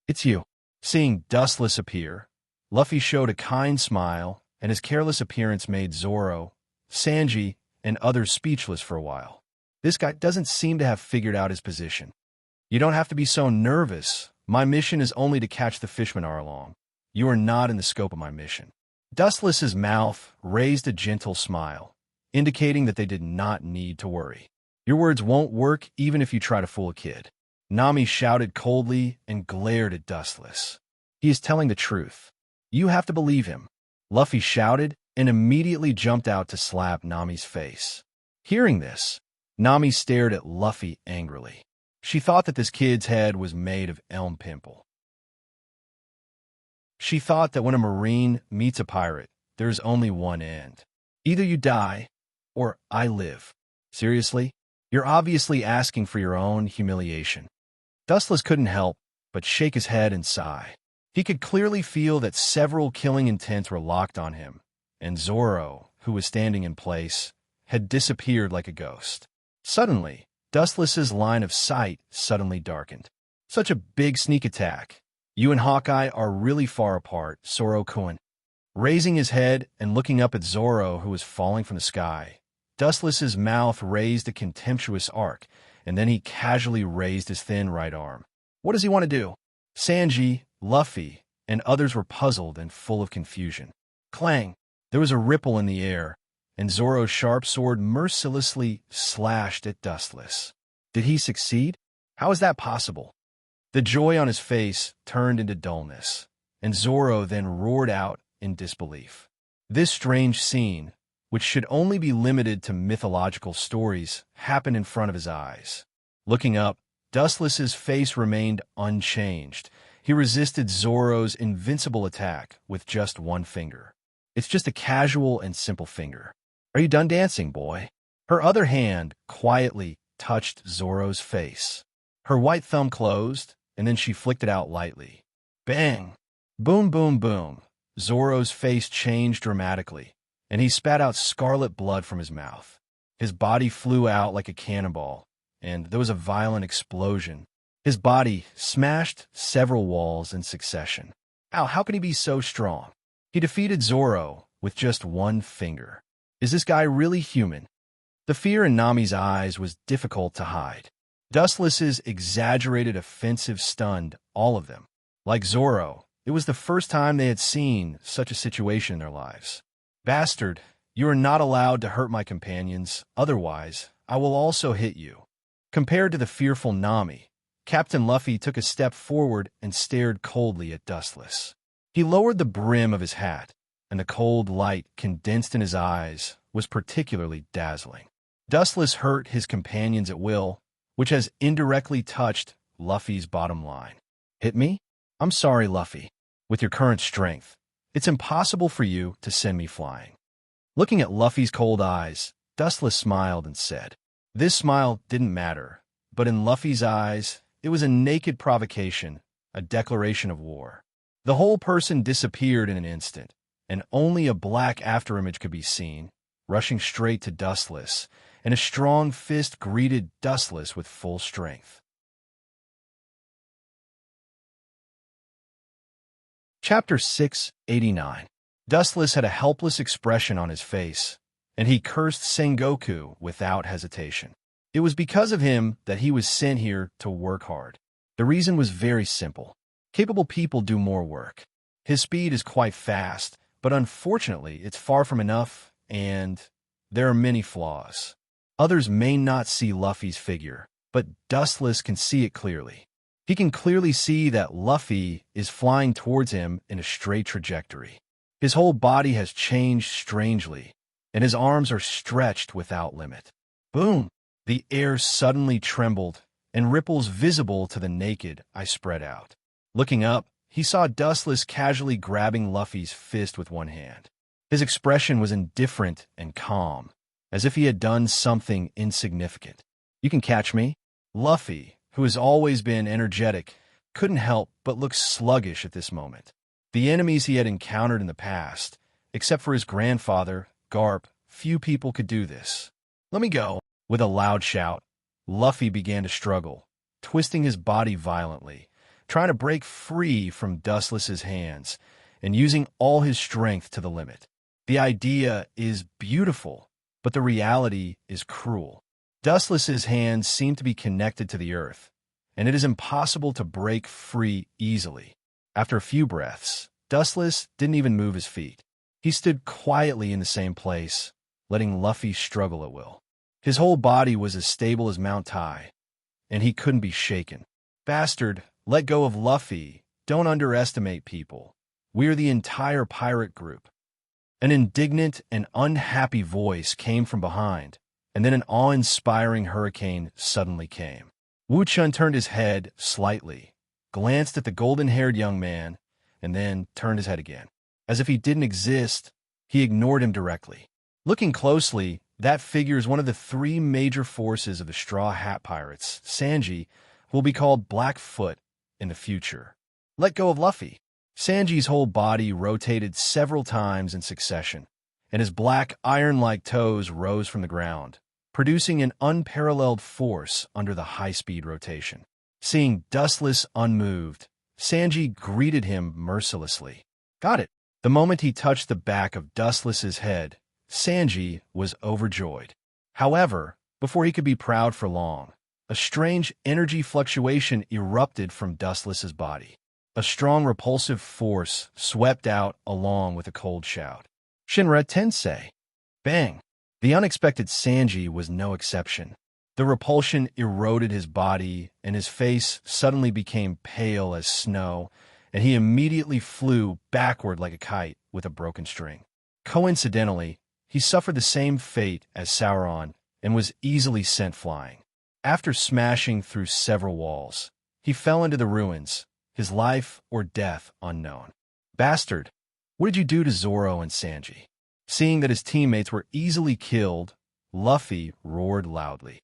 It's you. Seeing Dustless appear, Luffy showed a kind smile, and his careless appearance made Zoro, Sanji, and others speechless for a while. This guy doesn't seem to have figured out his position. You don't have to be so nervous. My mission is only to catch the fishman Arlong. You are not in the scope of my mission. Dustless's mouth raised a gentle smile, indicating that they did not need to worry. Your words won't work even if you try to fool a kid. Nami shouted coldly and glared at Dustless. He is telling the truth. You have to believe him. Luffy shouted and immediately jumped out to slap Nami's face. Hearing this, Nami stared at Luffy angrily. She thought that this kid's head was made of elm pimple. She thought that when a marine meets a pirate, there is only one end. Either you die, or I live. Seriously? You're obviously asking for your own humiliation. Dustless couldn't help but shake his head and sigh. He could clearly feel that several killing intents were locked on him, and Zoro, who was standing in place, had disappeared like a ghost. Suddenly, Dustless's line of sight suddenly darkened. Such a big sneak attack. You and Hawkeye are really far apart, Zoro-kun. Raising his head and looking up at Zoro, who was falling from the sky, Dustless's mouth raised a contemptuous arc, and then he casually raised his thin right arm. What does he want to do? Sanji, Luffy, and others were puzzled and full of confusion. Clang! There was a ripple in the air, and Zoro's sharp sword mercilessly slashed at Dustless. Did he succeed? How is that possible? The joy on his face turned into dullness, and Zoro then roared out in disbelief. This strange scene, which should only be limited to mythological stories, happened in front of his eyes. Looking up, Dustless's face remained unchanged. He resisted Zoro's invincible attack with just one finger. It's just a casual and simple finger. Are you done dancing, boy? Her other hand quietly touched Zoro's face. Her white thumb closed, and then she flicked it out lightly. Bang! Boom, boom, boom. Zoro's face changed dramatically, and he spat out scarlet blood from his mouth. His body flew out like a cannonball, and there was a violent explosion. His body smashed several walls in succession. Ow, how can he be so strong? He defeated Zoro with just one finger. Is this guy really human? The fear in Nami's eyes was difficult to hide. Dustless's exaggerated offensive stunned all of them. Like Zoro, It was the first time they had seen such a situation in their lives. "Bastard, you are not allowed to hurt my companions, otherwise I will also hit you." Compared to the fearful Nami, Captain Luffy took a step forward and stared coldly at Dustless. He lowered the brim of his hat, and the cold light condensed in his eyes was particularly dazzling. Dustless hurt his companions at will, which has indirectly touched Luffy's bottom line. "Hit me? I'm sorry, Luffy. With your current strength, it's impossible for you to send me flying." Looking at Luffy's cold eyes, Dustless smiled and said. This smile didn't matter, but in Luffy's eyes, it was a naked provocation, a declaration of war. The whole person disappeared in an instant, and only a black afterimage could be seen, rushing straight to Dustless, and a strong fist greeted Dustless with full strength. Chapter 689. Dustless had a helpless expression on his face, and he cursed Sengoku without hesitation. It was because of him that he was sent here to work hard. The reason was very simple. Capable people do more work. His speed is quite fast, but unfortunately it's far from enough, and there are many flaws. Others may not see Luffy's figure, but Dustless can see it clearly. He can clearly see that Luffy is flying towards him in a straight trajectory. His whole body has changed strangely, and his arms are stretched without limit. Boom! The air suddenly trembled, and ripples visible to the naked eye spread out. Looking up, he saw Dustless casually grabbing Luffy's fist with one hand. His expression was indifferent and calm, as if he had done something insignificant. "You can catch me?" Luffy, who has always been energetic, couldn't help but look sluggish at this moment. The enemies he had encountered in the past, except for his grandfather, Garp, few people could do this. "Let me go." With a loud shout, Luffy began to struggle, twisting his body violently, trying to break free from Dustless's hands, and using all his strength to the limit. The idea is beautiful, but the reality is cruel. Dustless's hands seem to be connected to the earth, and it is impossible to break free easily. After a few breaths, Dustless didn't even move his feet. He stood quietly in the same place, letting Luffy struggle at will. His whole body was as stable as Mount Tai, and he couldn't be shaken. "Bastard, let go of Luffy. Don't underestimate people. We're the entire pirate group." An indignant and unhappy voice came from behind, and then an awe-inspiring hurricane suddenly came. Wu Chun turned his head slightly, glanced at the golden-haired young man, and then turned his head again. As if he didn't exist, he ignored him directly. Looking closely, that figure is one of the three major forces of the Straw Hat Pirates, Sanji, who will be called Blackfoot in the future. "Let go of Luffy." Sanji's whole body rotated several times in succession, and his black iron-like toes rose from the ground, producing an unparalleled force under the high-speed rotation. Seeing Dustless unmoved, Sanji greeted him mercilessly. "Got it." The moment he touched the back of Dustless's head, Sanji was overjoyed. However, before he could be proud for long, a strange energy fluctuation erupted from Dustless's body. A strong repulsive force swept out along with a cold shout. "Shinra Tensei!" Bang! The unexpected Sanji was no exception. The repulsion eroded his body, and his face suddenly became pale as snow, and he immediately flew backward like a kite with a broken string. Coincidentally, he suffered the same fate as Sauron and was easily sent flying. After smashing through several walls, he fell into the ruins, his life or death unknown. "Bastard, what did you do to Zoro and Sanji?" Seeing that his teammates were easily killed, Luffy roared loudly.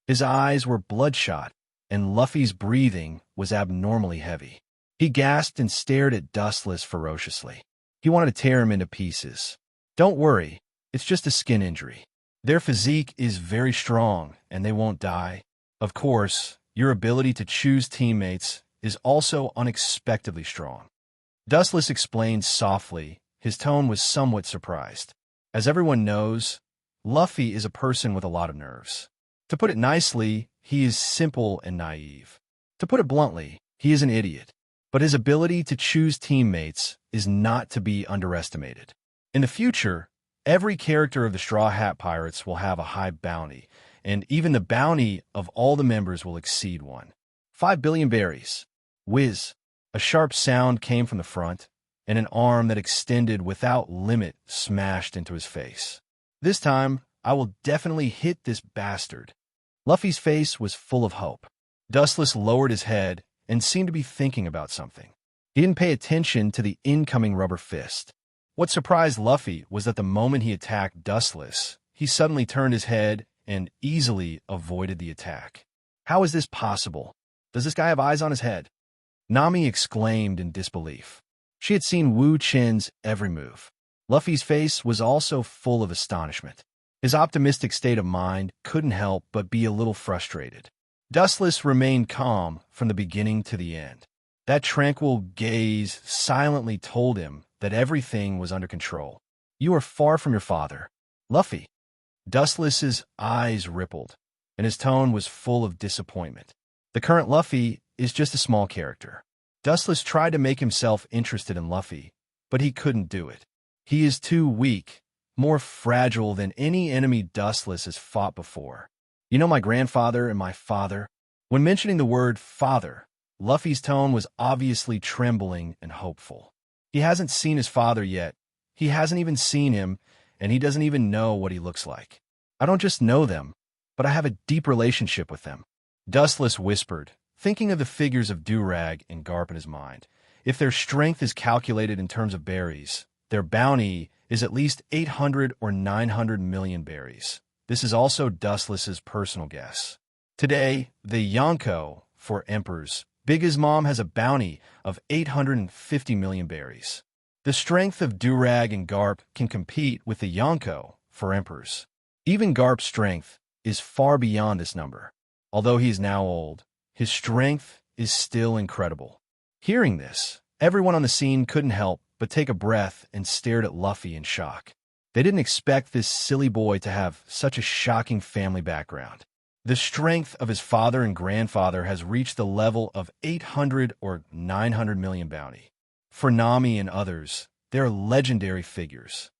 His eyes were bloodshot, and Luffy's breathing was abnormally heavy. He gasped and stared at Dustless ferociously. He wanted to tear him into pieces. "Don't worry, it's just a skin injury. Their physique is very strong, and they won't die. Of course, your ability to choose teammates is also unexpectedly strong." Dustless explained softly. His tone was somewhat surprised. As everyone knows, Luffy is a person with a lot of nerves. To put it nicely, he is simple and naive. To put it bluntly, he is an idiot. but his ability to choose teammates is not to be underestimated. In the future, every character of the Straw Hat Pirates will have a high bounty, and even the bounty of all the members will exceed 5 billion berries. Whiz! A sharp sound came from the front, and an arm that extended without limit smashed into his face. This time, I will definitely hit this bastard. Luffy's face was full of hope. Dustless lowered his head and seemed to be thinking about something. He didn't pay attention to the incoming rubber fist. What surprised Luffy was that the moment he attacked Dustless, he suddenly turned his head and easily avoided the attack. How is this possible? Does this guy have eyes on his head? Nami exclaimed in disbelief. She had seen Wu Chen's every move. Luffy's face was also full of astonishment. His optimistic state of mind couldn't help but be a little frustrated. Dustless remained calm from the beginning to the end. That tranquil gaze silently told him that everything was under control. You are far from your father, Luffy. Dustless's eyes rippled, and his tone was full of disappointment. The current Luffy is just a small character. Dustless tried to make himself interested in Luffy, but he couldn't do it. He is too weak, more fragile than any enemy Dustless has fought before. You know my grandfather and my father? When mentioning the word father, Luffy's tone was obviously trembling and hopeful. He hasn't seen his father yet. He hasn't even seen him, and he doesn't even know what he looks like. I don't just know them, but I have a deep relationship with them. Dustless whispered, thinking of the figures of Durag and Garp in his mind. If their strength is calculated in terms of berries, their bounty is at least 800 or 900 million berries. This is also Dustless's personal guess. Today, the Yonko, for Emperors, Big As Mom has a bounty of 850 million berries. The strength of Durag and Garp can compete with the Yonko, for Emperors. Even Garp's strength is far beyond this number. Although he is now old, his strength is still incredible. Hearing this, everyone on the scene couldn't help but take a breath and stared at Luffy in shock. They didn't expect this silly boy to have such a shocking family background. The strength of his father and grandfather has reached the level of 800 or 900 million bounty. For Nami and others, they are legendary figures.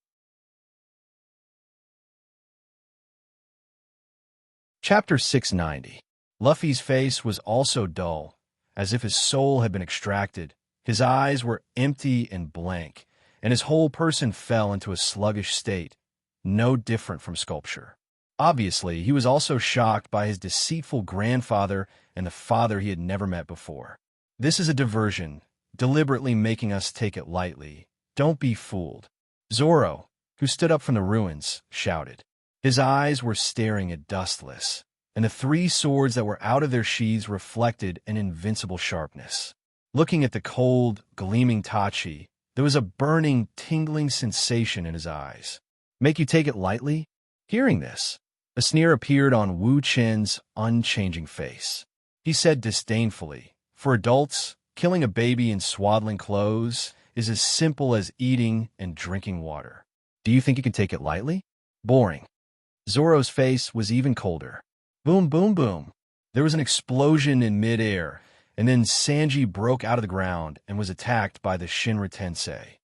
Chapter 690. Luffy's face was also dull, as if his soul had been extracted. His eyes were empty and blank, and his whole person fell into a sluggish state, no different from sculpture. Obviously, he was also shocked by his deceitful grandfather and the father he had never met before. This is a diversion, deliberately making us take it lightly. Don't be fooled. Zoro, who stood up from the ruins, shouted. His eyes were staring at Dustless, and the three swords that were out of their sheaths reflected an invincible sharpness. Looking at the cold, gleaming Tachi, there was a burning, tingling sensation in his eyes. Make you take it lightly? Hearing this, a sneer appeared on Wu Chen's unchanging face. He said disdainfully, for adults, killing a baby in swaddling clothes is as simple as eating and drinking water. Do you think you can take it lightly? Boring. Zoro's face was even colder. Boom, boom, boom. There was an explosion in midair, and then Sanji broke out of the ground and was attacked by the Shinra Tensei.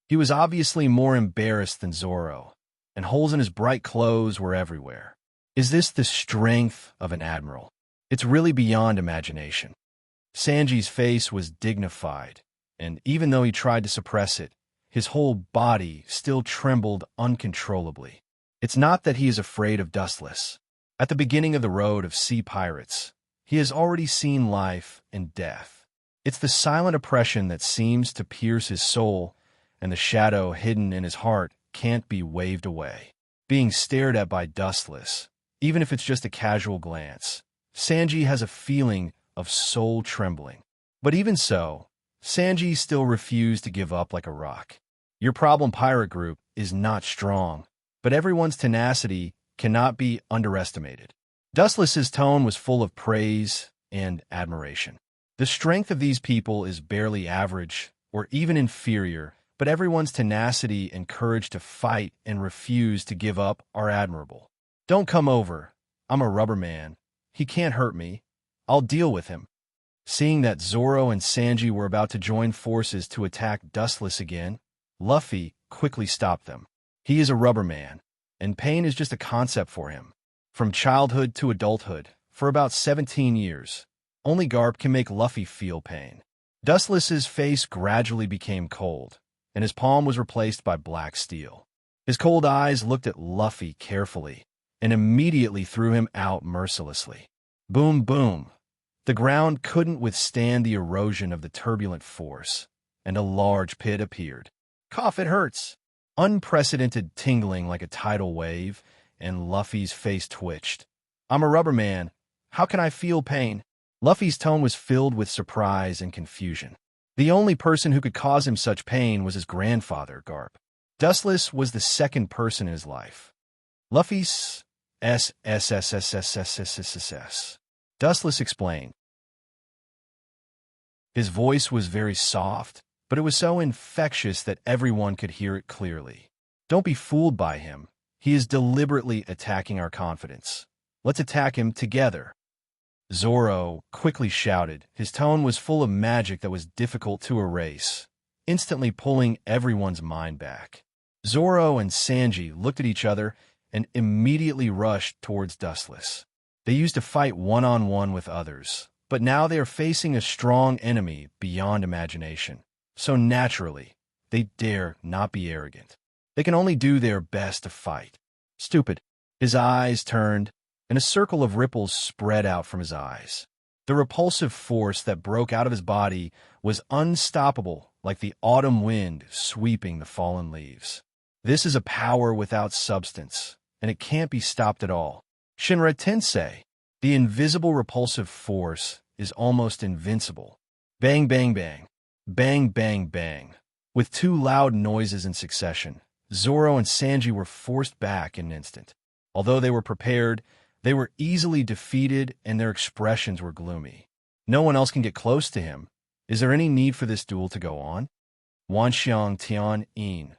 He was obviously more embarrassed than Zoro, and holes in his bright clothes were everywhere. Is this the strength of an admiral? It's really beyond imagination. Sanji's face was dignified, and even though he tried to suppress it, his whole body still trembled uncontrollably. It's not that he is afraid of Dustless. At the beginning of the road of sea pirates, he has already seen life and death. It's the silent oppression that seems to pierce his soul, and the shadow hidden in his heart can't be waved away. Being stared at by Dustless, even if it's just a casual glance, Sanji has a feeling of soul trembling. But even so, Sanji still refused to give up like a rock. Your problem pirate group is not strong, but everyone's tenacity cannot be underestimated. Dustless's tone was full of praise and admiration. The strength of these people is barely average or even inferior, but everyone's tenacity and courage to fight and refuse to give up are admirable. Don't come over. I'm a rubber man. He can't hurt me. I'll deal with him. Seeing that Zoro and Sanji were about to join forces to attack Dustless again, Luffy quickly stopped them. He is a rubber man, and pain is just a concept for him. From childhood to adulthood, for about 17 years, only Garp can make Luffy feel pain. Dustless's face gradually became cold, and his palm was replaced by black steel. His cold eyes looked at Luffy carefully, and immediately threw him out mercilessly. Boom, boom. The ground couldn't withstand the erosion of the turbulent force, and a large pit appeared. Cough, it hurts. Unprecedented tingling like a tidal wave, and Luffy's face twitched. I'm a rubber man. How can I feel pain? Luffy's tone was filled with surprise and confusion. The only person who could cause him such pain was his grandfather, Garp. Dustless was the second person in his life. Luffy's S. Dustless explained. His voice was very soft, but it was so infectious that everyone could hear it clearly. Don't be fooled by him. He is deliberately attacking our confidence. Let's attack him together. Zoro quickly shouted. His tone was full of magic that was difficult to erase, instantly pulling everyone's mind back. Zoro and Sanji looked at each other and immediately rushed towards Dustless. They used to fight one-on-one with others, but now they are facing a strong enemy beyond imagination. So naturally, they dare not be arrogant. They can only do their best to fight. Stupid. His eyes turned, and a circle of ripples spread out from his eyes. The repulsive force that broke out of his body was unstoppable, like the autumn wind sweeping the fallen leaves. This is a power without substance, and it can't be stopped at all. Shinra Tensei, the invisible repulsive force, is almost invincible. Bang, bang, bang. Bang, bang, bang. With two loud noises in succession, Zoro and Sanji were forced back in an instant. Although they were prepared, they were easily defeated and their expressions were gloomy. No one else can get close to him. Is there any need for this duel to go on? Wanxiang Tian Yin.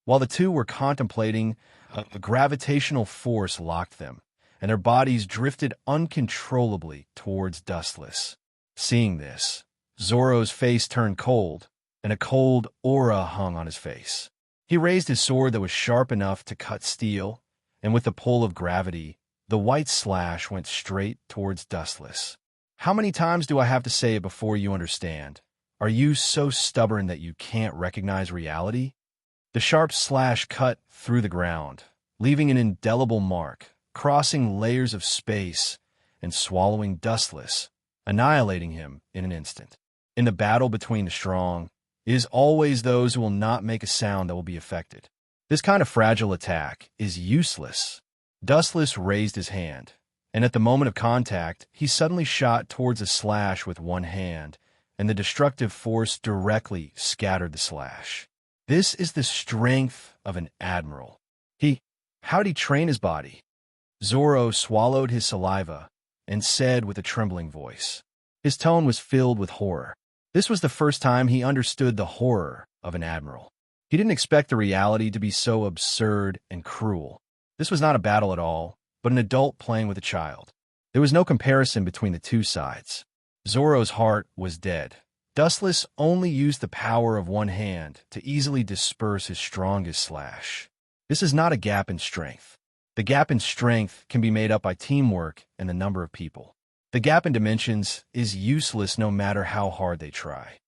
While the two were contemplating, a gravitational force locked them, and their bodies drifted uncontrollably towards Dustless. Seeing this, Zoro's face turned cold, and a cold aura hung on his face. He raised his sword that was sharp enough to cut steel, and with the pull of gravity, the white slash went straight towards Dustless. How many times do I have to say it before you understand? Are you so stubborn that you can't recognize reality? The sharp slash cut through the ground, leaving an indelible mark, crossing layers of space and swallowing Dustless, annihilating him in an instant. In the battle between the strong, it is always those who will not make a sound that will be affected. This kind of fragile attack is useless. Dustless raised his hand, and at the moment of contact, he suddenly shot towards a slash with one hand, and the destructive force directly scattered the slash. This is the strength of an admiral. How did he train his body? Zoro swallowed his saliva and said with a trembling voice. His tone was filled with horror. This was the first time he understood the horror of an admiral. He didn't expect the reality to be so absurd and cruel. This was not a battle at all, but an adult playing with a child. There was no comparison between the two sides. Zoro's heart was dead. Dustless only used the power of one hand to easily disperse his strongest slash. This is not a gap in strength. The gap in strength can be made up by teamwork and the number of people. The gap in dimensions is useless no matter how hard they try.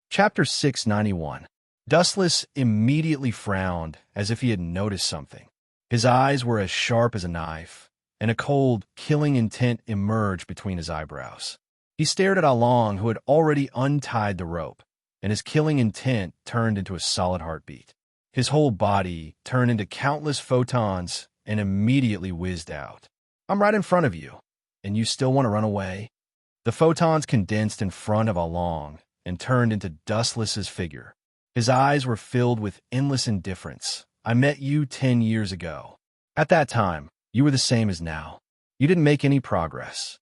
Chapter 691. Dustless immediately frowned as if he had noticed something. His eyes were as sharp as a knife, and a cold, killing intent emerged between his eyebrows. He stared at Along, who had already untied the rope, and his killing intent turned into a solid heartbeat. His whole body turned into countless photons and immediately whizzed out. I'm right in front of you, and you still want to run away? The photons condensed in front of Along and turned into Dustless's figure. His eyes were filled with endless indifference. I met you 10 years ago. At that time, you were the same as now. You didn't make any progress.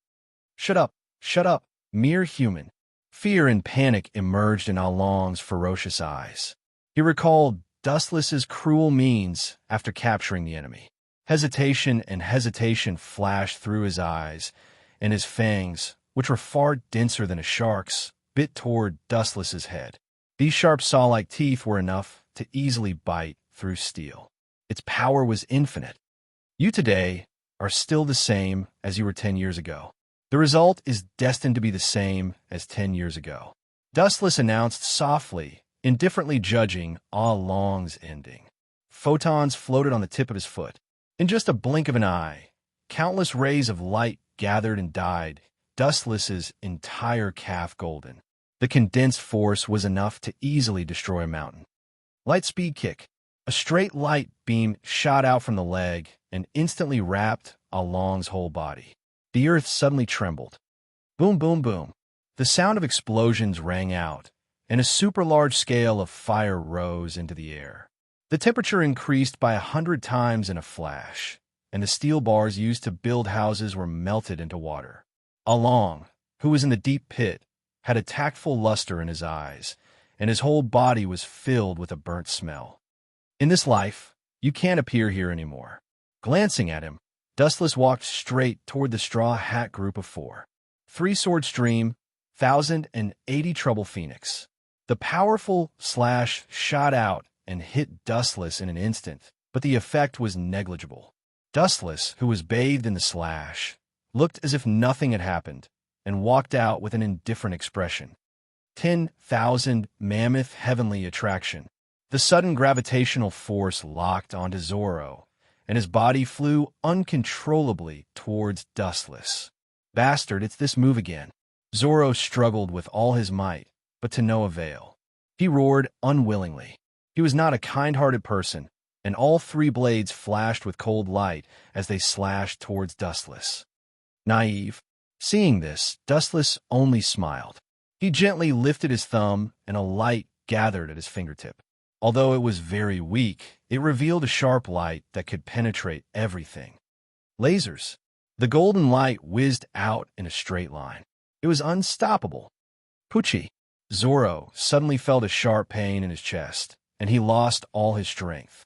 Shut up, mere human. Fear and panic emerged in Along's ferocious eyes. He recalled Dustless's cruel means after capturing the enemy. Hesitation and hesitation flashed through his eyes, and his fangs, which were far denser than a shark's, bit toward Dustless's head. These sharp saw-like teeth were enough to easily bite through steel. Its power was infinite. You today are still the same as you were 10 years ago. The result is destined to be the same as 10 years ago. Dustless announced softly, indifferently judging Ah Long's ending. Photons floated on the tip of his foot. In just a blink of an eye, countless rays of light gathered and dyed Dustless's entire calf golden. The condensed force was enough to easily destroy a mountain. Light speed kick. A straight light beam shot out from the leg and instantly wrapped Ah Long's whole body. The earth suddenly trembled. Boom, boom, boom. The sound of explosions rang out, and a super-large scale of fire rose into the air. The temperature increased by 100 times in a flash, and the steel bars used to build houses were melted into water. Ah Long, who was in the deep pit, had a tactful luster in his eyes, and his whole body was filled with a burnt smell. In this life, you can't appear here anymore. Glancing at him, Dustless walked straight toward the straw hat group of 4. 3-sword stream, 1080 treble phoenix. The powerful slash shot out and hit Dustless in an instant, but the effect was negligible. Dustless, who was bathed in the slash, looked as if nothing had happened, and walked out with an indifferent expression. 10,000 mammoth heavenly attraction. The sudden gravitational force locked onto Zoro, and his body flew uncontrollably towards Dustless. Bastard, it's this move again. Zoro struggled with all his might, but to no avail. He roared unwillingly. He was not a kind-hearted person, and all 3 blades flashed with cold light as they slashed towards Dustless. Naive. Seeing this, Dustless only smiled. He gently lifted his thumb, and a light gathered at his fingertip. Although it was very weak, it revealed a sharp light that could penetrate everything. Lasers. The golden light whizzed out in a straight line. It was unstoppable. Poochie. Zoro suddenly felt a sharp pain in his chest, and he lost all his strength.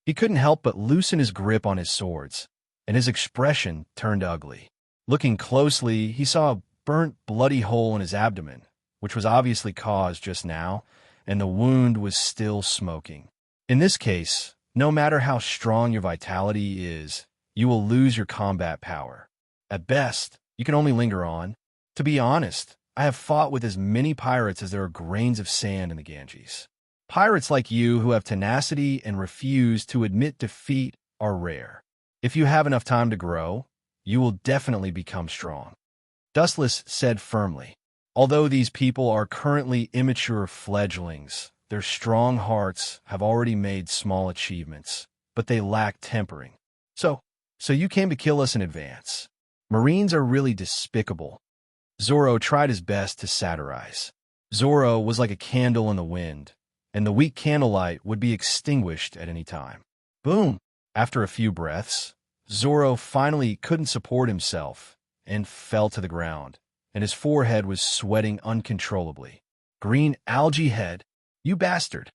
He couldn't help but loosen his grip on his swords, and his expression turned ugly. Looking closely, he saw a burnt, bloody hole in his abdomen, which was obviously caused just now, and the wound was still smoking. In this case, no matter how strong your vitality is, you will lose your combat power. At best, you can only linger on. To be honest, I have fought with as many pirates as there are grains of sand in the Ganges. Pirates like you who have tenacity and refuse to admit defeat are rare. If you have enough time to grow, you will definitely become strong. Dustless said firmly. Although these people are currently immature fledglings, their strong hearts have already made small achievements, but they lack tempering. So you came to kill us in advance. Marines are really despicable. Zoro tried his best to satirize. Zoro was like a candle in the wind, and the weak candlelight would be extinguished at any time. Boom! After a few breaths, Zoro finally couldn't support himself and fell to the ground, and his forehead was sweating uncontrollably. Green algae head, you bastard!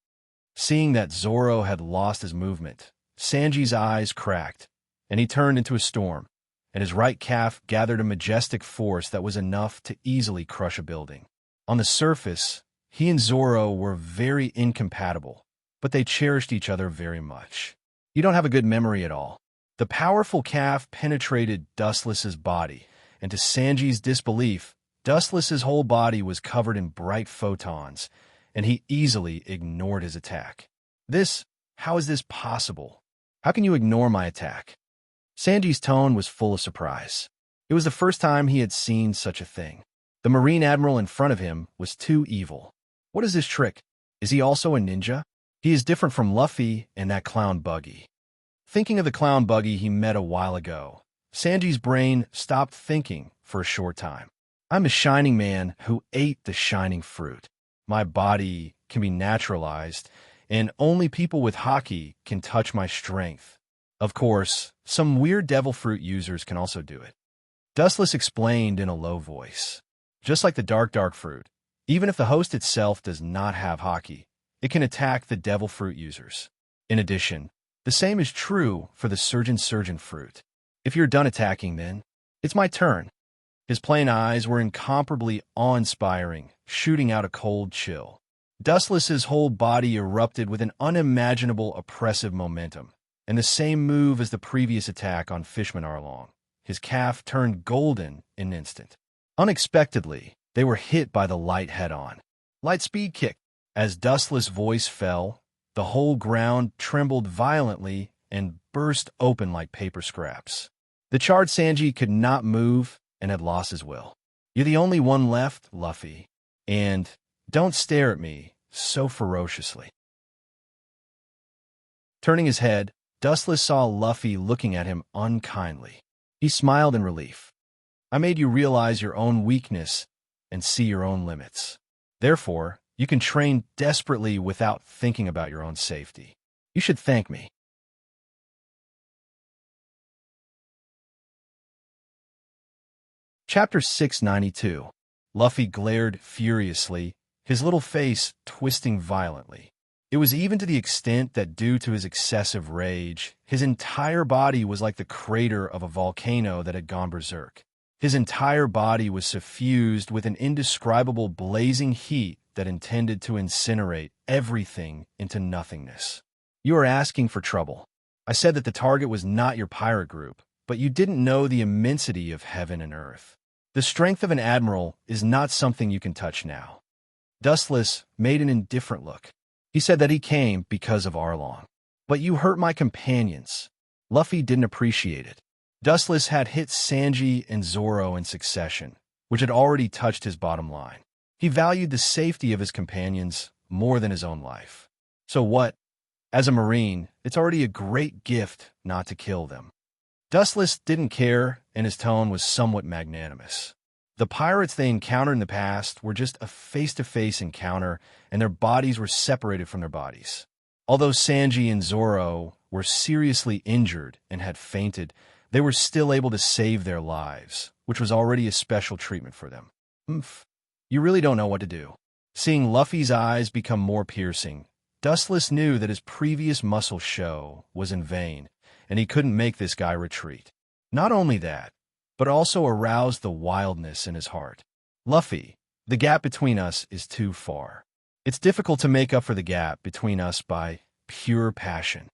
Seeing that Zoro had lost his movement, Sanji's eyes cracked, and he turned into a storm, and his right calf gathered a majestic force that was enough to easily crush a building. On the surface, he and Zoro were very incompatible, but they cherished each other very much. You don't have a good memory at all. The powerful calf penetrated Dustless's body, and to Sanji's disbelief, Dustless's whole body was covered in bright photons, and he easily ignored his attack. How is this possible? How can you ignore my attack? Sanji's tone was full of surprise. It was the first time he had seen such a thing. The Marine Admiral in front of him was too evil. What is this trick? Is he also a ninja? He is different from Luffy and that clown Buggy. Thinking of the clown Buggy he met a while ago, Sanji's brain stopped thinking for a short time. I'm a shining man who ate the shining fruit. My body can be naturalized, and only people with haki can touch my strength. Of course, some weird devil fruit users can also do it. Dustless explained in a low voice. Just like the dark fruit, even if the host itself does not have haki, it can attack the devil fruit users. In addition, The same is true for the surgeon fruit. If you're done attacking, then it's my turn. His plain eyes were incomparably awe-inspiring, shooting out a cold chill. Dustless's whole body erupted with an unimaginable oppressive momentum, and the same move as the previous attack on Fishman Arlong. His calf turned golden in an instant. Unexpectedly, they were hit by the light head-on. Light speed kick. As Dustless' voice fell, the whole ground trembled violently and burst open like paper scraps. The charred Sanji could not move and had lost his will. You're the only one left, Luffy, and don't stare at me so ferociously. Turning his head, Dustless saw Luffy looking at him unkindly. He smiled in relief. I made you realize your own weakness and see your own limits. Therefore, you can train desperately without thinking about your own safety. You should thank me. Chapter 692. Luffy glared furiously, his little face twisting violently. It was even to the extent that due to his excessive rage, his entire body was like the crater of a volcano that had gone berserk. His entire body was suffused with an indescribable blazing heat that intended to incinerate everything into nothingness. You are asking for trouble. I said that the target was not your pirate group, but you didn't know the immensity of heaven and earth. The strength of an admiral is not something you can touch now. Dustless made an indifferent look. He said that he came because of Arlong. But you hurt my companions. Luffy didn't appreciate it. Dustless had hit Sanji and Zoro in succession, which had already touched his bottom line. He valued the safety of his companions more than his own life. So what? As a Marine, it's already a great gift not to kill them. Dustless didn't care, and his tone was somewhat magnanimous. The pirates they encountered in the past were just a face-to-face encounter, and their bodies were separated from their bodies. Although Sanji and Zoro were seriously injured and had fainted, they were still able to save their lives, which was already a special treatment for them. You really don't know what to do. Seeing Luffy's eyes become more piercing, Dustless knew that his previous muscle show was in vain, and he couldn't make this guy retreat. Not only that, but also aroused the wildness in his heart. Luffy, the gap between us is too far. It's difficult to make up for the gap between us by pure passion.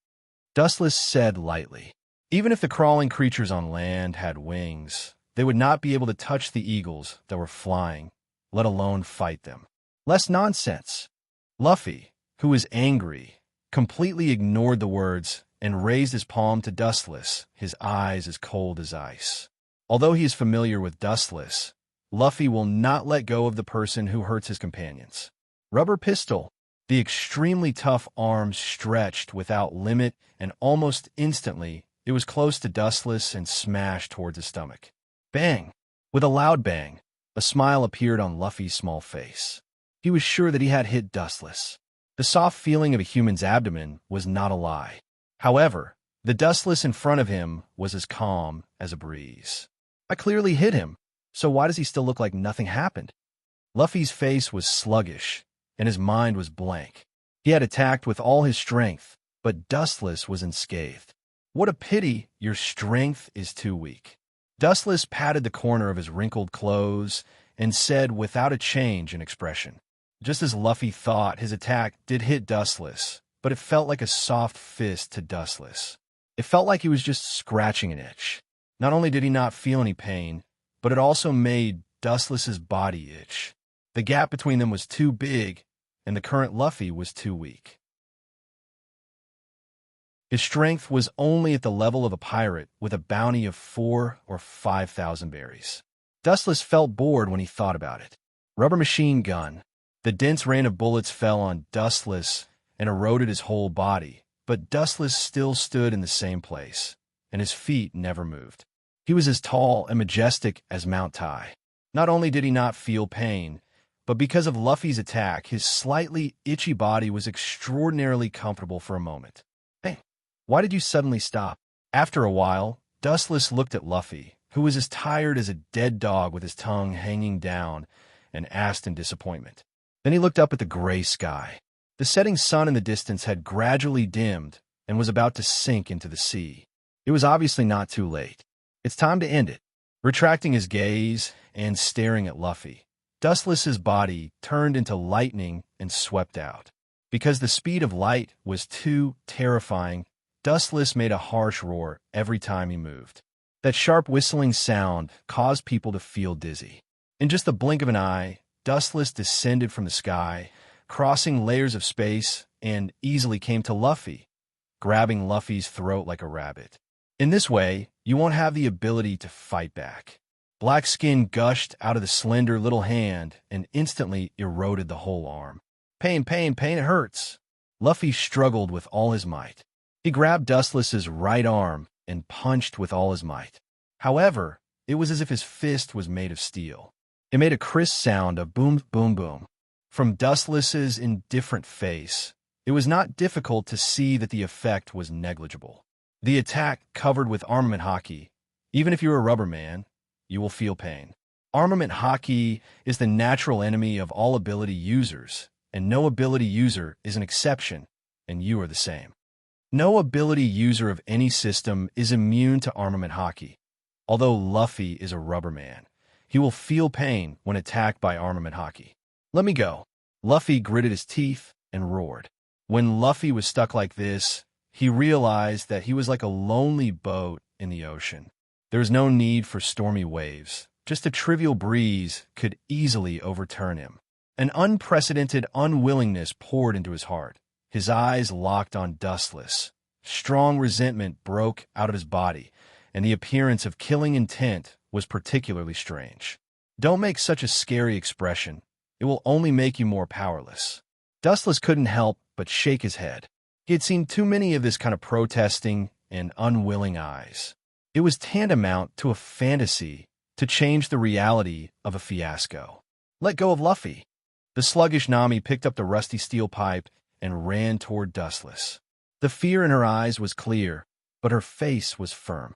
Dustless said lightly. Even if the crawling creatures on land had wings, they would not be able to touch the eagles that were flying, let alone fight them. Less nonsense. Luffy, who was angry, completely ignored the words and raised his palm to Dustless, his eyes as cold as ice. Although he is familiar with Dustless, Luffy will not let go of the person who hurts his companions. Rubber pistol. The extremely tough arms stretched without limit, and almost instantly, it was close to Dustless and smashed towards his stomach. Bang! With a loud bang, a smile appeared on Luffy's small face. He was sure that he had hit Dustless. The soft feeling of a human's abdomen was not a lie. However, the Dustless in front of him was as calm as a breeze. I clearly hit him, so why does he still look like nothing happened? Luffy's face was sluggish, and his mind was blank. He had attacked with all his strength, but Dustless was unscathed. What a pity your strength is too weak. Dustless patted the corner of his wrinkled clothes and said without a change in expression. Just as Luffy thought, his attack did hit Dustless, but it felt like a soft fist to Dustless. It felt like he was just scratching an itch. Not only did he not feel any pain, but it also made Dustless's body itch. The gap between them was too big, and the current Luffy was too weak. His strength was only at the level of a pirate with a bounty of 4,000 or 5,000 berries. Dustless felt bored when he thought about it. Rubber machine gun. The dense rain of bullets fell on Dustless and eroded his whole body, but Dustless still stood in the same place, and his feet never moved. He was as tall and majestic as Mount Tai. Not only did he not feel pain, but because of Luffy's attack, his slightly itchy body was extraordinarily comfortable for a moment. Hey, why did you suddenly stop? After a while, Dustless looked at Luffy, who was as tired as a dead dog with his tongue hanging down, and asked in disappointment. Then he looked up at the gray sky. The setting sun in the distance had gradually dimmed, and was about to sink into the sea. It was obviously not too late. It's time to end it. Retracting his gaze and staring at Luffy, Dustless's body turned into lightning and swept out. Because the speed of light was too terrifying, Dustless made a harsh roar every time he moved. That sharp whistling sound caused people to feel dizzy. In just the blink of an eye, Dustless descended from the sky, crossing layers of space, and easily came to Luffy, grabbing Luffy's throat like a rabbit. In this way, you won't have the ability to fight back. Black skin gushed out of the slender little hand and instantly eroded the whole arm. Pain, pain, pain, it hurts. Luffy struggled with all his might. He grabbed Dustless's right arm and punched with all his might. However, it was as if his fist was made of steel. It made a crisp sound of boom, boom, boom. From Dustless's indifferent face, it was not difficult to see that the effect was negligible. The attack covered with armament haki. Even if you're a rubber man, you will feel pain. Armament haki is the natural enemy of all ability users, and no ability user is an exception, and you are the same. No ability user of any system is immune to armament haki. Although Luffy is a rubber man, he will feel pain when attacked by armament haki. Let me go. Luffy gritted his teeth and roared. When Luffy was stuck like this, he realized that he was like a lonely boat in the ocean. There was no need for stormy waves. Just a trivial breeze could easily overturn him. An unprecedented unwillingness poured into his heart. His eyes locked on Dustless. Strong resentment broke out of his body, and the appearance of killing intent was particularly strange. Don't make such a scary expression. It will only make you more powerless. Dustless couldn't help but shake his head. He had seen too many of this kind of protesting and unwilling eyes. It was tantamount to a fantasy to change the reality of a fiasco. Let go of Luffy. The sluggish Nami picked up the rusty steel pipe and ran toward Dustless. The fear in her eyes was clear, but her face was firm.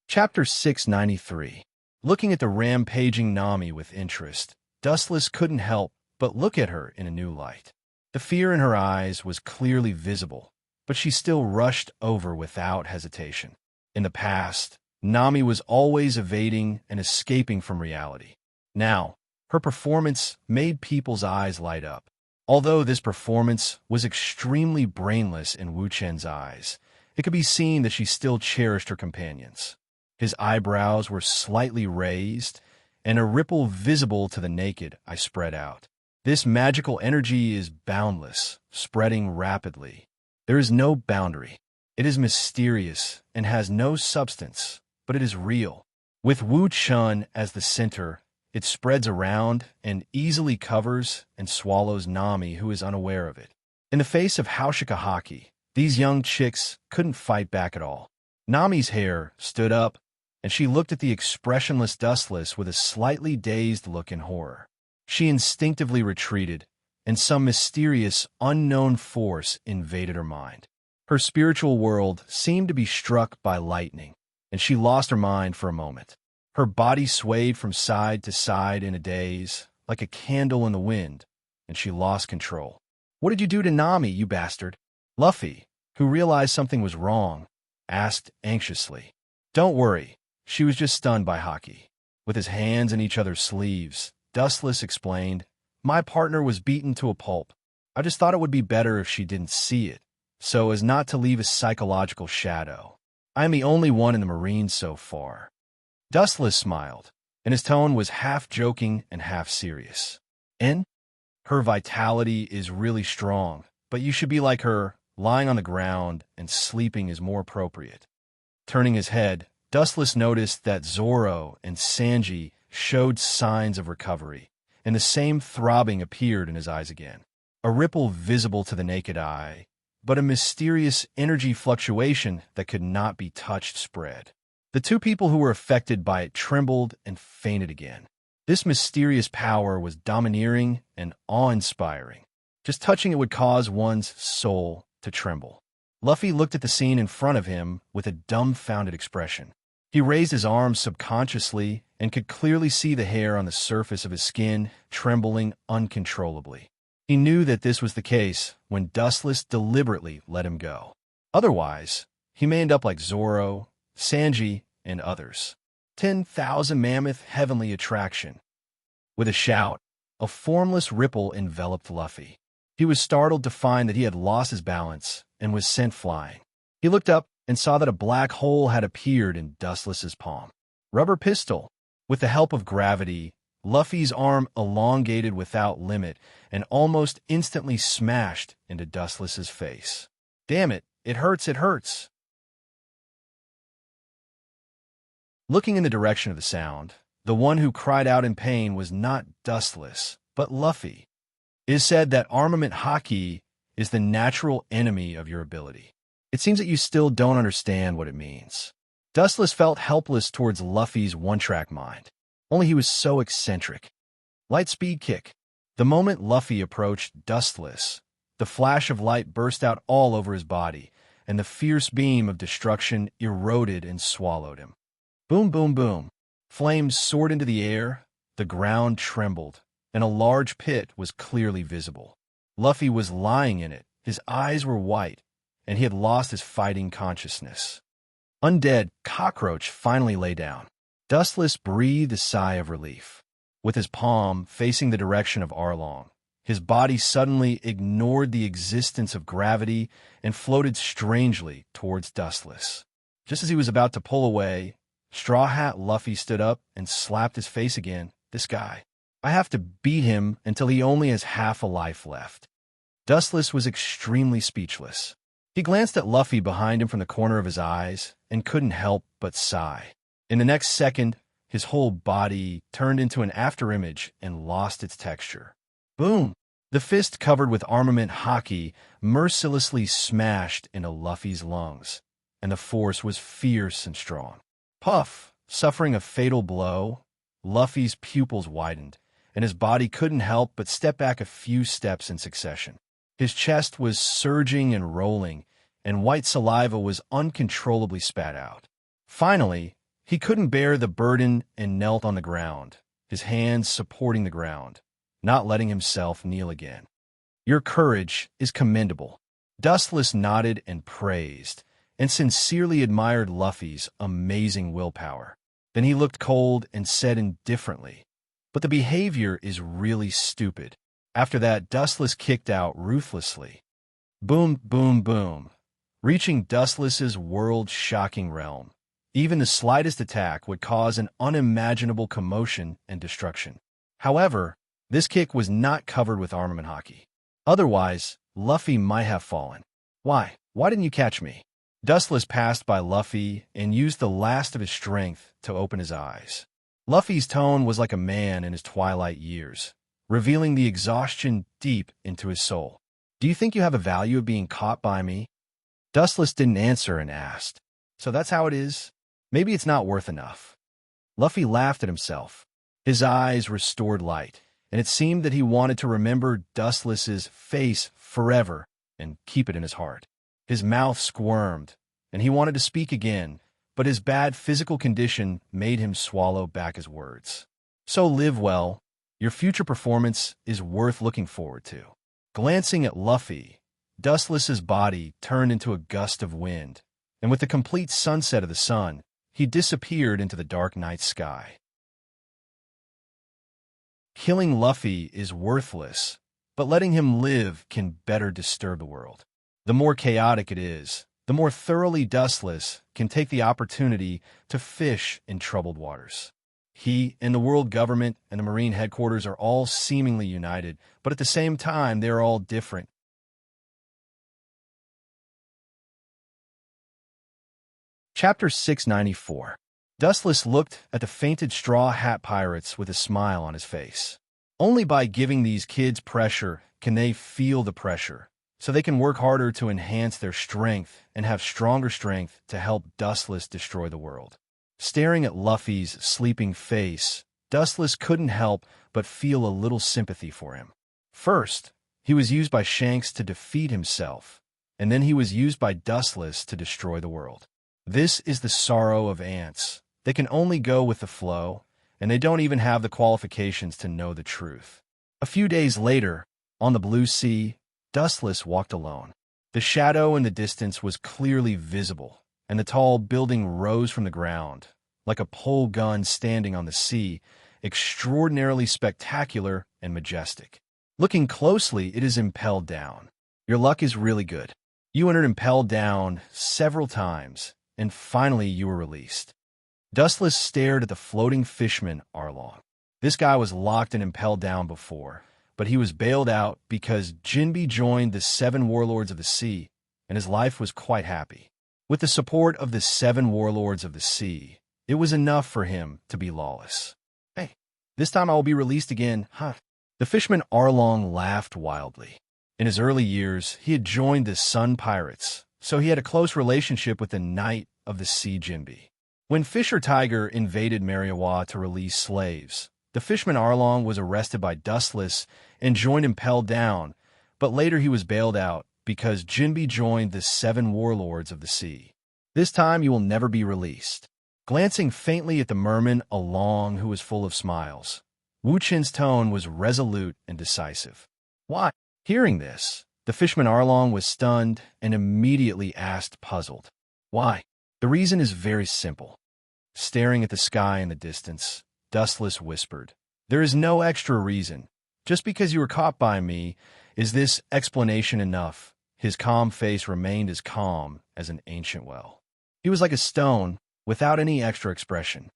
Chapter 693. Looking at the rampaging Nami with interest, Dustless couldn't help but look at her in a new light. The fear in her eyes was clearly visible, but she still rushed over without hesitation. In the past, Nami was always evading and escaping from reality. Now, her performance made people's eyes light up. Although this performance was extremely brainless in Wu Chen's eyes, it could be seen that she still cherished her companions. His eyebrows were slightly raised, and a ripple visible to the naked eye spread out. This magical energy is boundless, spreading rapidly. There is no boundary. It is mysterious and has no substance, but it is real. With Wu Chen as the center, it spreads around and easily covers and swallows Nami, who is unaware of it. In the face of Haushika Haki, these young chicks couldn't fight back at all. Nami's hair stood up, and she looked at the expressionless Dustless with a slightly dazed look in horror. She instinctively retreated, and some mysterious, unknown force invaded her mind. Her spiritual world seemed to be struck by lightning, and she lost her mind for a moment. Her body swayed from side to side in a daze, like a candle in the wind, and she lost control. "What did you do to Nami, you bastard?" Luffy, who realized something was wrong, asked anxiously. "Don't worry. She was just stunned by Haki." With his hands in each other's sleeves, Dustless explained, "My partner was beaten to a pulp. I just thought it would be better if she didn't see it, so as not to leave a psychological shadow. I am the only one in the Marines so far." Dustless smiled, and his tone was half joking and half serious. "And her vitality is really strong, but you should be like her, lying on the ground and sleeping is more appropriate." Turning his head, Dustless noticed that Zoro and Sanji showed signs of recovery, and the same throbbing appeared in his eyes again. A ripple visible to the naked eye, but a mysterious energy fluctuation that could not be touched spread. The two people who were affected by it trembled and fainted again. This mysterious power was domineering and awe-inspiring. Just touching it would cause one's soul to tremble. Luffy looked at the scene in front of him with a dumbfounded expression. He raised his arms subconsciously and could clearly see the hair on the surface of his skin trembling uncontrollably. He knew that this was the case when Dustless deliberately let him go. Otherwise, he may end up like Zoro, Sanji, and others. 10,000 Mammoth Heavenly Attraction. With a shout, a formless ripple enveloped Luffy. He was startled to find that he had lost his balance and was sent flying. He looked up and saw that a black hole had appeared in Dustless's palm. Rubber pistol. With the help of gravity, Luffy's arm elongated without limit and almost instantly smashed into Dustless's face. Damn it, it hurts, it hurts. Looking in the direction of the sound, the one who cried out in pain was not Dustless, but Luffy. It is said that armament haki is the natural enemy of your ability. It seems that you still don't understand what it means. Dustless felt helpless towards Luffy's one-track mind. Only he was so eccentric. Light speed kick. The moment Luffy approached Dustless, the flash of light burst out all over his body, and the fierce beam of destruction eroded and swallowed him. Boom, boom, boom. Flames soared into the air, the ground trembled, and a large pit was clearly visible. Luffy was lying in it, his eyes were white, and he had lost his fighting consciousness. Undead, Cockroach finally lay down. Dustless breathed a sigh of relief. With his palm facing the direction of Arlong, his body suddenly ignored the existence of gravity and floated strangely towards Dustless. Just as he was about to pull away, Straw Hat Luffy stood up and slapped his face again. This guy. I have to beat him until he only has half a life left. Dustless was extremely speechless. He glanced at Luffy behind him from the corner of his eyes and couldn't help but sigh. In the next second, his whole body turned into an afterimage and lost its texture. Boom! The fist covered with armament haki mercilessly smashed into Luffy's lungs, and the force was fierce and strong. Puff! Suffering a fatal blow, Luffy's pupils widened, and his body couldn't help but step back a few steps in succession. His chest was surging and rolling, and white saliva was uncontrollably spat out. Finally, he couldn't bear the burden and knelt on the ground, his hands supporting the ground, not letting himself kneel again. Your courage is commendable. Dustless nodded and praised, and sincerely admired Luffy's amazing willpower. Then he looked cold and said indifferently, "But the behavior is really stupid." After that, Dustless kicked out ruthlessly. Boom, boom, boom. Reaching Dustless's world-shocking realm, even the slightest attack would cause an unimaginable commotion and destruction. However, this kick was not covered with armament haki. Otherwise, Luffy might have fallen. Why? Why didn't you catch me? Dustless passed by Luffy and used the last of his strength to open his eyes. Luffy's tone was like a man in his twilight years, revealing the exhaustion deep into his soul. Do you think you have a value of being caught by me? Dustless didn't answer and asked, "So that's how it is? Maybe it's not worth enough." Luffy laughed at himself. His eyes restored light, and it seemed that he wanted to remember Dustless's face forever and keep it in his heart. His mouth squirmed, and he wanted to speak again, but his bad physical condition made him swallow back his words. So live well. Your future performance is worth looking forward to. Glancing at Luffy, Dustless's body turned into a gust of wind, and with the complete sunset of the sun, he disappeared into the dark night sky. Killing Luffy is worthless, but letting him live can better disturb the world. The more chaotic it is, the more thoroughly Dustless can take the opportunity to fish in troubled waters. He and the world government and the Marine headquarters are all seemingly united, but at the same time, they are all different. Chapter 694. Dustless looked at the fainted Straw Hat Pirates with a smile on his face. Only by giving these kids pressure can they feel the pressure, so they can work harder to enhance their strength and have stronger strength to help Dustless destroy the world. Staring at Luffy's sleeping face, Dustless couldn't help but feel a little sympathy for him. First, he was used by Shanks to defeat himself, and then he was used by Dustless to destroy the world. This is the sorrow of ants. They can only go with the flow, and they don't even have the qualifications to know the truth. A few days later, on the blue sea, Dustless walked alone. The shadow in the distance was clearly visible, and the tall building rose from the ground, like a pole gun standing on the sea, extraordinarily spectacular and majestic. Looking closely, it is impelled down. Your luck is really good. You entered impelled down several times, and finally you were released. Dustless stared at the floating fishman Arlong. This guy was locked and impelled down before, but he was bailed out because Jinbi joined the 7 warlords of the sea, and his life was quite happy. With the support of the 7 warlords of the sea, it was enough for him to be lawless. Hey, this time I will be released again, huh? The fishman Arlong laughed wildly. In his early years, he had joined the Sun Pirates, so he had a close relationship with the Knight of the Sea Jinbi. When Fisher Tiger invaded Mariawa to release slaves, the fishman Arlong was arrested by Dustless and joined impelled down, but later he was bailed out because Jinbi joined the 7 warlords of the sea. This time you will never be released. Glancing faintly at the merman Along, who was full of smiles, Wu Qin's tone was resolute and decisive. Why? Hearing this, the fishman Arlong was stunned and immediately asked, puzzled. Why? The reason is very simple. Staring at the sky in the distance, Dustless whispered, there is no extra reason. Just because you were caught by me, is this explanation enough? His calm face remained as calm as an ancient well. He was like a stone, without any extra expression.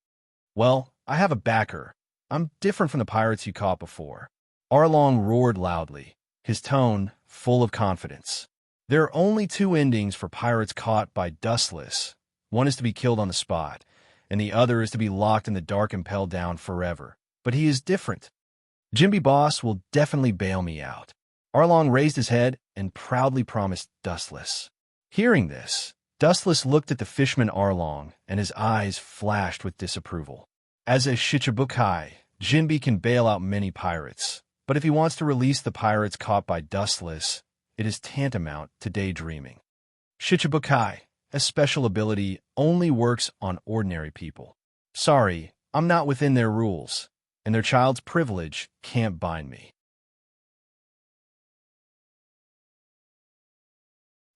Well, I have a backer. I'm different from the pirates you caught before. Arlong roared loudly, his tone full of confidence. There are only 2 endings for pirates caught by Dustless. One is to be killed on the spot, and the other is to be locked in the dark and impelled down forever. But he is different. Jinbi Boss will definitely bail me out. Arlong raised his head and proudly promised Dustless. Hearing this, Dustless looked at the fishman Arlong, and his eyes flashed with disapproval. As a Shichibukai, Jinbi can bail out many pirates, but if he wants to release the pirates caught by Dustless, it is tantamount to daydreaming. Shichibukai, a special ability, only works on ordinary people. Sorry, I'm not within their rules, and their child's privilege can't bind me.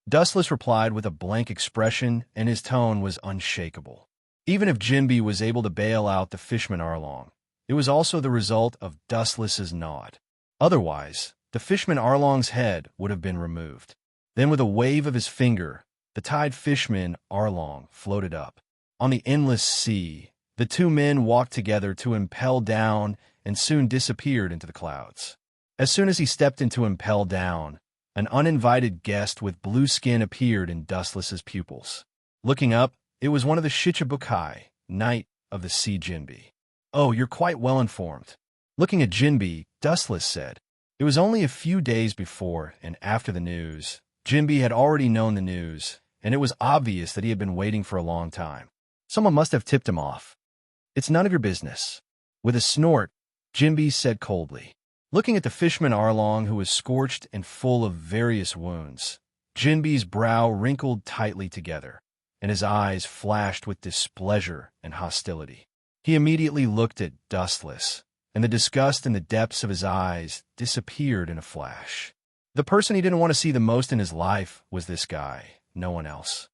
Dustless replied with a blank expression, and his tone was unshakable. Even if Jinbi was able to bail out the fishman Arlong, it was also the result of Dustless's nod. Otherwise, the fishman Arlong's head would have been removed. Then with a wave of his finger, the tied fishman Arlong floated up. On the endless sea, the 2 men walked together to impel down and soon disappeared into the clouds. As soon as he stepped into impel down, an uninvited guest with blue skin appeared in Dustless's pupils. Looking up, it was one of the Shichibukai, Knight of the Sea Jinbi. Oh, you're quite well informed. Looking at Jinbi, Dustless said. It was only a few days before and after the news. Jinbi had already known the news, and it was obvious that he had been waiting for a long time. Someone must have tipped him off. It's none of your business. With a snort, Jinbi said coldly. Looking at the fishman Arlong, who was scorched and full of various wounds, Jinbi's brow wrinkled tightly together, and his eyes flashed with displeasure and hostility. He immediately looked at Dustless, and the disgust in the depths of his eyes disappeared in a flash. The person he didn't want to see the most in his life was this guy, no one else.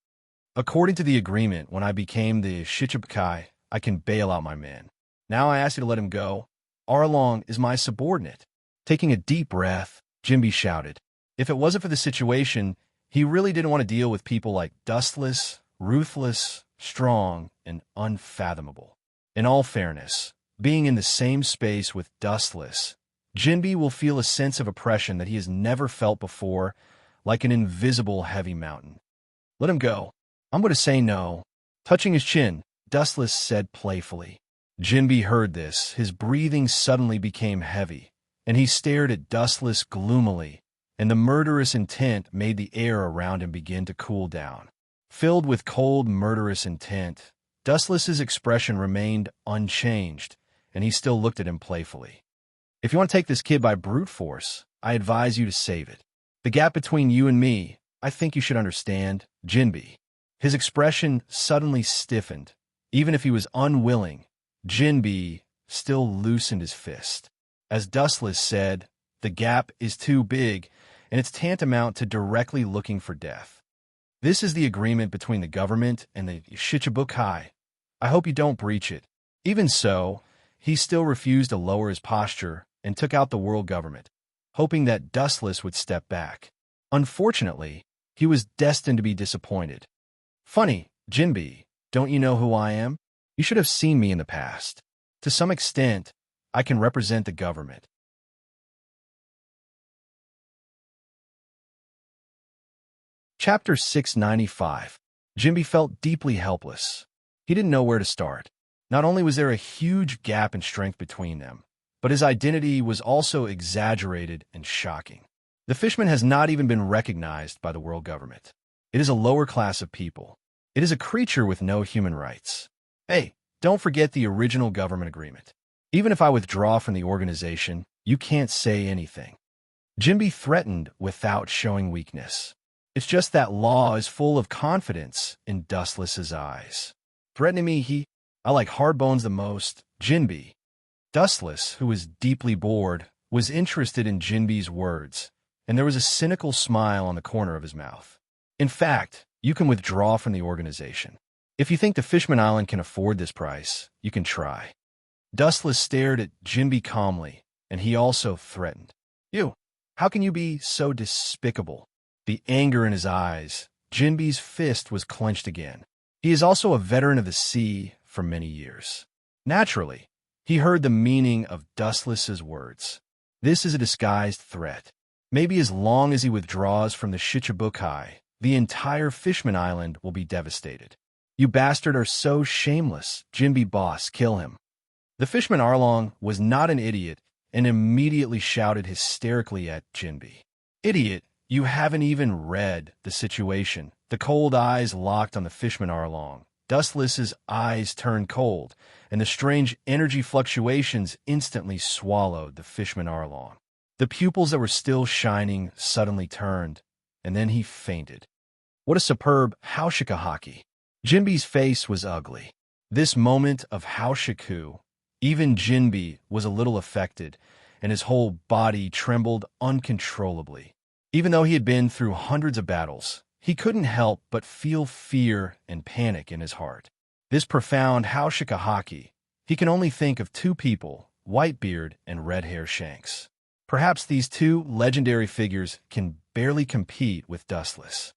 According to the agreement, when I became the Shichibukai, I can bail out my man. Now I ask you to let him go. Arlong is my subordinate. Taking a deep breath, Jinbi shouted. If it wasn't for the situation, he really didn't want to deal with people like Dustless, ruthless, strong, and unfathomable. In all fairness, being in the same space with Dustless, Jinbi will feel a sense of oppression that he has never felt before, like an invisible heavy mountain. Let him go. I'm going to say no. Touching his chin, Dustless said playfully. Jinbi heard this. His breathing suddenly became heavy, and he stared at Dustless gloomily, and the murderous intent made the air around him begin to cool down. Filled with cold, murderous intent, Dustless's expression remained unchanged, and he still looked at him playfully. If you want to take this kid by brute force, I advise you to save it. The gap between you and me, I think you should understand, Jinbi. His expression suddenly stiffened. Even if he was unwilling, Jinbi still loosened his fist. As Dustless said, the gap is too big, and it's tantamount to directly looking for death. This is the agreement between the government and the Shichibukai. I hope you don't breach it. Even so, he still refused to lower his posture and took out the world government, hoping that Dustless would step back. Unfortunately, he was destined to be disappointed. Funny, Jinbi, don't you know who I am? You should have seen me in the past. To some extent, I can represent the government. Chapter 695. Jinbi felt deeply helpless. He didn't know where to start. Not only was there a huge gap in strength between them, but his identity was also exaggerated and shocking. The fishman has not even been recognized by the world government. It is a lower class of people. It is a creature with no human rights. Hey, don't forget the original government agreement. Even if I withdraw from the organization, you can't say anything. Jinbi threatened without showing weakness. It's just that law is full of confidence in Dustless's eyes. Threatening me, I like hard bones the most, Jinbi. Dustless, who was deeply bored, was interested in Jinbi's words, and there was a cynical smile on the corner of his mouth. In fact, you can withdraw from the organization. If you think the Fishman Island can afford this price, you can try. Dustless stared at Jinbi calmly, and he also threatened. You, how can you be so despicable? The anger in his eyes, Jinbi's fist was clenched again. He is also a veteran of the sea for many years. Naturally, he heard the meaning of Dustless's words. This is a disguised threat. Maybe as long as he withdraws from the Shichibukai, the entire Fishman Island will be devastated. You bastard are so shameless, Jinbi boss, kill him. The Fishman Arlong was not an idiot and immediately shouted hysterically at Jinbi. Idiot, you haven't even read the situation. The cold eyes locked on the Fishman Arlong. Dustless's eyes turned cold, and the strange energy fluctuations instantly swallowed the Fishman Arlong. The pupils that were still shining suddenly turned, and then he fainted. What a superb Haushikahaki! Jinbi's face was ugly. This moment of Haushiku, even Jinbi was a little affected, and his whole body trembled uncontrollably. Even though he had been through hundreds of battles, he couldn't help but feel fear and panic in his heart. This profound Haushikahaki, he can only think of two people, Whitebeard and Red-Hair Shanks. Perhaps these two legendary figures can barely compete with Dustless.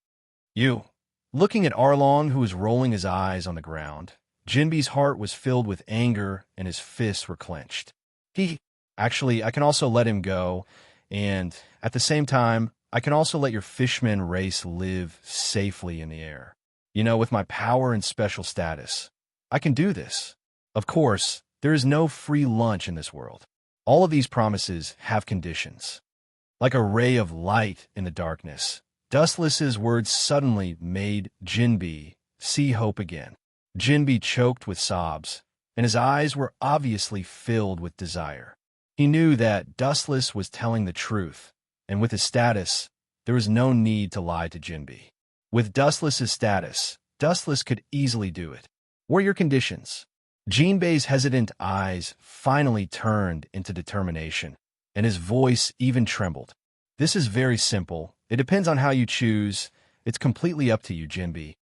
You. Looking at Arlong, who was rolling his eyes on the ground, Jinbi's heart was filled with anger and his fists were clenched. Actually, I can also let him go, and at the same time, I can also let your fishman race live safely in the air. You know, with my power and special status, I can do this. Of course, there is no free lunch in this world. All of these promises have conditions. Like a ray of light in the darkness, Dustless's words suddenly made Jinbi see hope again. Jinbi choked with sobs, and his eyes were obviously filled with desire. He knew that Dustless was telling the truth, and with his status, there was no need to lie to Jinbi. With Dustless's status, Dustless could easily do it. What are your conditions? Jinbei's hesitant eyes finally turned into determination, and his voice even trembled. This is very simple. It depends on how you choose. It's completely up to you, Jinbi.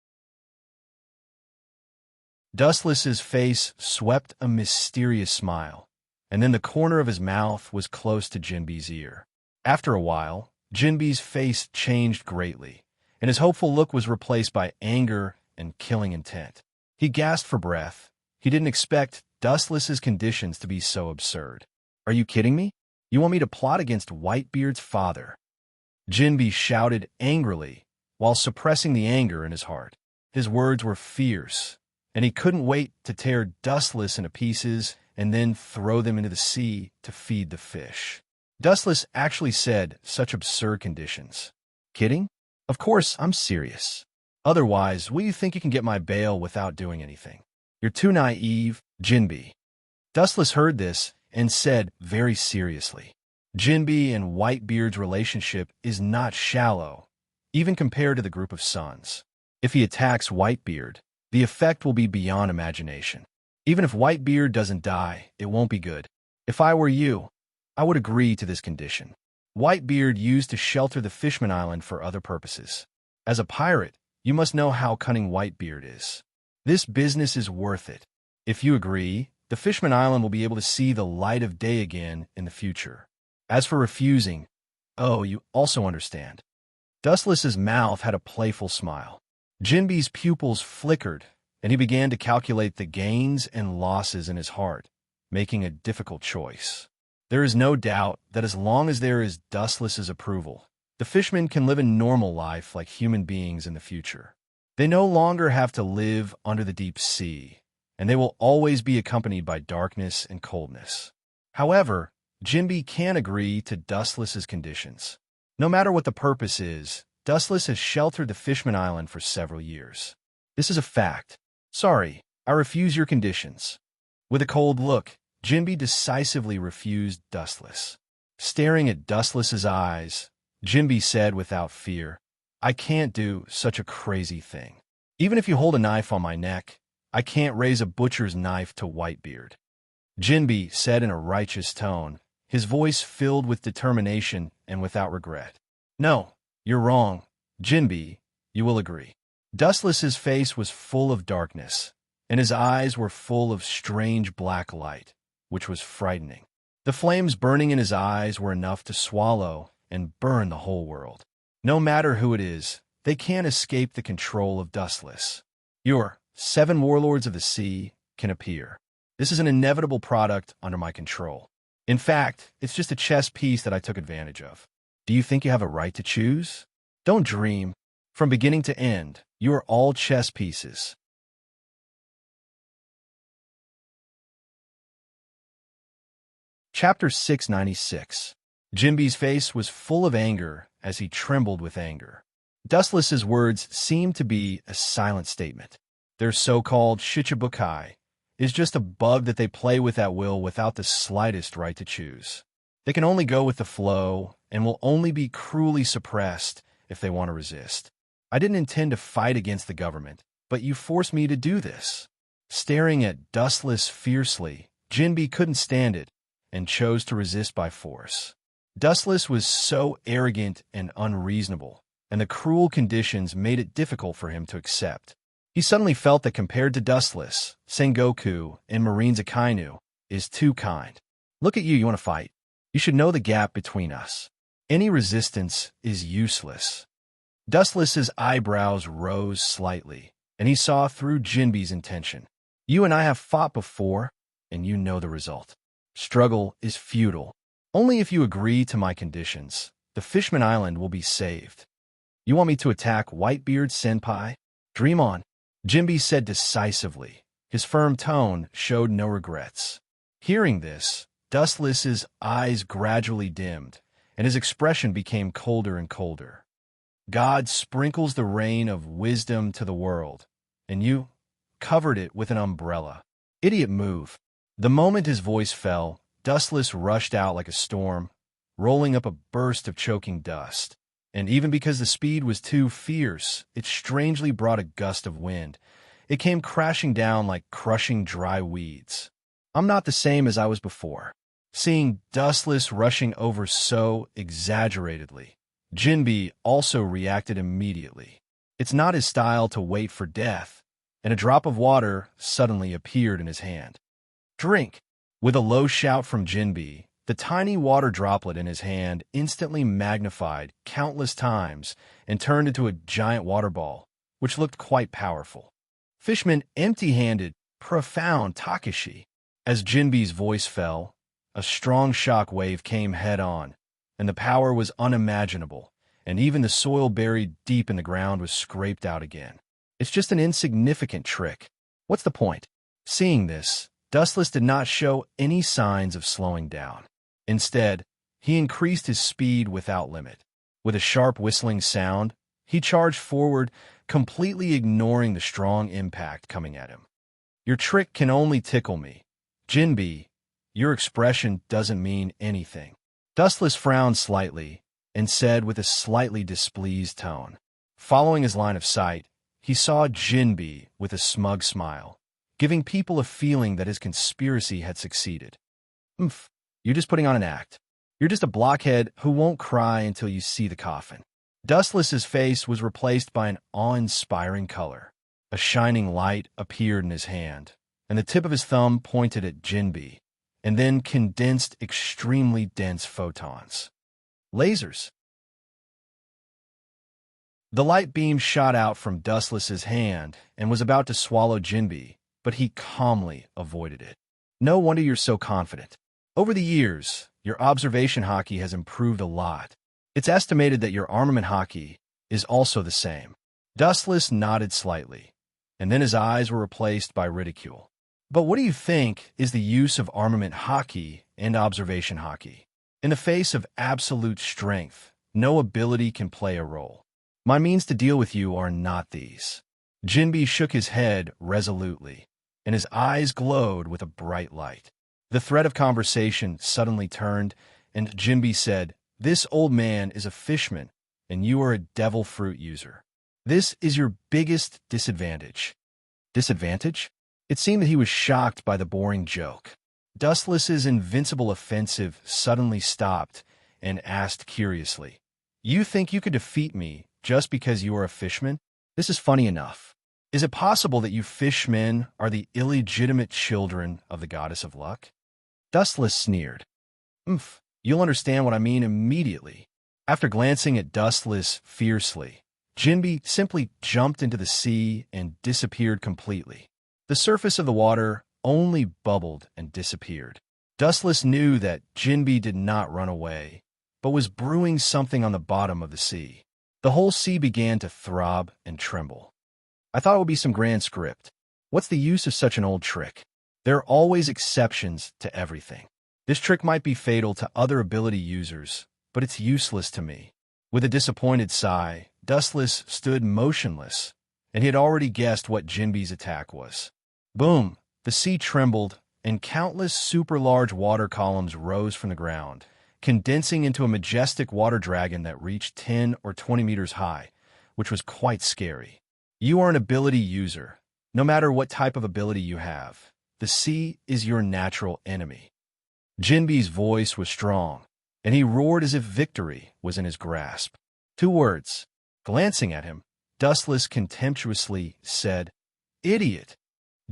Dustless's face swept a mysterious smile, and then the corner of his mouth was close to Jinbi's ear. After a while, Jinbi's face changed greatly, and his hopeful look was replaced by anger and killing intent. He gasped for breath. He didn't expect Dustless's conditions to be so absurd. Are you kidding me? You want me to plot against Whitebeard's father? Jinbi shouted angrily, while suppressing the anger in his heart. His words were fierce, and he couldn't wait to tear Dustless into pieces and then throw them into the sea to feed the fish. Dustless actually said such absurd conditions. Kidding? Of course, I'm serious. Otherwise, will you think you can get my bail without doing anything? You're too naive, Jinbi. Dustless heard this and said very seriously, Jinbi and Whitebeard's relationship is not shallow, even compared to the group of sons. If he attacks Whitebeard, the effect will be beyond imagination. Even if Whitebeard doesn't die, it won't be good. If I were you, I would agree to this condition. Whitebeard used to shelter the Fishman Island for other purposes. As a pirate, you must know how cunning Whitebeard is. This business is worth it. If you agree, the Fishman Island will be able to see the light of day again in the future. As for refusing, oh, you also understand. Dustless's mouth had a playful smile. Jinbee's pupils flickered, and he began to calculate the gains and losses in his heart, making a difficult choice. There is no doubt that as long as there is Dustless's approval, the fishmen can live a normal life like human beings in the future. They no longer have to live under the deep sea, and they will always be accompanied by darkness and coldness. However, Jinbee can agree to Dustless's conditions. No matter what the purpose is, Dustless has sheltered the Fishman Island for several years. This is a fact. Sorry, I refuse your conditions. With a cold look, Jinbee decisively refused Dustless. Staring at Dustless's eyes, Jinbee said without fear, I can't do such a crazy thing. Even if you hold a knife on my neck, I can't raise a butcher's knife to Whitebeard. Jinbee said in a righteous tone, his voice filled with determination and without regret. No, you're wrong. Jinbee, you will agree. Dustless's face was full of darkness, and his eyes were full of strange black light, which was frightening. The flames burning in his eyes were enough to swallow and burn the whole world. No matter who it is, they can't escape the control of Dustless. Your 7 warlords of the sea can appear. This is an inevitable product under my control. In fact, it's just a chess piece that I took advantage of. Do you think you have a right to choose? Don't dream. From beginning to end, you are all chess pieces. Chapter 696. Jinbee's face was full of anger as he trembled with anger. Dustless's words seemed to be a silent statement. Their so-called shichibukai is just a bug that they play with at will without the slightest right to choose. They can only go with the flow and will only be cruelly suppressed if they want to resist. I didn't intend to fight against the government, but you forced me to do this. Staring at Dustless fiercely, Jinbee couldn't stand it and chose to resist by force. Dustless was so arrogant and unreasonable, and the cruel conditions made it difficult for him to accept. He suddenly felt that compared to Dustless, Sengoku and Marine's Akainu is too kind. Look at you, you want to fight? You should know the gap between us. Any resistance is useless. Dustless's eyebrows rose slightly, and he saw through Jinbee's intention. You and I have fought before, and you know the result. Struggle is futile. Only if you agree to my conditions, the Fishman Island will be saved. You want me to attack Whitebeard Senpai? Dream on. Jinbee said decisively. His firm tone showed no regrets. Hearing this, Dustless's eyes gradually dimmed, and his expression became colder and colder. God sprinkles the rain of wisdom to the world, and you covered it with an umbrella. Idiot move. The moment his voice fell, Dustless rushed out like a storm, rolling up a burst of choking dust. And even because the speed was too fierce, it strangely brought a gust of wind. It came crashing down like crushing dry weeds. I'm not the same as I was before. Seeing Dustless rushing over so exaggeratedly, Jinbee also reacted immediately. It's not his style to wait for death, and a drop of water suddenly appeared in his hand. Drink! With a low shout from Jinbee, the tiny water droplet in his hand instantly magnified countless times and turned into a giant water ball, which looked quite powerful. Fishman empty-handed, profound Takashi. As Jinbee's voice fell, a strong shock wave came head-on, and the power was unimaginable, and even the soil buried deep in the ground was scraped out again. It's just an insignificant trick. What's the point? Seeing this, Dustless did not show any signs of slowing down. Instead, he increased his speed without limit. With a sharp whistling sound, he charged forward, completely ignoring the strong impact coming at him. Your trick can only tickle me. Jinbee, your expression doesn't mean anything. Dustless frowned slightly and said with a slightly displeased tone. Following his line of sight, he saw Jinbee with a smug smile, giving people a feeling that his conspiracy had succeeded. Oomph, you're just putting on an act. You're just a blockhead who won't cry until you see the coffin. Dustless's face was replaced by an awe-inspiring color. A shining light appeared in his hand, and the tip of his thumb pointed at Jinbi, and then condensed extremely dense photons. Lasers. The light beam shot out from Dustless's hand and was about to swallow Jinbi, but he calmly avoided it. No wonder you're so confident. Over the years, your observation hockey has improved a lot. It's estimated that your armament hockey is also the same. Dustless nodded slightly, and then his eyes were replaced by ridicule. But what do you think is the use of armament hockey and observation hockey? In the face of absolute strength, no ability can play a role. My means to deal with you are not these. Jinbi shook his head resolutely, and his eyes glowed with a bright light. The thread of conversation suddenly turned, and Jinbi said, "This old man is a fishman, and you are a devil fruit user. This is your biggest disadvantage." Disadvantage? It seemed that he was shocked by the boring joke. Dustless's invincible offensive suddenly stopped and asked curiously, "You think you could defeat me just because you are a fishman? This is funny enough. Is it possible that you fishmen are the illegitimate children of the goddess of luck?" Dustless sneered. "Oomph, you'll understand what I mean immediately." After glancing at Dustless fiercely, Jinbi simply jumped into the sea and disappeared completely. The surface of the water only bubbled and disappeared. Dustless knew that Jinbi did not run away, but was brewing something on the bottom of the sea. The whole sea began to throb and tremble. I thought it would be some grand script. What's the use of such an old trick? There are always exceptions to everything. This trick might be fatal to other ability users, but it's useless to me. With a disappointed sigh, Dustless stood motionless, and he had already guessed what Jinbi's attack was. Boom! The sea trembled, and countless super-large water columns rose from the ground, condensing into a majestic water dragon that reached 10 or 20 meters high, which was quite scary. You are an ability user. No matter what type of ability you have, the sea is your natural enemy. Jinbi's voice was strong, and he roared as if victory was in his grasp. 2 words. Glancing at him, Dustless contemptuously said, "Idiot."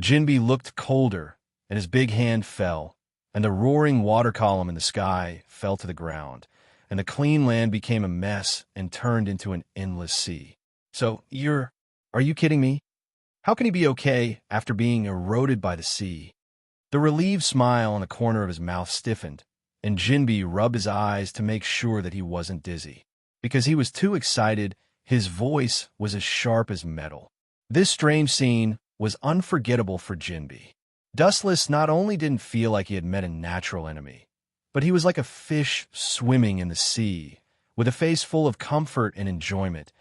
Jinbi looked colder, and his big hand fell, and the roaring water column in the sky fell to the ground, and the clean land became a mess and turned into an endless sea. So, are you kidding me? How can he be okay after being eroded by the sea? The relieved smile on the corner of his mouth stiffened, and Jinbi rubbed his eyes to make sure that he wasn't dizzy. Because he was too excited, his voice was as sharp as metal. This strange scene was unforgettable for Jinbi. Dustless not only didn't feel like he had met a natural enemy, but he was like a fish swimming in the sea, with a face full of comfort and enjoyment.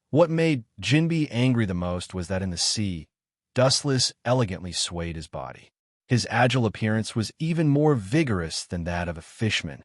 What made Jinbi angry the most was that in the sea, Dustless elegantly swayed his body. His agile appearance was even more vigorous than that of a fishman.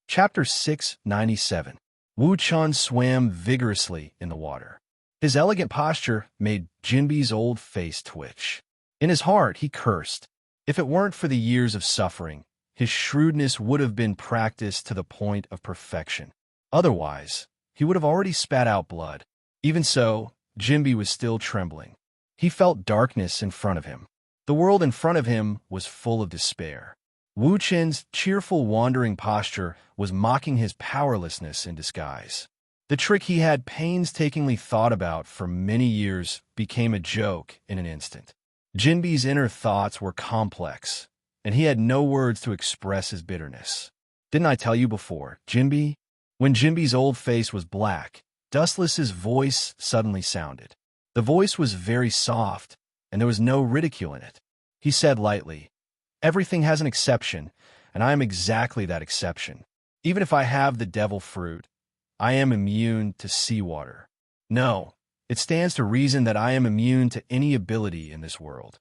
Chapter 697. Wu Chun swam vigorously in the water. His elegant posture made Jinbi's old face twitch. In his heart, he cursed. If it weren't for the years of suffering, his shrewdness would have been practiced to the point of perfection. Otherwise, he would have already spat out blood. Even so, Jinbi was still trembling. He felt darkness in front of him. The world in front of him was full of despair. Wu Chen's cheerful wandering posture was mocking his powerlessness in disguise. The trick he had painstakingly thought about for many years became a joke in an instant. Jinbi's inner thoughts were complex, and he had no words to express his bitterness. "Didn't I tell you before, Jinbi?" When Jinbi's old face was black, Dustless's voice suddenly sounded. The voice was very soft, and there was no ridicule in it. He said lightly, "Everything has an exception, and I am exactly that exception. Even if I have the devil fruit, I am immune to seawater. No, it stands to reason that I am immune to any ability in this world."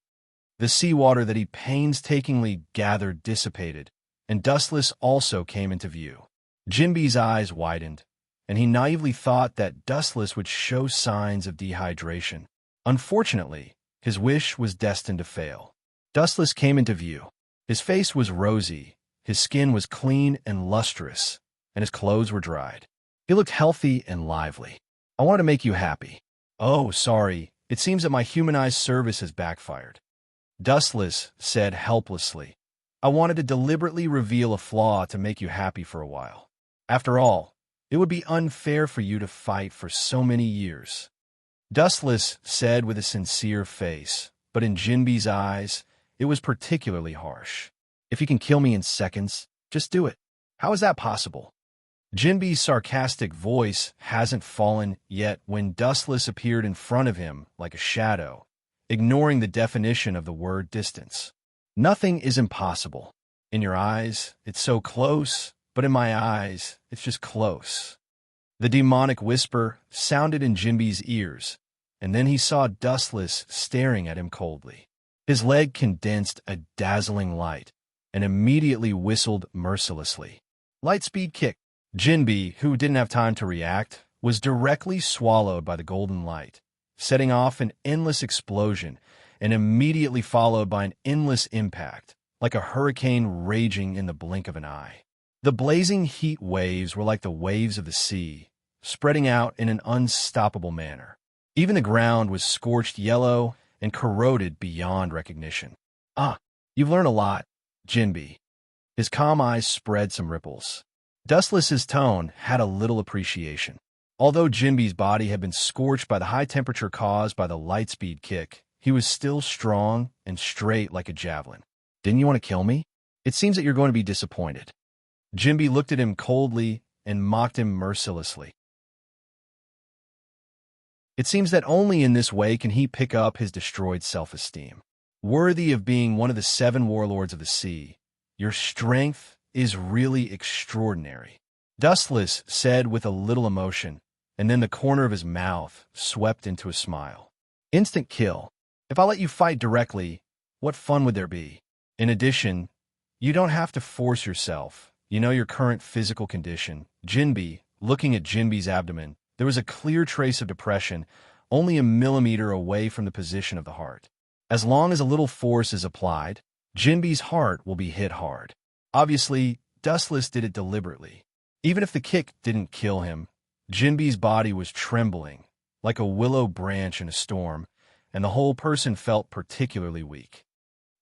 The seawater that he painstakingly gathered dissipated, and Dustless also came into view. Jinbi's eyes widened, and he naively thought that Dustless would show signs of dehydration. Unfortunately, his wish was destined to fail. Dustless came into view. His face was rosy, his skin was clean and lustrous, and his clothes were dried. He looked healthy and lively. "I wanted to make you happy." "Oh, sorry. It seems that my humanized service has backfired," Dustless said helplessly. "I wanted to deliberately reveal a flaw to make you happy for a while. After all, it would be unfair for you to fight for so many years," Dustless said with a sincere face, but in Jinbee's eyes, it was particularly harsh. "If you can kill me in seconds, just do it." "How is that possible?" Jinbee's sarcastic voice hasn't fallen yet when Dustless appeared in front of him like a shadow, ignoring the definition of the word distance. "Nothing is impossible. In your eyes, it's so close, but in my eyes, it's just close." The demonic whisper sounded in Jinbee's ears, and then he saw Dustless staring at him coldly. His leg condensed a dazzling light and immediately whistled mercilessly. Lightspeed kick. Jinbee, who didn't have time to react, was directly swallowed by the golden light, setting off an endless explosion and immediately followed by an endless impact, like a hurricane raging in the blink of an eye. The blazing heat waves were like the waves of the sea, spreading out in an unstoppable manner. Even the ground was scorched yellow and corroded beyond recognition. "Ah, you've learned a lot, Jinbee." His calm eyes spread some ripples. Dustless's tone had a little appreciation. Although Jinbee's body had been scorched by the high temperature caused by the lightspeed kick, he was still strong and straight like a javelin. "Didn't you want to kill me? It seems that you're going to be disappointed." Jinbee looked at him coldly and mocked him mercilessly. It seems that only in this way can he pick up his destroyed self-esteem. Worthy of being one of the 7 warlords of the sea, your strength is really extraordinary, Dustless said with a little emotion, and then the corner of his mouth swept into a smile. "Instant kill. If I let you fight directly, what fun would there be? In addition, you don't have to force yourself. You know your current physical condition." Jinbee, looking at Jinbee's abdomen, there was a clear trace of depression, only a millimeter away from the position of the heart. As long as a little force is applied, Jinbee's heart will be hit hard. Obviously, Dustless did it deliberately. Even if the kick didn't kill him, Jinbee's body was trembling, like a willow branch in a storm, and the whole person felt particularly weak.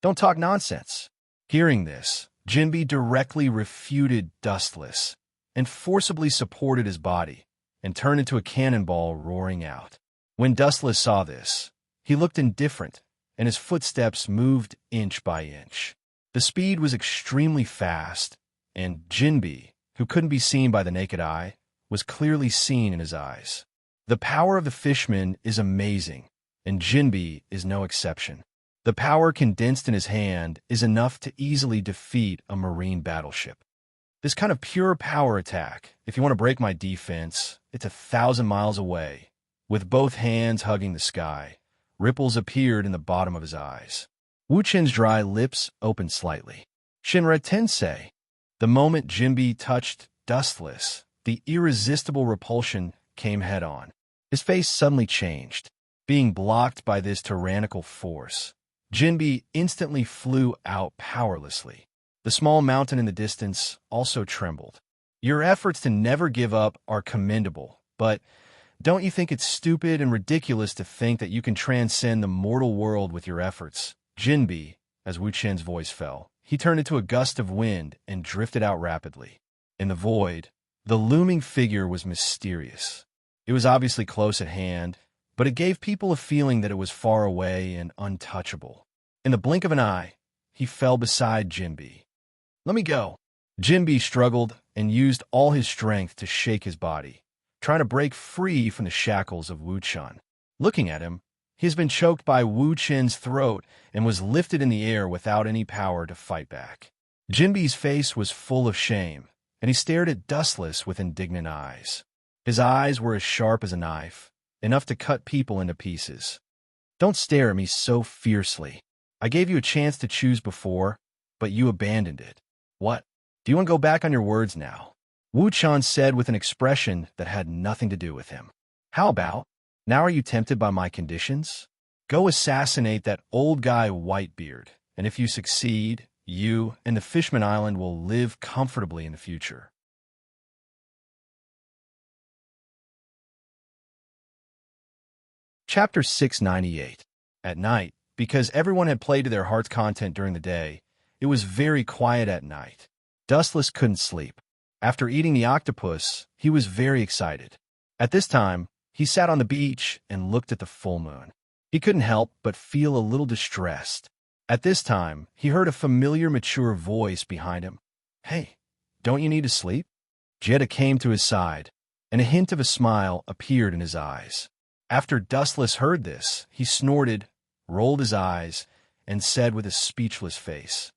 "Don't talk nonsense." Hearing this, Jinbee directly refuted Dustless and forcibly supported his body and turned into a cannonball roaring out. When Dustless saw this, he looked indifferent, and his footsteps moved inch by inch. The speed was extremely fast, and Jinbee, who couldn't be seen by the naked eye, was clearly seen in his eyes. The power of the fishman is amazing, and Jinbee is no exception. The power condensed in his hand is enough to easily defeat a marine battleship. This kind of pure power attack, if you want to break my defense, it's 1,000 miles away. With both hands hugging the sky, ripples appeared in the bottom of his eyes. Wu Chen's dry lips opened slightly. "Shinra Tensei." The moment Jinbee touched Dustless, the irresistible repulsion came head-on. His face suddenly changed. Being blocked by this tyrannical force, Jinbee instantly flew out powerlessly. The small mountain in the distance also trembled. "Your efforts to never give up are commendable, but don't you think it's stupid and ridiculous to think that you can transcend the mortal world with your efforts?" Jinbee, as Wu Chen's voice fell, he turned into a gust of wind and drifted out rapidly. In the void, the looming figure was mysterious. It was obviously close at hand, but it gave people a feeling that it was far away and untouchable. In the blink of an eye, he fell beside Jinbee. "Let me go." Jinbee struggled and used all his strength to shake his body, trying to break free from the shackles of Wu Chen. Looking at him, he has been choked by Wu Chen's throat and was lifted in the air without any power to fight back. Jinbee's face was full of shame, and he stared at Dustless with indignant eyes. His eyes were as sharp as a knife, enough to cut people into pieces. "Don't stare at me so fiercely. I gave you a chance to choose before, but you abandoned it. What? Do you want to go back on your words now?" Wu Chan said with an expression that had nothing to do with him. How about? Now are you tempted by my conditions? Go assassinate that old guy Whitebeard, and if you succeed, you and the Fishman Island will live comfortably in the future. Chapter 698. At night, because everyone had played to their heart's content during the day, it was very quiet at night. Dustless couldn't sleep. After eating the octopus, he was very excited. At this time, he sat on the beach and looked at the full moon. He couldn't help but feel a little distressed. At this time, he heard a familiar, mature voice behind him. Hey, don't you need to sleep? Jetta came to his side, and a hint of a smile appeared in his eyes. After Dustless heard this, he snorted, rolled his eyes, and said with a speechless face,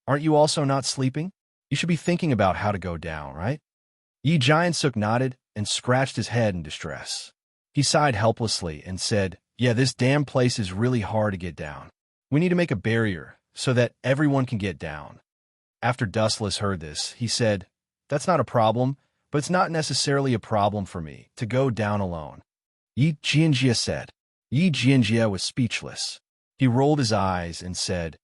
Aren't you also not sleeping? You should be thinking about how to go down, right? Yi Giant Sook nodded and scratched his head in distress. He sighed helplessly and said, Yeah, this damn place is really hard to get down. We need to make a barrier so that everyone can get down. After Dustless heard this, he said, That's not a problem, but it's not necessarily a problem for me to go down alone. Yi Jianjia said. Yi Jianjia was speechless. He rolled his eyes and said,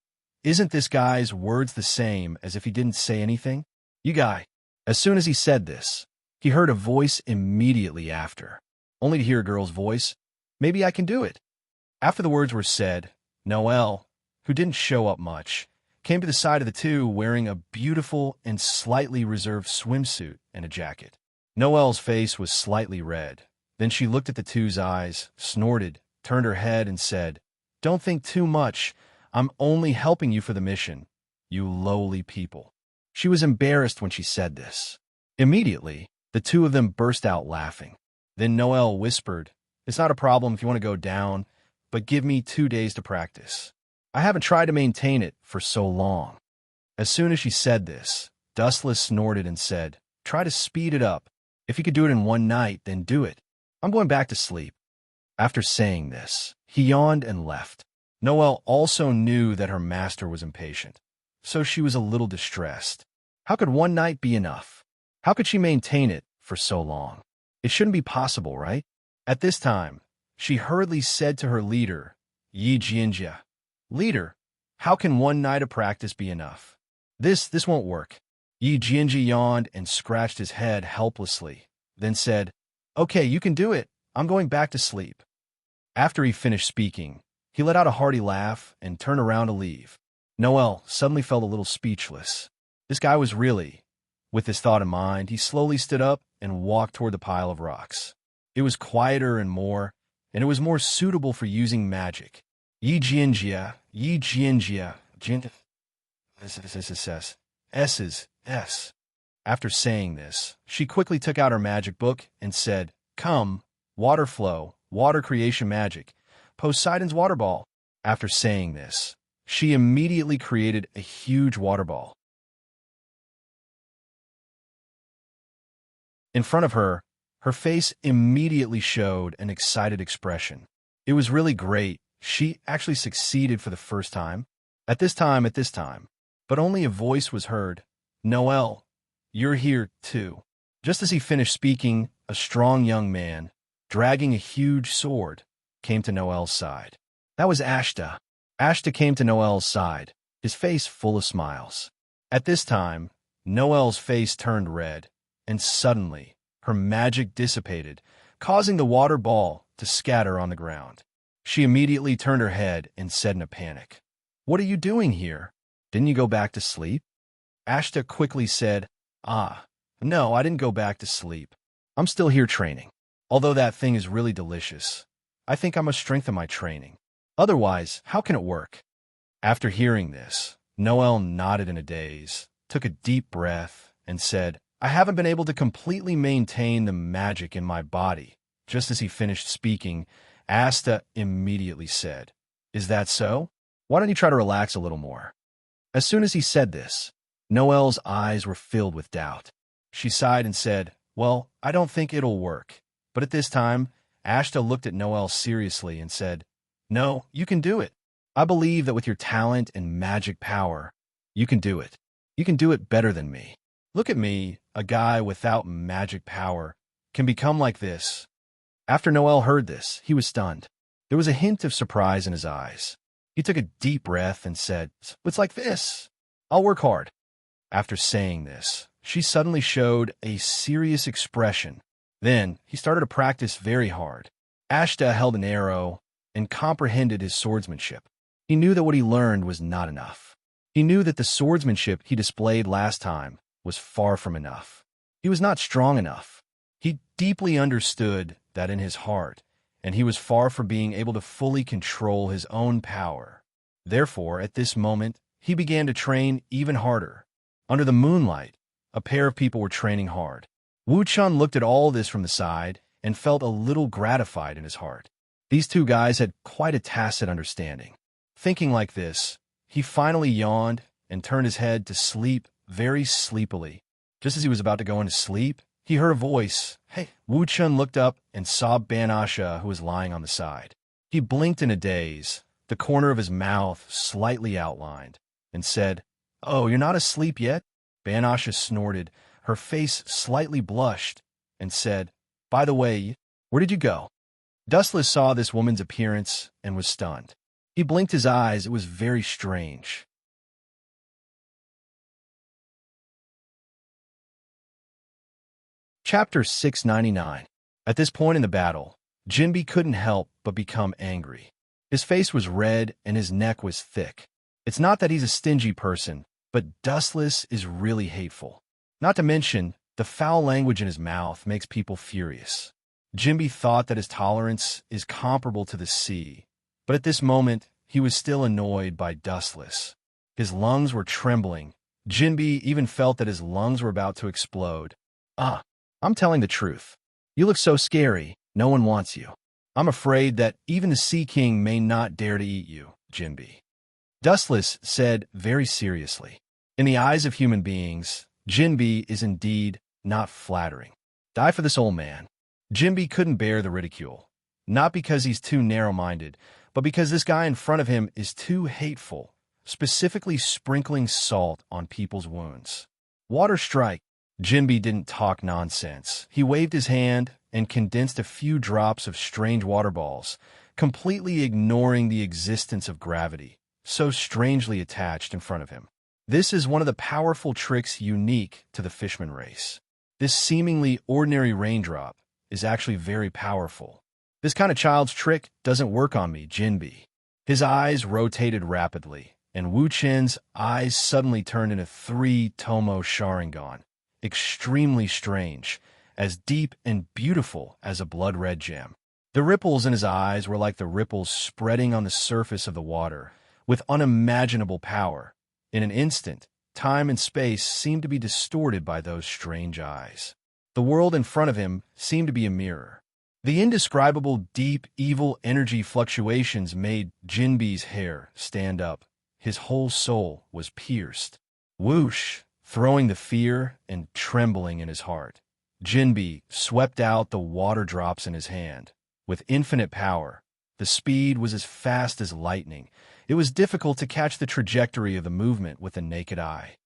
Isn't this guy's words the same as if he didn't say anything? You guy. As soon as he said this, he heard a voice immediately after. Only to hear a girl's voice, Maybe I can do it. After the words were said, Noelle, who didn't show up much, came to the side of the two wearing a beautiful and slightly reserved swimsuit and a jacket. Noelle's face was slightly red. Then she looked at the two's eyes, snorted, turned her head, and said, Don't think too much. I'm only helping you for the mission, you lowly people. She was embarrassed when she said this. Immediately, the two of them burst out laughing. Then Noelle whispered, It's not a problem if you want to go down, but give me 2 days to practice. I haven't tried to maintain it for so long. As soon as she said this, Dustless snorted and said, Try to speed it up. If you could do it in one night, then do it. I'm going back to sleep. After saying this, he yawned and left. Noelle also knew that her master was impatient, so she was a little distressed. How could one night be enough? How could she maintain it for so long? It shouldn't be possible, right? At this time, she hurriedly said to her leader, Yi Jianjia, Leader, how can one night of practice be enough? This won't work. Yi Jianjia yawned and scratched his head helplessly, then said, Okay, you can do it. I'm going back to sleep. After he finished speaking, he let out a hearty laugh and turned around to leave. Noelle suddenly felt a little speechless. This guy was really... With this thought in mind, he slowly stood up and walked toward the pile of rocks. It was quieter and it was more suitable for using magic. Yi Jianjia, S. After saying this, she quickly took out her magic book and said, Come, water flow, water creation magic, Poseidon's water ball. After saying this, she immediately created a huge water ball. In front of her, her face immediately showed an excited expression. It was really great. She actually succeeded for the first time. At this time, but only a voice was heard. Noelle, you're here too. Just as he finished speaking, a strong young man, dragging a huge sword, came to Noelle's side. That was Ashta. Ashta came to Noelle's side, his face full of smiles. At this time, Noelle's face turned red, and suddenly, her magic dissipated, causing the water ball to scatter on the ground. She immediately turned her head and said in a panic, What are you doing here? Didn't you go back to sleep? Ashta quickly said, No, I didn't go back to sleep. I'm still here training. Although that thing is really delicious, I think I must strengthen my training. Otherwise, how can it work? After hearing this, Noelle nodded in a daze, took a deep breath, and said, I haven't been able to completely maintain the magic in my body. Just as he finished speaking, Asta immediately said, Is that so? Why don't you try to relax a little more? As soon as he said this, Noelle's eyes were filled with doubt. She sighed and said, Well, I don't think it'll work. But at this time, Ashta looked at Noelle seriously and said, No, you can do it. I believe that with your talent and magic power, you can do it. You can do it better than me. Look at me, a guy without magic power, can become like this. After Noel heard this, he was stunned. There was a hint of surprise in his eyes. He took a deep breath and said, "It's like this. I'll work hard." After saying this, she suddenly showed a serious expression. Then he started to practice very hard. Ashta held an arrow and comprehended his swordsmanship. He knew that what he learned was not enough. He knew that the swordsmanship he displayed last time was far from enough. He was not strong enough. He deeply understood that in his heart, and he was far from being able to fully control his own power. Therefore, at this moment, he began to train even harder. Under the moonlight, a pair of people were training hard. Wu Chun looked at all this from the side and felt a little gratified in his heart. These two guys had quite a tacit understanding. Thinking like this, he finally yawned and turned his head to sleep very sleepily. Just as he was about to go into sleep, he heard a voice. "Hey!" Wu Chun looked up and saw Ban Asha, who was lying on the side. He blinked in a daze, the corner of his mouth slightly outlined, and said, "Oh, you're not asleep yet?" Ban Asha snorted, her face slightly blushed, and said, "By the way, where did you go?" Dustless saw this woman's appearance and was stunned. He blinked his eyes. It was very strange. Chapter 699. At this point in the battle, Jinbi couldn't help but become angry. His face was red and his neck was thick. It's not that he's a stingy person, but Dustless is really hateful. Not to mention, the foul language in his mouth makes people furious. Jinbi thought that his tolerance is comparable to the sea, but at this moment, he was still annoyed by Dustless. His lungs were trembling. Jinbi even felt that his lungs were about to explode. I'm telling the truth. You look so scary, no one wants you. I'm afraid that even the Sea King may not dare to eat you, Jinbi. Dustless said very seriously. In the eyes of human beings, Jinbi is indeed not flattering. Die for this old man. Jinbi couldn't bear the ridicule. Not because he's too narrow-minded, but because this guy in front of him is too hateful, specifically sprinkling salt on people's wounds. Water strike. Jinbi didn't talk nonsense. He waved his hand and condensed a few drops of strange water balls, completely ignoring the existence of gravity, so strangely attached in front of him. This is one of the powerful tricks unique to the fishman race. This seemingly ordinary raindrop is actually very powerful. This kind of child's trick doesn't work on me, Jinbi. His eyes rotated rapidly, and Wu Chen's eyes suddenly turned into 3 Tomo Sharingan, extremely strange, as deep and beautiful as a blood-red gem. The ripples in his eyes were like the ripples spreading on the surface of the water, with unimaginable power. In an instant, time and space seemed to be distorted by those strange eyes. The world in front of him seemed to be a mirror. The indescribable, deep, evil energy fluctuations made Jinbi's hair stand up. His whole soul was pierced. Whoosh! Throwing the fear and trembling in his heart, Jinbi swept out the water drops in his hand. With infinite power, the speed was as fast as lightning. It was difficult to catch the trajectory of the movement with the naked eye.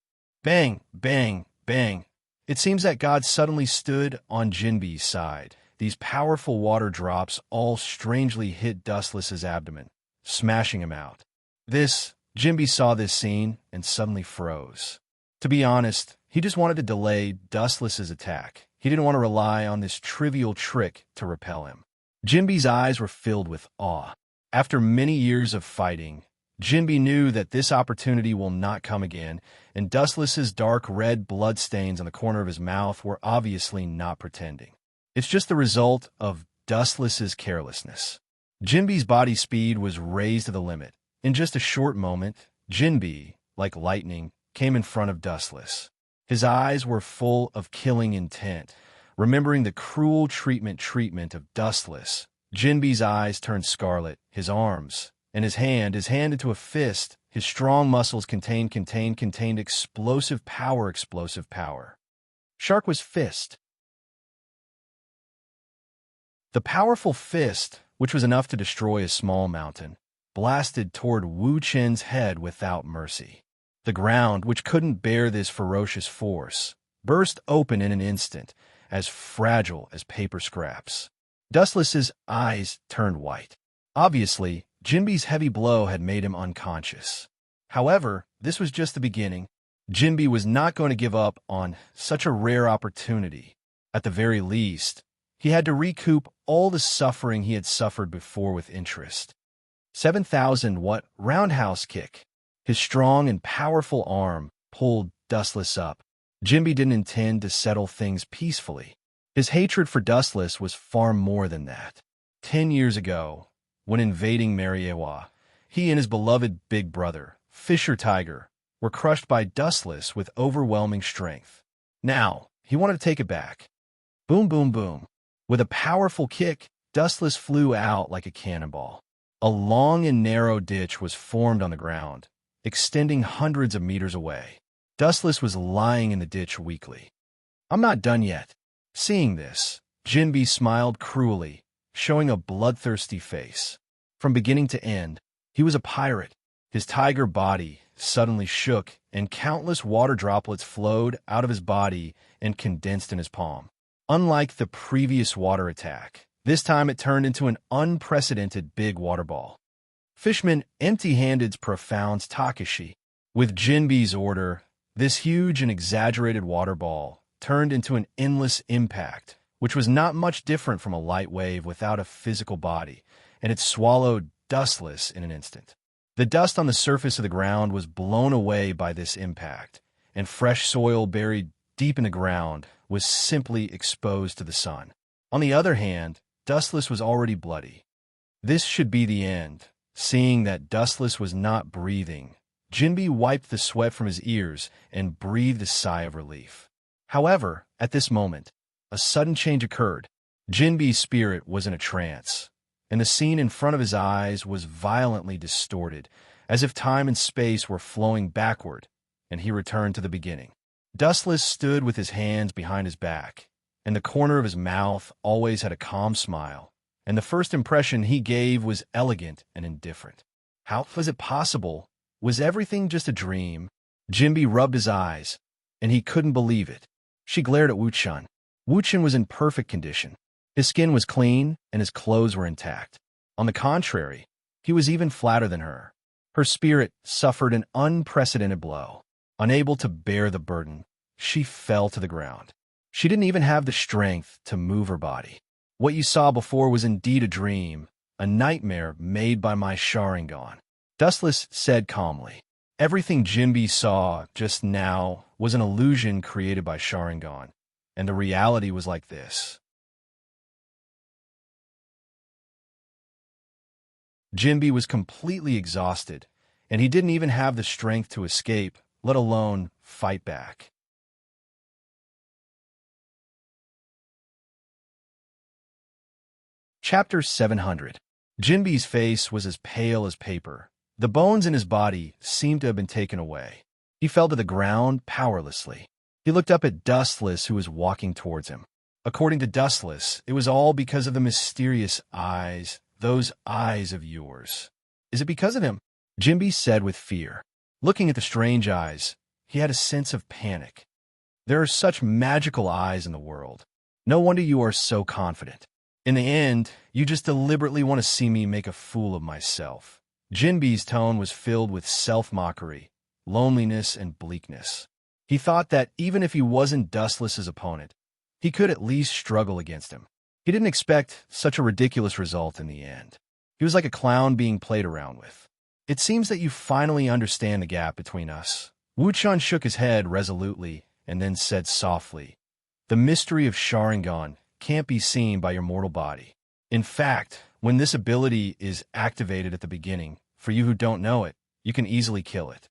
Bang, bang, bang. It seems that God suddenly stood on Jinbi's side. These powerful water drops all strangely hit Dustless's abdomen, smashing him out. Jinbi saw this scene and suddenly froze. To be honest, he just wanted to delay Dustless's attack. He didn't want to rely on this trivial trick to repel him. Jinbi's eyes were filled with awe. After many years of fighting, Jinbi knew that this opportunity will not come again, and Dustless's dark red bloodstains on the corner of his mouth were obviously not pretending. It's just the result of Dustless's carelessness. Jinbi's body speed was raised to the limit. In just a short moment, Jinbi, like lightning, came in front of Dustless. His eyes were full of killing intent. Remembering the cruel treatment of Dustless, Jinbi's eyes turned scarlet, his arms, and his hand into a fist. His strong muscles contained explosive power. Shark was fist. The powerful fist, which was enough to destroy a small mountain, blasted toward Wu Chen's head without mercy. The ground, which couldn't bear this ferocious force, burst open in an instant, as fragile as paper scraps. Dustless's eyes turned white. Obviously, Jinbee's heavy blow had made him unconscious. However, this was just the beginning. Jinbee was not going to give up on such a rare opportunity. At the very least, he had to recoup all the suffering he had suffered before with interest. 7,000-watt roundhouse kick. His strong and powerful arm pulled Dustless up. Jinbee didn't intend to settle things peacefully. His hatred for Dustless was far more than that. 10 years ago, when invading Mariewa, he and his beloved big brother, Fisher Tiger, were crushed by Dustless with overwhelming strength. Now, he wanted to take it back. Boom, boom, boom. With a powerful kick, Dustless flew out like a cannonball. A long and narrow ditch was formed on the ground, extending hundreds of meters away. Dustless was lying in the ditch weakly. "I'm not done yet." Seeing this, Jinbee smiled cruelly, showing a bloodthirsty face. From beginning to end, he was a pirate. His tiger body suddenly shook, and countless water droplets flowed out of his body and condensed in his palm. Unlike the previous water attack, this time it turned into an unprecedented big water ball. Fishman empty-handed profounds Takashi. With Jinbee's order, this huge and exaggerated water ball turned into an endless impact, which was not much different from a light wave without a physical body, and it swallowed Dustless in an instant. The dust on the surface of the ground was blown away by this impact, and fresh soil buried deep in the ground was simply exposed to the sun. On the other hand, Dustless was already bloody. This should be the end. Seeing that Dustless was not breathing, Jinbee wiped the sweat from his ears and breathed a sigh of relief. However, at this moment, a sudden change occurred. Jinbee's spirit was in a trance, and the scene in front of his eyes was violently distorted, as if time and space were flowing backward, and he returned to the beginning. Dustless stood with his hands behind his back, and the corner of his mouth always had a calm smile, and the first impression he gave was elegant and indifferent. How was it possible? Was everything just a dream? Jinbee rubbed his eyes, and he couldn't believe it. She glared at Wuchun. Wuchun was in perfect condition. His skin was clean, and his clothes were intact. On the contrary, he was even flatter than her. Her spirit suffered an unprecedented blow. Unable to bear the burden, she fell to the ground. She didn't even have the strength to move her body. What you saw before was indeed a dream, a nightmare made by my Sharingan, Dustless said calmly. Everything Jinbee saw just now was an illusion created by Sharingan, and the reality was like this. Jinbee was completely exhausted, and he didn't even have the strength to escape, let alone fight back. Chapter 700. Jinbee's face was as pale as paper. The bones in his body seemed to have been taken away. He fell to the ground powerlessly. He looked up at Dustless, who was walking towards him. According to Dustless, it was all because of the mysterious eyes, those eyes of yours. Is it because of him? Jinbee said with fear. Looking at the strange eyes, he had a sense of panic. There are such magical eyes in the world. No wonder you are so confident. In the end, you just deliberately want to see me make a fool of myself. Jinbee's tone was filled with self-mockery, loneliness, and bleakness. He thought that even if he wasn't Dustless's opponent, he could at least struggle against him. He didn't expect such a ridiculous result in the end. He was like a clown being played around with. It seems that you finally understand the gap between us. Wuchun shook his head resolutely and then said softly, "The mystery of Sharingan can't be seen by your mortal body. In fact, when this ability is activated at the beginning, for you who don't know it, you can easily kill it.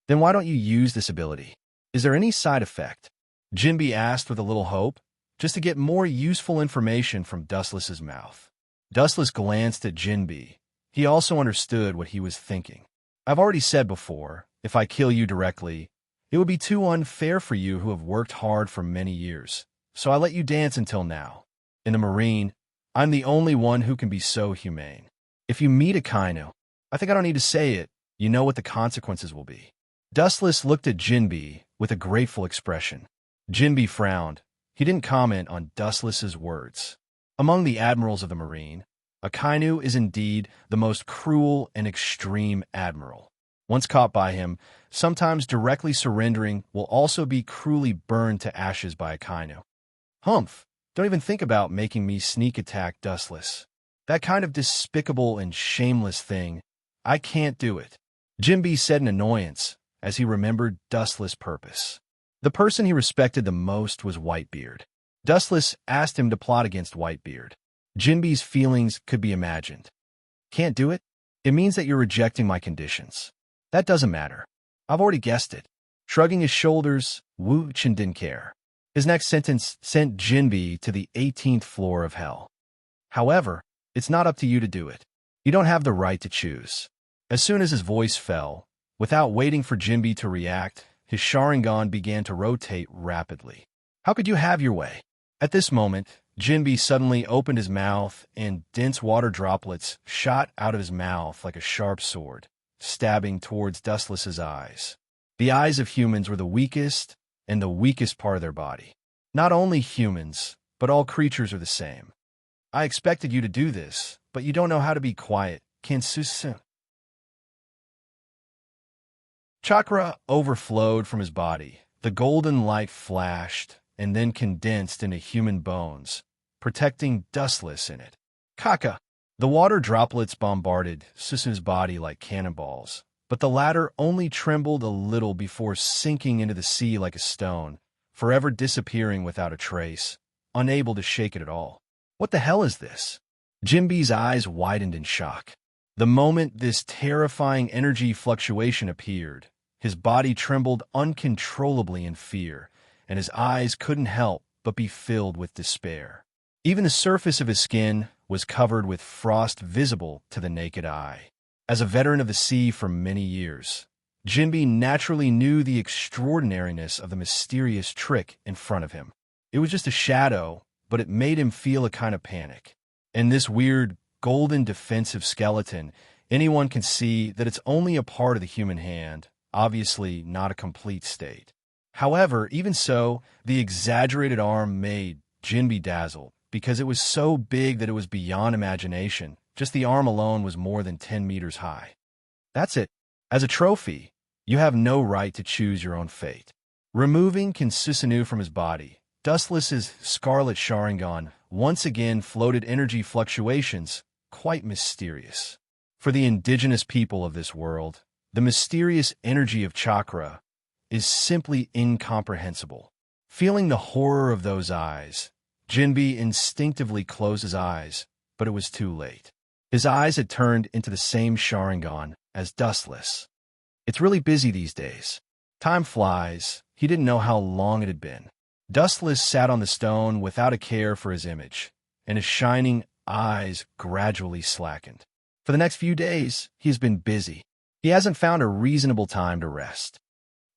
Then why don't you use this ability? Is there any side effect?" Jinbee asked with a little hope, just to get more useful information from Dustless's mouth. Dustless glanced at Jinbee. He also understood what he was thinking. "I've already said before, if I kill you directly, it would be too unfair for you who have worked hard for many years. So I let you dance until now. In the Marine, I'm the only one who can be so humane. If you meet Akainu, I think I don't need to say it, you know what the consequences will be." Dustless looked at Jinbee with a grateful expression. Jinbi frowned. He didn't comment on Dustless's words. Among the admirals of the Marine, Akainu is indeed the most cruel and extreme admiral. Once caught by him, sometimes directly surrendering will also be cruelly burned to ashes by Akainu. Humph, don't even think about making me sneak attack Dustless. That kind of despicable and shameless thing, I can't do it. Jinbi said in annoyance as he remembered Dustless' purpose. The person he respected the most was Whitebeard. Dustless asked him to plot against Whitebeard. Jinbi's feelings could be imagined. Can't do it? It means that you're rejecting my conditions. That doesn't matter. I've already guessed it. Shrugging his shoulders, Wu Chen didn't care. His next sentence sent Jinbi to the 18th floor of hell. However, it's not up to you to do it. You don't have the right to choose. As soon as his voice fell, without waiting for Jinbi to react, his Sharingan began to rotate rapidly. How could you have your way? At this moment, Jinbi suddenly opened his mouth and dense water droplets shot out of his mouth like a sharp sword, stabbing towards Dustless's eyes. The eyes of humans were the weakest and the weakest part of their body. Not only humans, but all creatures are the same. I expected you to do this, but you don't know how to be quiet. Kansusu. Chakra overflowed from his body. The golden light flashed and then condensed into human bones, protecting Dustless in it. Kaka! The water droplets bombarded Susu's body like cannonballs, but the latter only trembled a little before sinking into the sea like a stone, forever disappearing without a trace, unable to shake it at all. What the hell is this? Jinbi's eyes widened in shock. The moment this terrifying energy fluctuation appeared, his body trembled uncontrollably in fear, and his eyes couldn't help but be filled with despair. Even the surface of his skin was covered with frost visible to the naked eye. As a veteran of the sea for many years, Jinbi naturally knew the extraordinariness of the mysterious trick in front of him. It was just a shadow, but it made him feel a kind of panic. In this weird, golden defensive skeleton, anyone can see that it's only a part of the human hand, obviously not a complete state. However, even so, the exaggerated arm made Jinbi dazzled, because it was so big that it was beyond imagination. Just the arm alone was more than 10 meters high. That's it. As a trophy, you have no right to choose your own fate. Removing Kinsusanu from his body, Dustless's scarlet Sharingan once again floated energy fluctuations, quite mysterious. For the indigenous people of this world, the mysterious energy of chakra is simply incomprehensible. Feeling the horror of those eyes, Jinbi instinctively closed his eyes, but it was too late. His eyes had turned into the same Sharingan as Dustless. It's really busy these days. Time flies. He didn't know how long it had been. Dustless sat on the stone without a care for his image, and his shining eyes gradually slackened. For the next few days, he has been busy. He hasn't found a reasonable time to rest.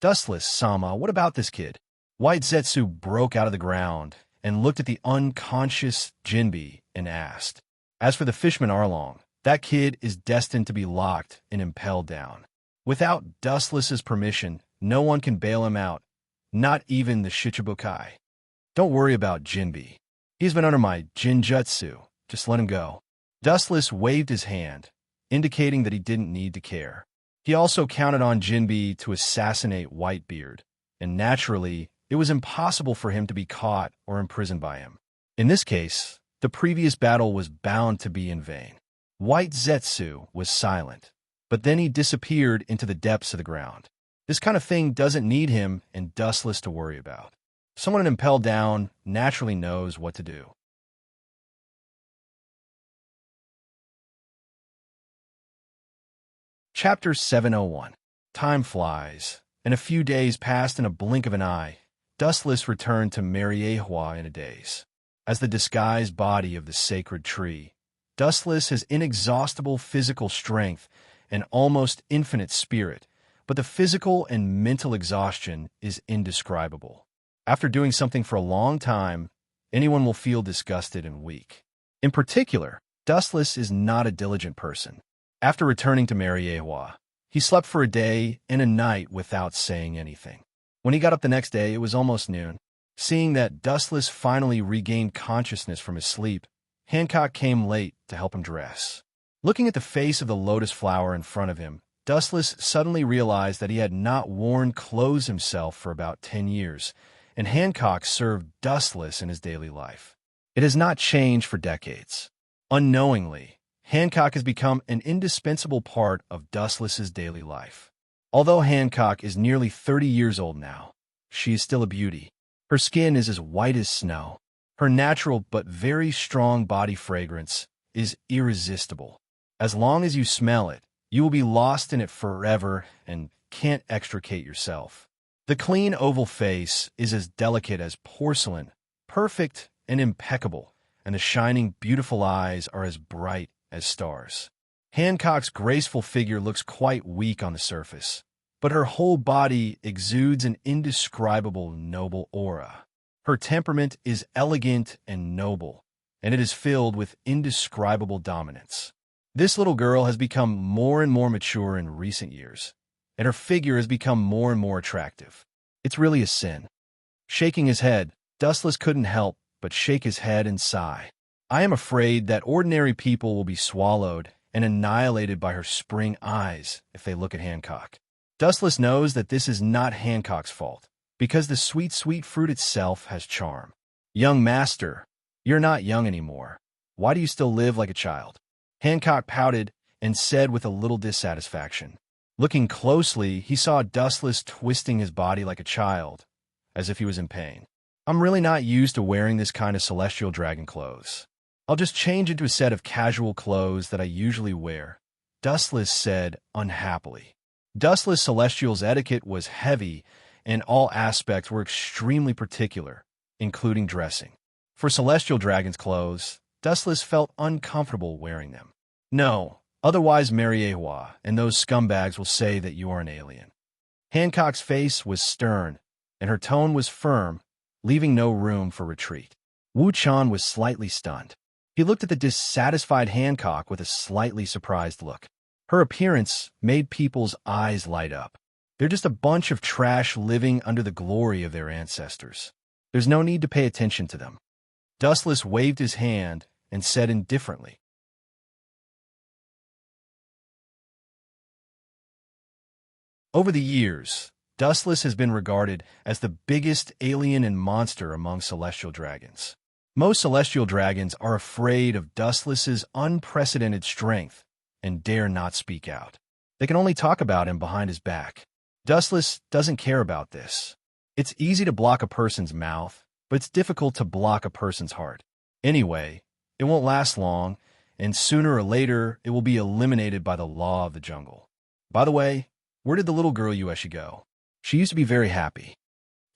Dustless-sama, what about this kid? White Zetsu broke out of the ground and looked at the unconscious Jinbi and asked. As for the fishman Arlong, that kid is destined to be locked and impelled down. Without Dustless's permission, no one can bail him out, not even the Shichibukai. Don't worry about Jinbi. He's been under my Jinjutsu. Just let him go. Dustless waved his hand, indicating that he didn't need to care. He also counted on Jinbi to assassinate Whitebeard, and naturally, it was impossible for him to be caught or imprisoned by him. In this case, the previous battle was bound to be in vain. White Zetsu was silent, but then he disappeared into the depths of the ground. This kind of thing doesn't need him and Dustless to worry about. Someone impelled down naturally knows what to do. Chapter 701. Time flies, and a few days passed in a blink of an eye. Dustless returned to Mariehua in a daze. As the disguised body of the sacred tree, Dustless has inexhaustible physical strength and almost infinite spirit, but the physical and mental exhaustion is indescribable. After doing something for a long time, anyone will feel disgusted and weak. In particular, Dustless is not a diligent person. After returning to Mariehua, he slept for a day and a night without saying anything. When he got up the next day, it was almost noon. Seeing that Dustless finally regained consciousness from his sleep, Hancock came late to help him dress. Looking at the face of the lotus flower in front of him, Dustless suddenly realized that he had not worn clothes himself for about 10 years, and Hancock served Dustless in his daily life. It has not changed for decades. Unknowingly, Hancock has become an indispensable part of Dustless's daily life. Although Hancock is nearly 30 years old now, she is still a beauty. Her skin is as white as snow. Her natural but very strong body fragrance is irresistible. As long as you smell it, you will be lost in it forever and can't extricate yourself. The clean oval face is as delicate as porcelain, perfect and impeccable, and the shining, beautiful eyes are as bright as stars. Hancock's graceful figure looks quite weak on the surface, but her whole body exudes an indescribable noble aura. Her temperament is elegant and noble, and it is filled with indescribable dominance. This little girl has become more and more mature in recent years, and her figure has become more and more attractive. It's really a sin. Shaking his head, Dustless couldn't help but shake his head and sigh. I am afraid that ordinary people will be swallowed and annihilated by her spring eyes if they look at Hancock. Dustless knows that this is not Hancock's fault, because the sweet, sweet fruit itself has charm. Young master, you're not young anymore. Why do you still live like a child? Hancock pouted and said with a little dissatisfaction. Looking closely, he saw Dustless twisting his body like a child, as if he was in pain. I'm really not used to wearing this kind of celestial dragon clothes. I'll just change into a set of casual clothes that I usually wear, Dustless said unhappily. Dustless Celestial's etiquette was heavy, and all aspects were extremely particular, including dressing. For celestial dragon's clothes, Dustless felt uncomfortable wearing them. No, otherwise Mariewa and those scumbags will say that you are an alien. Hancock's face was stern, and her tone was firm, leaving no room for retreat. Wu Chan was slightly stunned. He looked at the dissatisfied Hancock with a slightly surprised look. Her appearance made people's eyes light up. They're just a bunch of trash living under the glory of their ancestors. There's no need to pay attention to them. Dustless waved his hand and said indifferently, over the years, Dustless has been regarded as the biggest alien and monster among celestial dragons. Most celestial dragons are afraid of Dustless's unprecedented strength and dare not speak out. They can only talk about him behind his back. Dustless doesn't care about this. It's easy to block a person's mouth, but it's difficult to block a person's heart. Anyway, it won't last long, and sooner or later it will be eliminated by the law of the jungle. By the way, where did the little girl Yueshi go? She used to be very happy.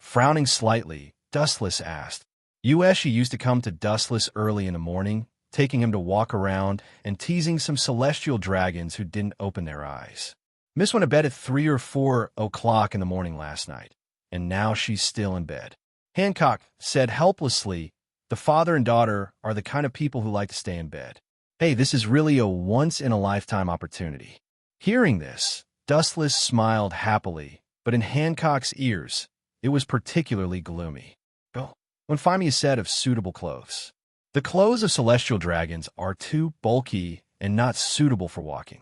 Frowning slightly, Dustless asked. Yueshi used to come to Dustless early in the morning, taking him to walk around and teasing some celestial dragons who didn't open their eyes. Miss went to bed at 3 or 4 o'clock in the morning last night, and now she's still in bed. Hancock said helplessly, the father and daughter are the kind of people who like to stay in bed. Hey, this is really a once-in-a-lifetime opportunity. Hearing this, Dustless smiled happily, but in Hancock's ears, it was particularly gloomy. Go and find me a set of suitable clothes. The clothes of celestial dragons are too bulky and not suitable for walking.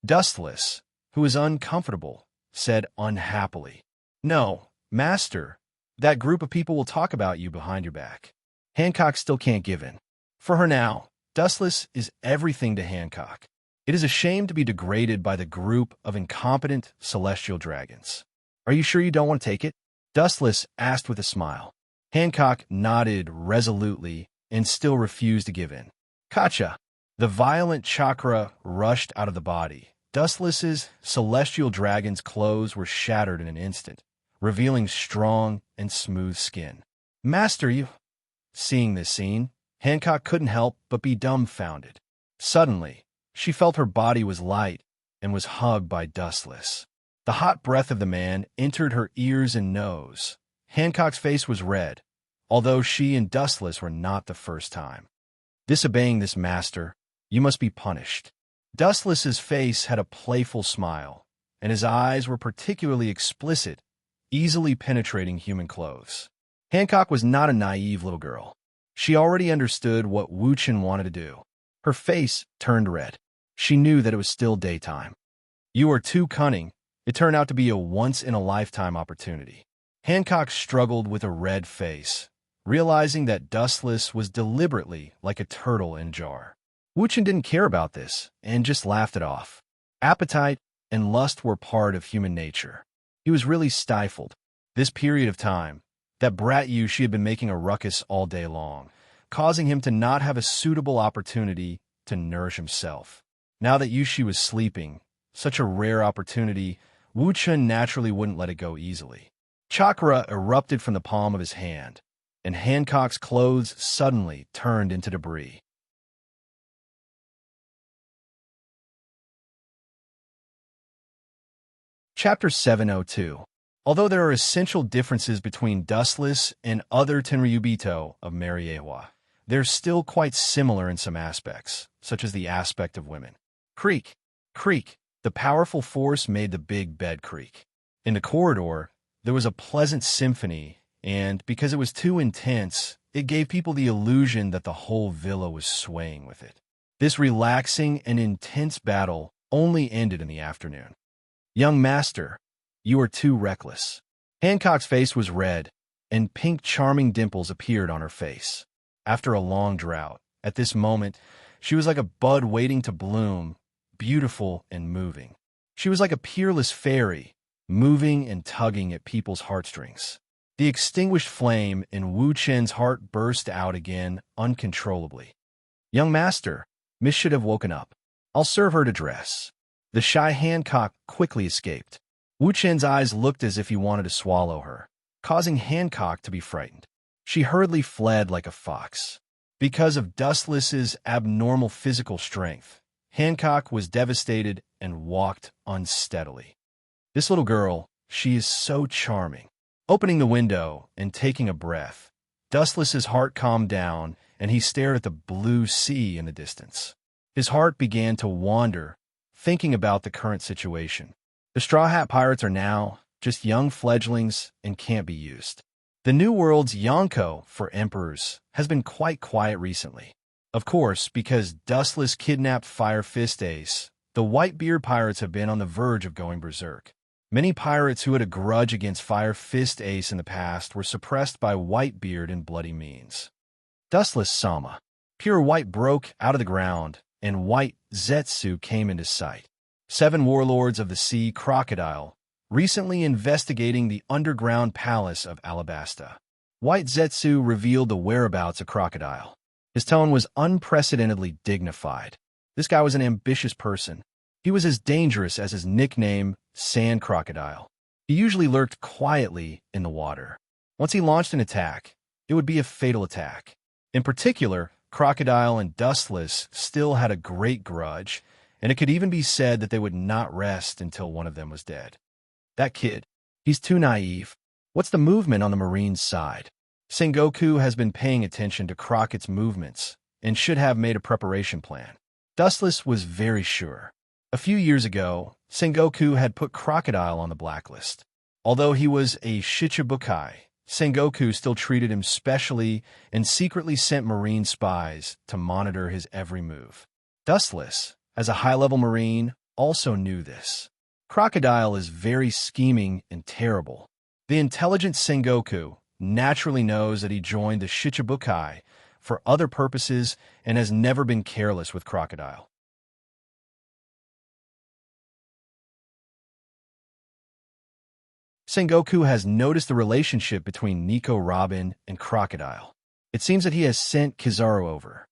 Dustless, who is uncomfortable, said unhappily, no, master, that group of people will talk about you behind your back. Hancock still can't give in. For her now, Dustless is everything to Hancock. It is a shame to be degraded by the group of incompetent celestial dragons. Are you sure you don't want to take it? Dustless asked with a smile. Hancock nodded resolutely and still refused to give in. Kacha! The violent chakra rushed out of the body. Dustless's celestial dragon's clothes were shattered in an instant, revealing strong and smooth skin. Master, you... Seeing this scene, Hancock couldn't help but be dumbfounded. Suddenly, she felt her body was light and was hugged by Dustless. The hot breath of the man entered her ears and nose. Hancock's face was red, although she and Dustless were not the first time. Disobeying this master, you must be punished. Dustless's face had a playful smile, and his eyes were particularly explicit, easily penetrating human clothes. Hancock was not a naive little girl. She already understood what Wu Chen wanted to do. Her face turned red. She knew that it was still daytime. "You are too cunning." It turned out to be a once-in-a-lifetime opportunity. Hancock struggled with a red face, realizing that Dustless was deliberately like a turtle in a jar. Wu Chen didn't care about this and just laughed it off. Appetite and lust were part of human nature. He was really stifled. This period of time, that brat Yu, she had been making a ruckus all day long, causing him to not have a suitable opportunity to nourish himself. Now that Yushi was sleeping, such a rare opportunity, Wu Chen naturally wouldn't let it go easily. Chakra erupted from the palm of his hand, and Hancock's clothes suddenly turned into debris. Chapter 702. Although there are essential differences between Dustless and other Tenryubito of Mariewa, they're still quite similar in some aspects, such as the aspect of women. Creak, creak, the powerful force made the big bed creak. In the corridor, there was a pleasant symphony, and because it was too intense, it gave people the illusion that the whole villa was swaying with it. This relaxing and intense battle only ended in the afternoon. "Young master, you are too reckless." Hancock's face was red, and pink charming dimples appeared on her face. After a long drought, at this moment, she was like a bud waiting to bloom, beautiful and moving. She was like a peerless fairy, moving and tugging at people's heartstrings. The extinguished flame in Wu Chen's heart burst out again uncontrollably. "Young master, Miss should have woken up. I'll serve her to dress." The shy Hancock quickly escaped. Wu Chen's eyes looked as if he wanted to swallow her, causing Hancock to be frightened. She hurriedly fled like a fox. Because of Dustless's abnormal physical strength, Hancock was devastated and walked unsteadily. "This little girl, she is so charming." Opening the window and taking a breath, Dustless's heart calmed down, and he stared at the blue sea in the distance. His heart began to wander, thinking about the current situation. The Straw Hat Pirates are now just young fledglings and can't be used. The New World's Yonko for emperors has been quite quiet recently. Of course, because Dustless kidnapped Fire Fist Ace, the Whitebeard pirates have been on the verge of going berserk. Many pirates who had a grudge against Fire Fist Ace in the past were suppressed by Whitebeard in bloody means. Dustless Sama. Pure white broke out of the ground, and White Zetsu came into sight. 7 warlords of the sea crocodile, recently investigating the underground palace of Alabasta. White Zetsu revealed the whereabouts of Crocodile. His tone was unprecedentedly dignified. This guy was an ambitious person. He was as dangerous as his nickname, Sand Crocodile. He usually lurked quietly in the water. Once he launched an attack, it would be a fatal attack. In particular, Crocodile and Dustless still had a great grudge, and it could even be said that they would not rest until one of them was dead. That kid, he's too naive. What's the movement on the Marine's side? Sengoku has been paying attention to Crockett's movements and should have made a preparation plan. Dustless was very sure. A few years ago, Sengoku had put Crocodile on the blacklist. Although he was a Shichibukai, Sengoku still treated him specially and secretly sent Marine spies to monitor his every move. Dustless, as a high-level Marine, also knew this. Crocodile is very scheming and terrible. The intelligent Sengoku naturally knows that he joined the Shichibukai for other purposes and has never been careless with Crocodile. Sengoku has noticed the relationship between Nico Robin and Crocodile. It seems that he has sent Kizaru over.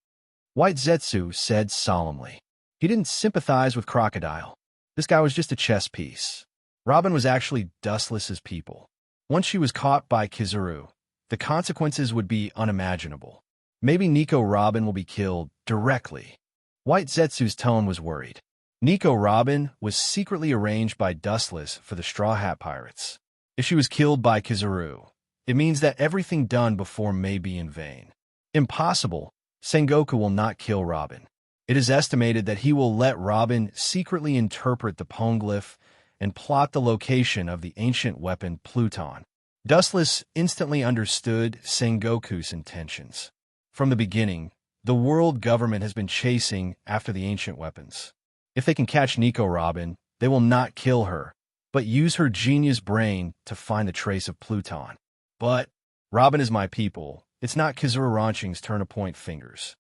White Zetsu said solemnly. He didn't sympathize with Crocodile. This guy was just a chess piece. Robin was actually Dustless's people. Once she was caught by Kizaru, the consequences would be unimaginable. Maybe Nico Robin will be killed directly. White Zetsu's tone was worried. Nico Robin was secretly arranged by Dustless for the Straw Hat Pirates. If she was killed by Kizaru, it means that everything done before may be in vain. Impossible. Sengoku will not kill Robin. It is estimated that he will let Robin secretly interpret the poneglyph and plot the location of the ancient weapon Pluton. Dustless instantly understood Sengoku's intentions. From the beginning, the world government has been chasing after the ancient weapons. If they can catch Nico Robin, they will not kill her, but use her genius brain to find the trace of Pluton. But Robin is my people. It's not Kizuru Ranching's turn to point fingers.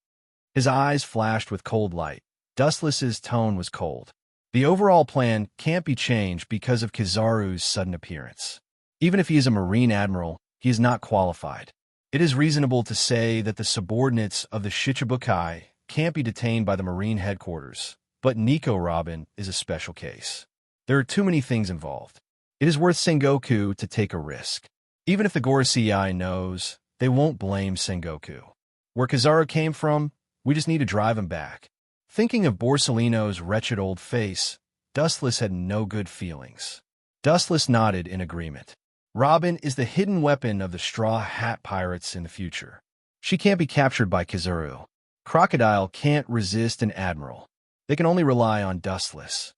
His eyes flashed with cold light. Dustless's tone was cold. The overall plan can't be changed because of Kizaru's sudden appearance. Even if he is a Marine Admiral, he is not qualified. It is reasonable to say that the subordinates of the Shichibukai can't be detained by the Marine headquarters, but Nico Robin is a special case. There are too many things involved. It is worth Sengoku to take a risk. Even if the Gorosei knows, they won't blame Sengoku. Where Kizaru came from, we just need to drive him back. Thinking of Borsellino's wretched old face, Dustless had no good feelings. Dustless nodded in agreement. Robin is the hidden weapon of the Straw Hat Pirates in the future. She can't be captured by Kizuru. Crocodile can't resist an admiral. They can only rely on Dustless.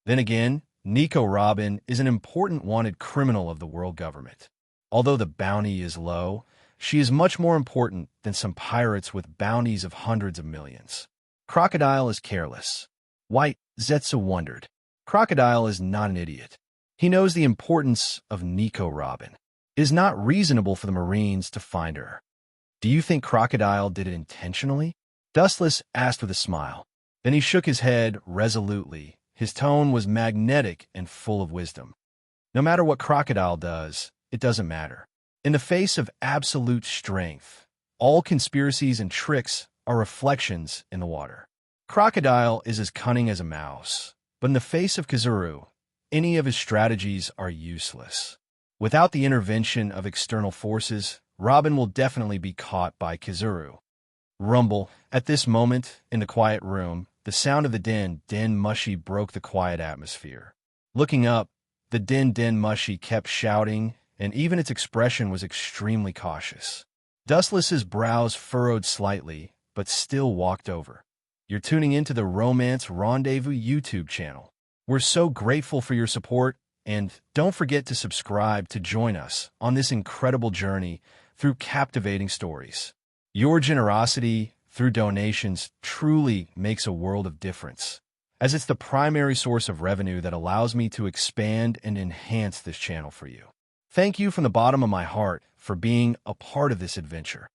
Then again, Nico Robin is an important wanted criminal of the world government. Although the bounty is low, she is much more important than some pirates with bounties of hundreds of millions. Crocodile is careless. White Zetsu wondered. Crocodile is not an idiot. He knows the importance of Nico Robin. It is not reasonable for the Marines to find her. Do you think Crocodile did it intentionally? Dustless asked with a smile. Then he shook his head resolutely. His tone was magnetic and full of wisdom. No matter what Crocodile does, it doesn't matter. In the face of absolute strength, all conspiracies and tricks are reflections in the water. Crocodile is as cunning as a mouse, but in the face of Kizuru, any of his strategies are useless. Without the intervention of external forces, Robin will definitely be caught by Kizuru. Rumble. At this moment, in the quiet room, the sound of the Den Mushi broke the quiet atmosphere. Looking up, the Den Mushi kept shouting, and even its expression was extremely cautious. Dustless's brows furrowed slightly, but still walked over. You're tuning into the Romance Rendezvous YouTube channel. We're so grateful for your support, and don't forget to subscribe to join us on this incredible journey through captivating stories. Your generosity through donations truly makes a world of difference, as it's the primary source of revenue that allows me to expand and enhance this channel for you. Thank you from the bottom of my heart for being a part of this adventure.